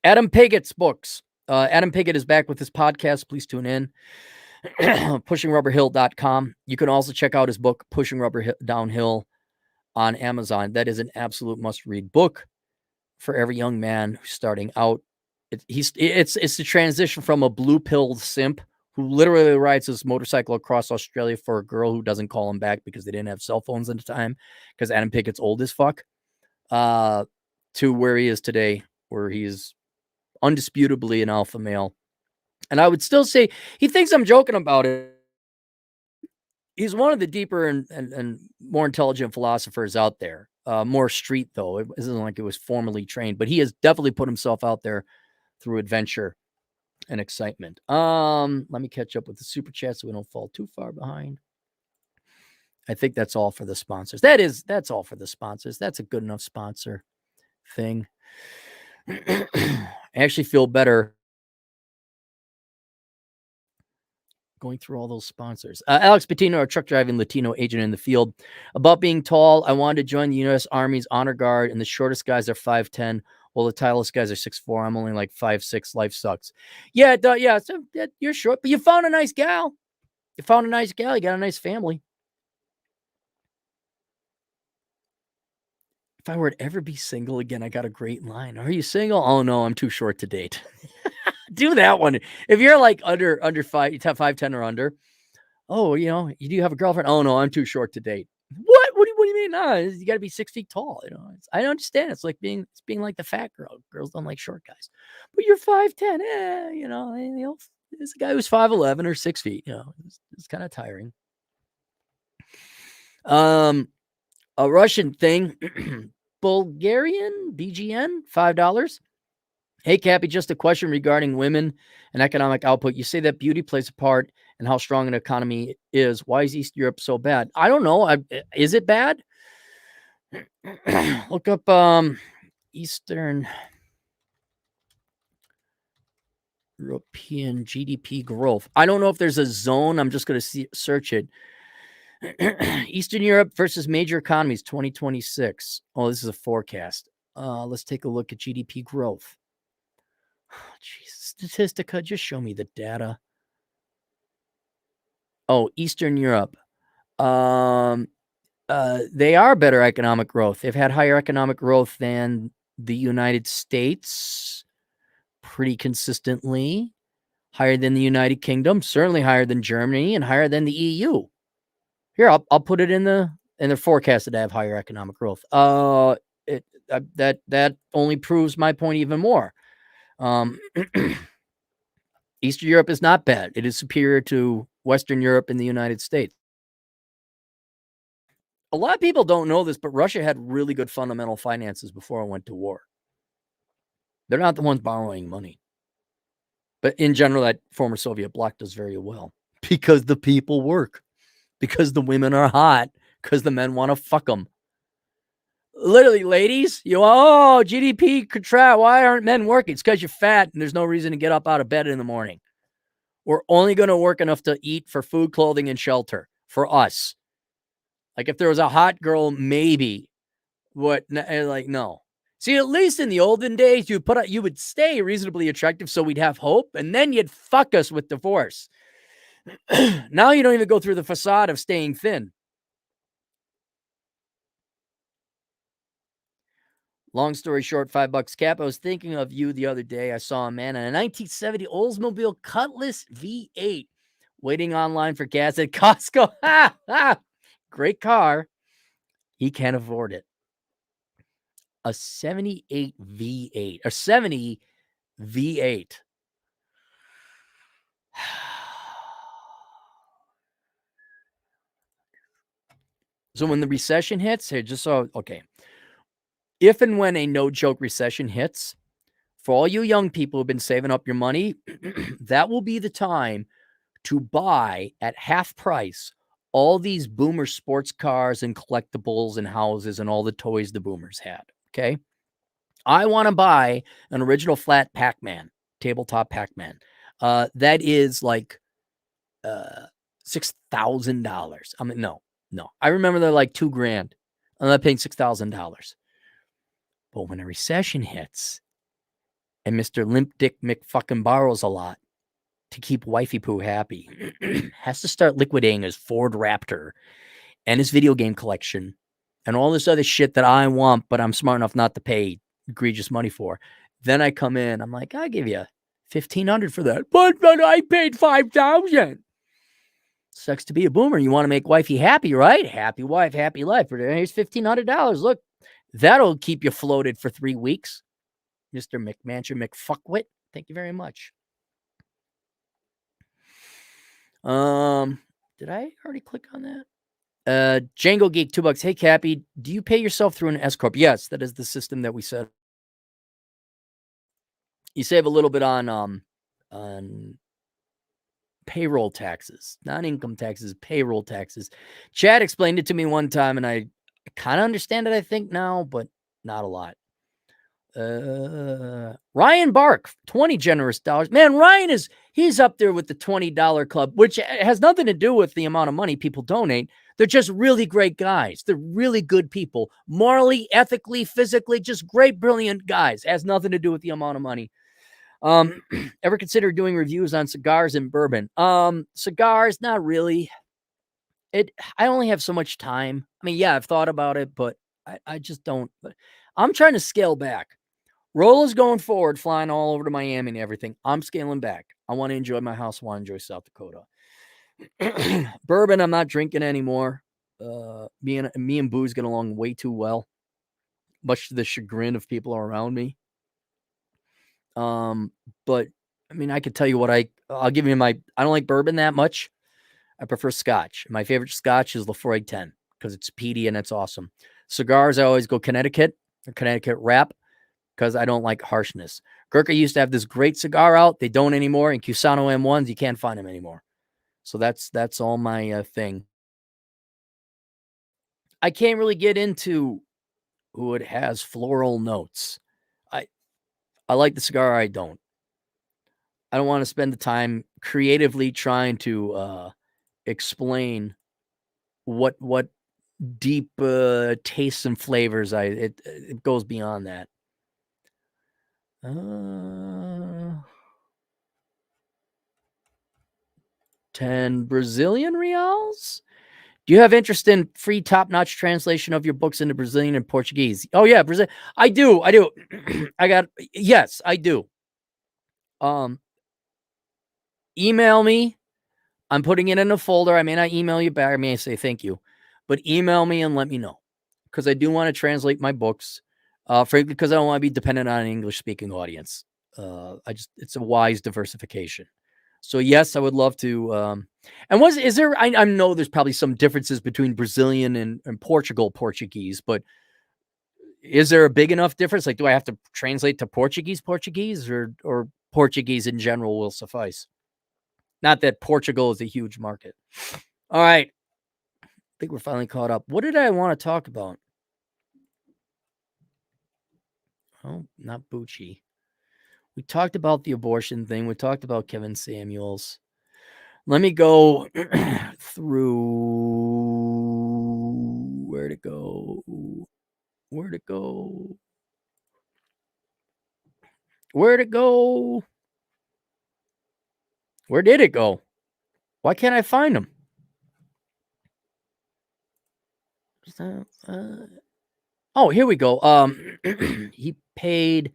Adam Piggott's books. Adam Piggott is back with his podcast. Please tune in. PushingRubberHill.com. You can also check out his book, Pushing Rubber Downhill, on Amazon. That is an absolute must-read book for every young man who's starting out. It's the transition from a blue-pilled simp who literally rides his motorcycle across Australia for a girl who doesn't call him back because they didn't have cell phones at the time because Adam Piggott's old as fuck, to where he is today, where he's undisputably an alpha male. And I would still say he thinks I'm joking about it. He's one of the deeper and more intelligent philosophers out there. More street, though. It isn't like it was formally trained, but he has definitely put himself out there through adventure and excitement. Let me catch up with the super chat so we don't fall too far behind. I think that's all for the sponsors. That's all for the sponsors. That's a good enough sponsor thing. I actually feel better Going through all those sponsors. Alex Patino, a truck driving Latino agent in the field. About being tall, I wanted to join the U.S. Army's Honor Guard, and the shortest guys are 5'10", while the tallest guys are 6'4". I'm only like 5'6". Life sucks. Yeah, yeah. So you're short, but you found a nice gal. You found a nice gal. You got a nice family. If I were to ever be single again, I got a great line. Are you single? Oh no, I'm too short to date. Do that one. If you're like under 5'10" or under. Oh, you do have a girlfriend? Oh no, I'm too short to date. What? What do you mean? No, you got to be 6 feet tall. I understand. It's being like the fat girl. Girls don't like short guys, but you're 5'10". This guy who's 5'11" or 6 feet. It's kind of tiring. A Russian thing, Bulgarian BGN, $5. Hey, Cappy, just a question regarding women and economic output. You say that beauty plays a part in how strong an economy is. Why is East Europe so bad? I don't know. Is it bad? Look up Eastern European GDP growth. I don't know if there's a zone. I'm just going to search it. Eastern Europe versus major economies 2026. Oh, this is a forecast. Let's take a look at GDP growth. Jesus, Statistica, just show me the data. Oh, Eastern Europe. They are better economic growth. They've had higher economic growth than the United States pretty consistently. Higher than the United Kingdom, certainly higher than Germany, and higher than the EU. Here, I'll put it in the forecast that I have higher economic growth. That only proves my point even more. Eastern Europe is not bad. It is superior to Western Europe and the United States. A lot of people don't know this, but Russia had really good fundamental finances before it went to war. They're not the ones borrowing money. But in general, that former Soviet bloc does very well because the people work, because the women are hot, because the men want to fuck them. Literally, ladies, GDP contract. Why aren't men working? It's because you're fat and there's no reason to get up out of bed in the morning. We're only going to work enough to eat for food, clothing, and shelter for us. Like if there was a hot girl, maybe. No. See, at least in the olden days, you would stay reasonably attractive so we'd have hope, and then you'd fuck us with divorce. Now you don't even go through the facade of staying thin. Long story short, $5 Cap. I was thinking of you the other day. I saw a man in a 1970 Oldsmobile Cutlass V8 waiting online for gas at Costco. Great car. He can't afford it. A 78 V8. A 70 V8. So when the recession hits, okay. If and when a no-joke recession hits, for all you young people who've been saving up your money, that will be the time to buy at half price all these boomer sports cars and collectibles and houses and all the toys the boomers had, okay? I want to buy an original flat Pac-Man, tabletop Pac-Man. That is like $6,000. I mean, no. I remember they're like $2,000. I'm not paying $6,000. But when a recession hits and Mr. Limp Dick McFucking borrows a lot to keep wifey poo happy, has to start liquidating his Ford Raptor and his video game collection and all this other shit that I want, but I'm smart enough not to pay egregious money for. Then I come in, I'm like, I'll give you $1,500 for that. But I paid $5,000. Sucks to be a boomer. You want to make wifey happy, right? Happy wife, happy life. But here's $1,500. Look, that'll keep you floated for 3 weeks. Mr. McMansion McFuckwit. Thank you very much. Did I already click on that? Django Geek, $2. Hey, Cappy, do you pay yourself through an S Corp? Yes, that is the system that we set. You save a little bit on payroll taxes, not income taxes, payroll taxes. Chad explained it to me one time, and I kind of understand it, I think, now, but not a lot. Ryan Bark, 20 generous dollars. Man, Ryan he's up there with the $20 club, which has nothing to do with the amount of money people donate. They're just really great guys. They're really good people, morally, ethically, physically, just great, brilliant guys. It has nothing to do with the amount of money. Ever consider doing reviews on cigars and bourbon? Cigars, not really. I only have so much time. I mean, yeah, I've thought about it, but I just don't. I'm trying to scale back. Rolla's going forward, flying all over to Miami and everything. I'm scaling back. I want to enjoy my house. I want to enjoy South Dakota. Bourbon, I'm not drinking anymore. Me and booze get along way too well, much to the chagrin of people around me. But I mean, I could tell you what I'll give you I don't like bourbon that much. I prefer scotch. My favorite scotch is Lafroy 10 because it's peaty and it's awesome. Cigars, I always go Connecticut or Connecticut Wrap because I don't like harshness. Gurkha used to have this great cigar out. They don't anymore. And Cusano M1s, you can't find them anymore. So that's all my thing. I can't really get into who it has floral notes. I like the cigar. I don't want to spend the time creatively trying to explain what deep tastes and flavors. It goes beyond that. 10 Brazilian reals. Do you have interest in free top-notch translation of your books into Brazilian and Portuguese? Oh yeah, Brazil. I do. Yes, I do. Email me. I'm putting it in a folder. I may not email you back. I may say thank you, but email me and let me know because I do want to translate my books. Frankly, because I don't want to be dependent on an English-speaking audience. It's a wise diversification. So yes, I would love to. I know there's probably some differences between Brazilian and Portuguese, but is there a big enough difference? Like, do I have to translate to Portuguese, or Portuguese in general will suffice? Not that Portugal is a huge market. All right. I think we're finally caught up. What did I want to talk about? Oh, not Bucci. We talked about the abortion thing. We talked about Kevin Samuels. Let me go through where to go. Where did it go? Why can't I find him? Oh, here we go. He paid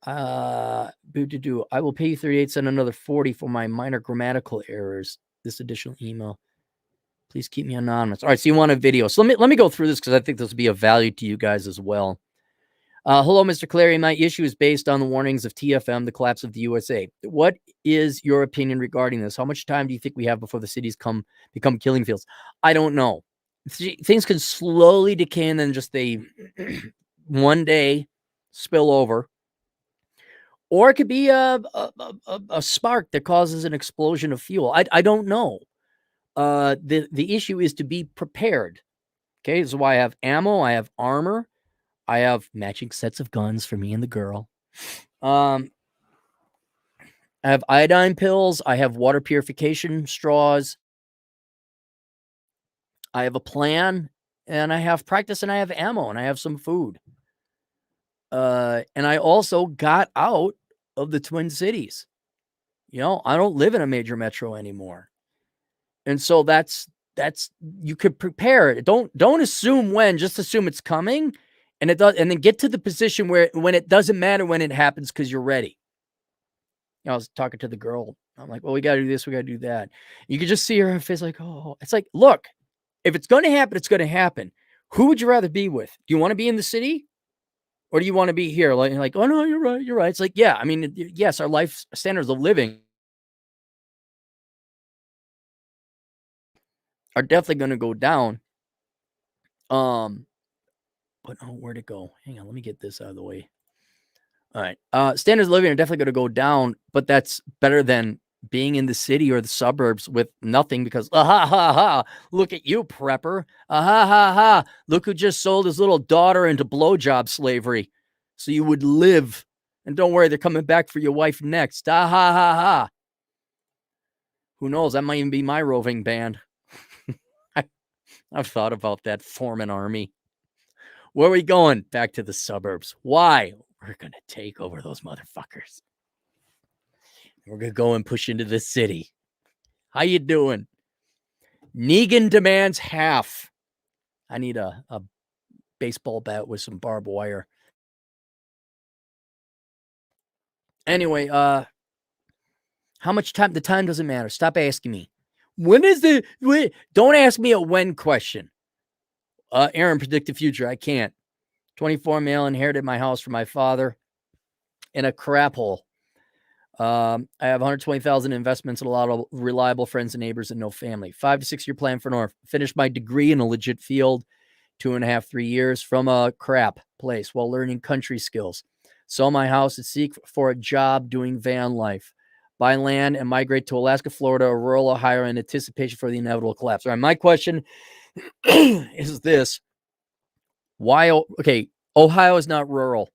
I will pay you 38 cents, another 40 for my minor grammatical errors. This additional email. Please keep me anonymous. All right, so you want a video. So let me go through this because I think this will be of value to you guys as well. Hello, Mr. Clary. My issue is based on the warnings of TFM, the collapse of the USA. What is your opinion regarding this? How much time do you think we have before the cities become killing fields? I don't know. Things can slowly decay and then just one day spill over. Or it could be a spark that causes an explosion of fuel. I don't know. The issue is to be prepared. Okay, this is why I have ammo, I have armor, I have matching sets of guns for me and the girl. I have iodine pills, I have water purification straws. I have a plan, and I have practice, and I have ammo, and I have some food. And I also got out of the Twin Cities. I don't live in a major metro anymore. And so that's you could prepare it. Don't assume when, just assume it's coming, and it does, and then get to the position when it doesn't matter when it happens because you're ready. I was talking to the girl. I'm like, well, we got to do this, we got to do that. You could just see her face like, oh, it's like, look, if it's going to happen, it's going to happen. Who would you rather be with? Do you want to be in the city? Or do you want to be here? Like, oh no, you're right. It's like, yeah, I mean, yes, our life standards of living are definitely going to go down. But where'd it go? Hang on, let me get this out of the way. All right. Standards of living are definitely going to go down, but that's better than being in the city or the suburbs with nothing because, look at you, prepper. Look who just sold his little daughter into blowjob slavery. so you would live. And don't worry, they're coming back for your wife next. Ah, ha, ha, ha. Who knows? That might even be my roving band. I've thought about that. Form an army. Where are we going? Back to the suburbs. Why? We're going to take over those motherfuckers. We're going to go and push into the city. How you doing? Negan demands half. I need a baseball bat with some barbed wire. Anyway, how much time? The time doesn't matter. Stop asking me. When is the... Don't ask me a when question. Aaron, predict the future. I can't. 24 male, inherited my house from my father in a crap hole. I have 120,000 investments and a lot of reliable friends and neighbors and no family. 5 to 6 year plan for North. Finished my degree in a legit field, 2.5, 3 years from a crap place while learning country skills. Sell my house and seek for a job doing van life. Buy land and migrate to Alaska, Florida, or rural Ohio in anticipation for the inevitable collapse. All right, my question is this. Why? Okay, Ohio is not rural.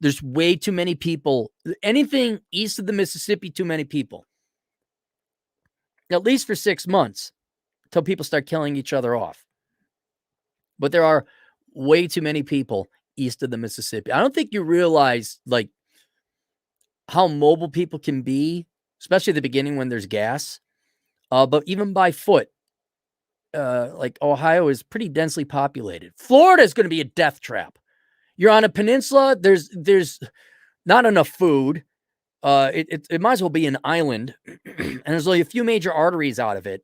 There's way too many people. Anything east of the Mississippi, too many people. At least for 6 months until people start killing each other off. But there are way too many people east of the Mississippi. I don't think you realize like how mobile people can be, especially at the beginning when there's gas. But even by foot, like Ohio is pretty densely populated. Florida is going to be a death trap. You're on a peninsula. There's not enough food. It might as well be an island, and there's only a few major arteries out of it.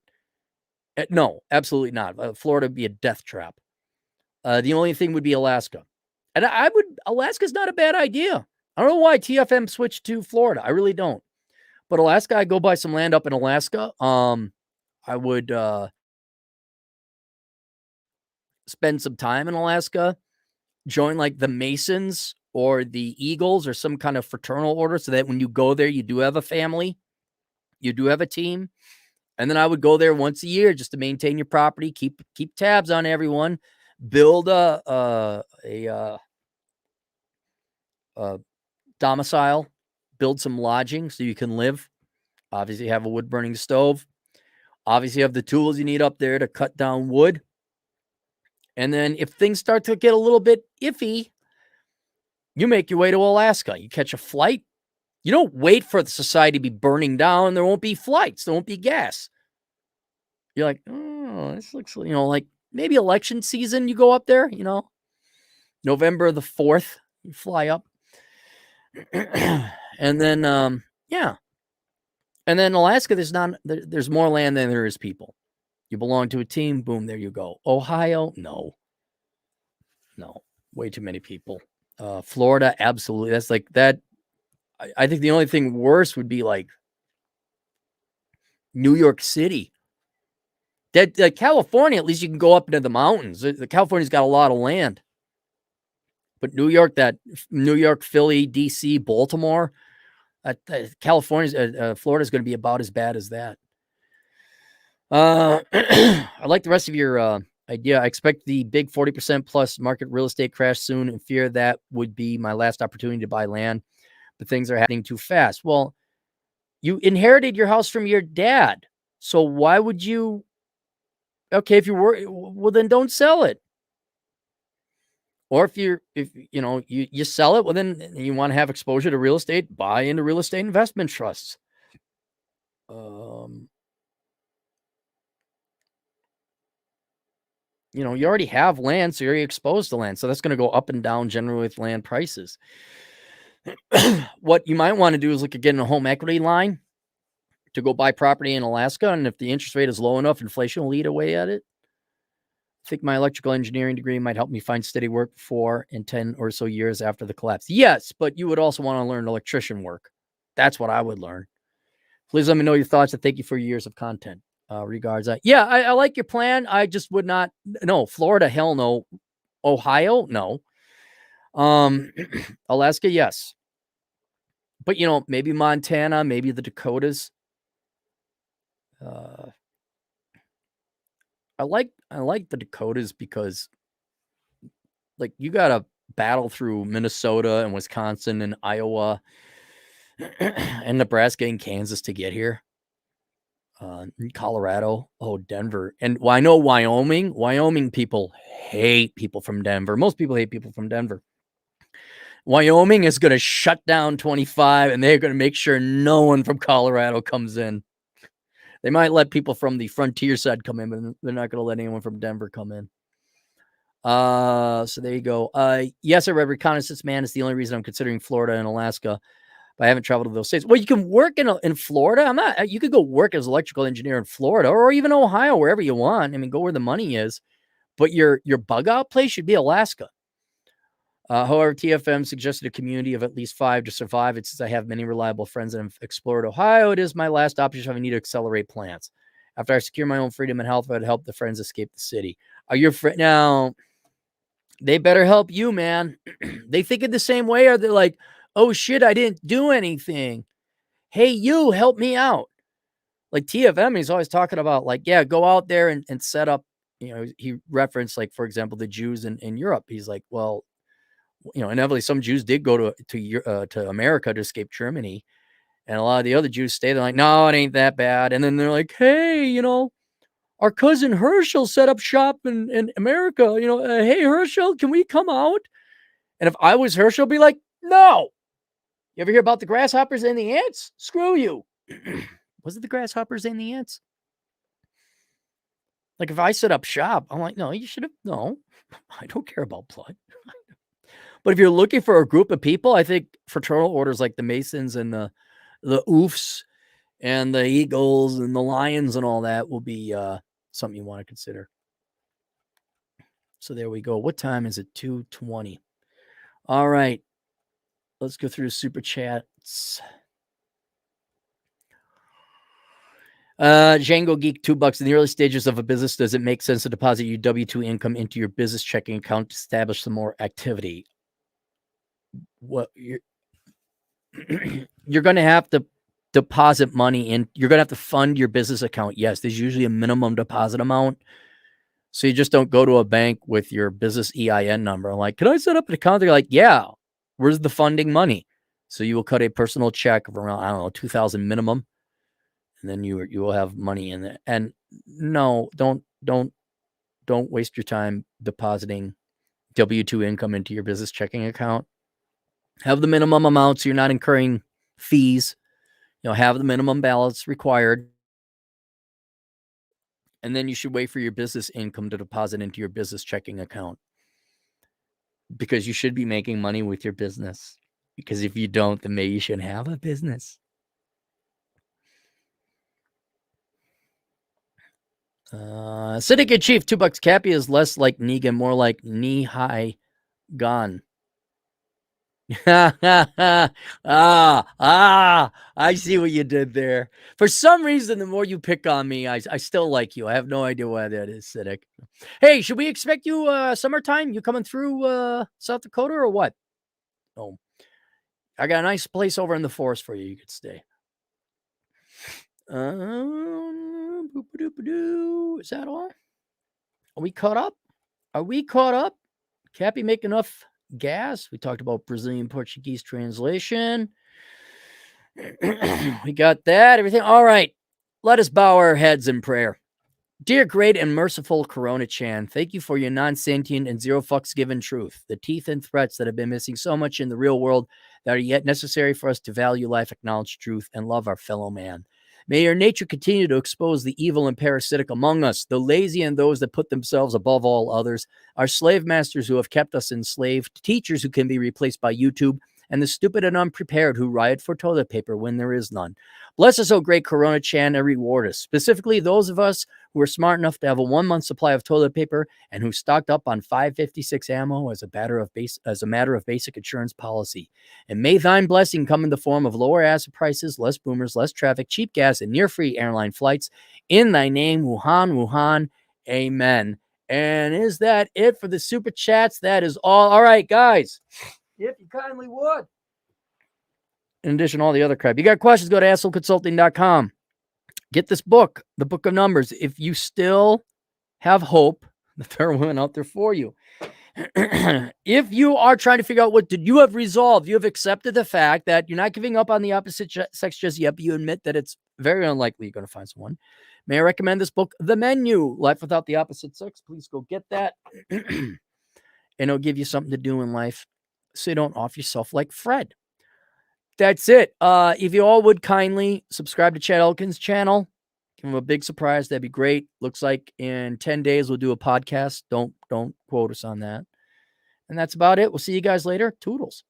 No, absolutely not. Florida would be a death trap. The only thing would be Alaska, and Alaska's not a bad idea. I don't know why TFM switched to Florida. I really don't. But Alaska, I'd go buy some land up in Alaska. I would spend some time in Alaska, join like the Masons or the Eagles or some kind of fraternal order so that when you go there, you do have a family, you do have a team. And then I would go there once a year just to maintain your property, keep tabs on everyone, build a domicile, build some lodging so you can live. Obviously have a wood burning stove. Obviously have the tools you need up there to cut down wood. And then if things start to get a little bit iffy, you make your way to Alaska. You catch a flight. You don't wait for the society to be burning down. There won't be flights. There won't be gas. You're like, oh, this looks, like maybe election season. You go up there, November the 4th, you fly up. And then, yeah. And then Alaska, there's more land than there is people. You belong to a team. Boom, there you go. Ohio, no, way too many people. Florida, absolutely. That's like that. I think the only thing worse would be like New York City. That California, at least you can go up into the mountains. The California's got a lot of land. But New York, Philly, DC, Baltimore, Florida's going to be about as bad as that. I like the rest of your idea. I expect the big 40% plus market real estate crash soon and fear that would be my last opportunity to buy land. But things are happening too fast. Well, you inherited your house from your dad. So why would you? Okay, if you were, well, then don't sell it. Or if you sell it, well, then you want to have exposure to real estate, buy into real estate investment trusts. You already have land, so you're already exposed to land. So that's going to go up and down generally with land prices. What you might want to do is look at getting a home equity line to go buy property in Alaska. And if the interest rate is low enough, inflation will eat away at it. I think my electrical engineering degree might help me find steady work 4 and 10 or so years after the collapse. Yes, but you would also want to learn electrician work. That's what I would learn. Please let me know your thoughts and thank you for your years of content. Regards. I like your plan. I just would not. No, Florida, hell no. Ohio, no. Alaska, yes. But maybe Montana, maybe the Dakotas. I like the Dakotas because, like, you got a battle through Minnesota and Wisconsin and Iowa and Nebraska and Kansas to get here. Colorado, Denver. And I know Wyoming people hate people from Denver. Most people hate people from Denver. Wyoming is going to shut down 25 and they're going to make sure no one from Colorado comes in. They might let people from the frontier side come in, but they're not going to let anyone from Denver come in. So there you go. Yes, I read Reconnaissance Man is the only reason I'm considering Florida and Alaska. I haven't traveled to those states. Well, you can work in Florida. You could go work as an electrical engineer in Florida or even Ohio, wherever you want. I mean, go where the money is. But your bug out place should be Alaska. However, TFM suggested a community of at least 5 to survive. It says I have many reliable friends and have explored Ohio. It is my last option if I need to accelerate plans. After I secure my own freedom and health, I'd help the friends escape the city. Are your friends now? They better help you, man. They think it the same way, or they're like, oh shit, I didn't do anything. Hey, you help me out. Like TFM, he's always talking about like, yeah, go out there and set up, he referenced like, for example, the Jews in Europe. He's like, well, inevitably some Jews did go to America to escape Germany. And a lot of the other Jews stay there like, no, it ain't that bad. And then they're like, hey, our cousin Herschel set up shop in America. Hey, Herschel, can we come out? And if I was Herschel, I'd be like, no. You ever hear about the grasshoppers and the ants? Screw you. Was it the grasshoppers and the ants? Like if I set up shop, I'm like, no, you should have. No, I don't care about blood. But if you're looking for a group of people, I think fraternal orders like the Masons and the Oofs and the Eagles and the Lions and all that will be something you want to consider. So there we go. What time is it? 2:20. All right. Let's go through the super chats. Django Geek, $2. In the early stages of a business, does it make sense to deposit your W-2 income into your business checking account to establish some more activity? What you're going to have to deposit money in. You're going to have to fund your business account. Yes, there's usually a minimum deposit amount. So you just don't go to a bank with your business EIN number. Like, can I set up an account? They're like, yeah. Where's the funding money? So you will cut a personal check of around, I don't know, $2,000 minimum. And then you will have money in it. And no, don't waste your time depositing W-2 income into your business checking account. Have the minimum amount so you're not incurring fees. Have the minimum balance required. And then you should wait for your business income to deposit into your business checking account. Because you should be making money with your business. Because if you don't, then maybe you shouldn't have a business. Syndicate Chief, $2. Cappy is less like Negan, more like knee-high gun. I see what you did there. For some reason, the more you pick on me, I still like you. I have no idea why that is, Siddiq. Hey, should we expect you summertime? You coming through South Dakota or what? Oh, I got a nice place over in the forest for you. You could stay. Is that all? Are we caught up? Cappy make enough gas? We talked about Brazilian Portuguese translation. We got that. Everything. All right. Let us bow our heads in prayer. Dear great and merciful Coronachan, thank you for your non-sentient and zero fucks given truth, the teeth and threats that have been missing so much in the real world that are yet necessary for us to value life, acknowledge truth, and love our fellow man. May your nature continue to expose the evil and parasitic among us, the lazy and those that put themselves above all others, our slave masters who have kept us enslaved, teachers who can be replaced by YouTube, and the stupid and unprepared who riot for toilet paper when there is none. Bless us, O great Coronachan, and reward us, specifically those of us who are smart enough to have a 1-month supply of toilet paper and who stocked up on 5.56 ammo as a matter of basic insurance policy. And may thine blessing come in the form of lower acid prices, less boomers, less traffic, cheap gas, and near-free airline flights. In thy name, Wuhan, Wuhan, amen. And is that it for the super chats? That is all. All right, guys, if you kindly would. In addition to all the other crap, you got questions, go to assholeconsulting.com. Get this book, the Book of Numbers. If you still have hope, there are women out there for you. If you are trying to figure out what did you have resolved, you have accepted the fact that you're not giving up on the opposite sex just yet, but you admit that it's very unlikely you're going to find someone. May I recommend this book, The Menu, Life Without the Opposite Sex? Please go get that. And it'll give you something to do in life so you don't off yourself like Fred. That's it. If you all would kindly subscribe to Chad Elkins' channel, give him a big surprise. That'd be great. Looks like in 10 days we'll do a podcast. Don't quote us on that. And that's about it. We'll see you guys later. Toodles.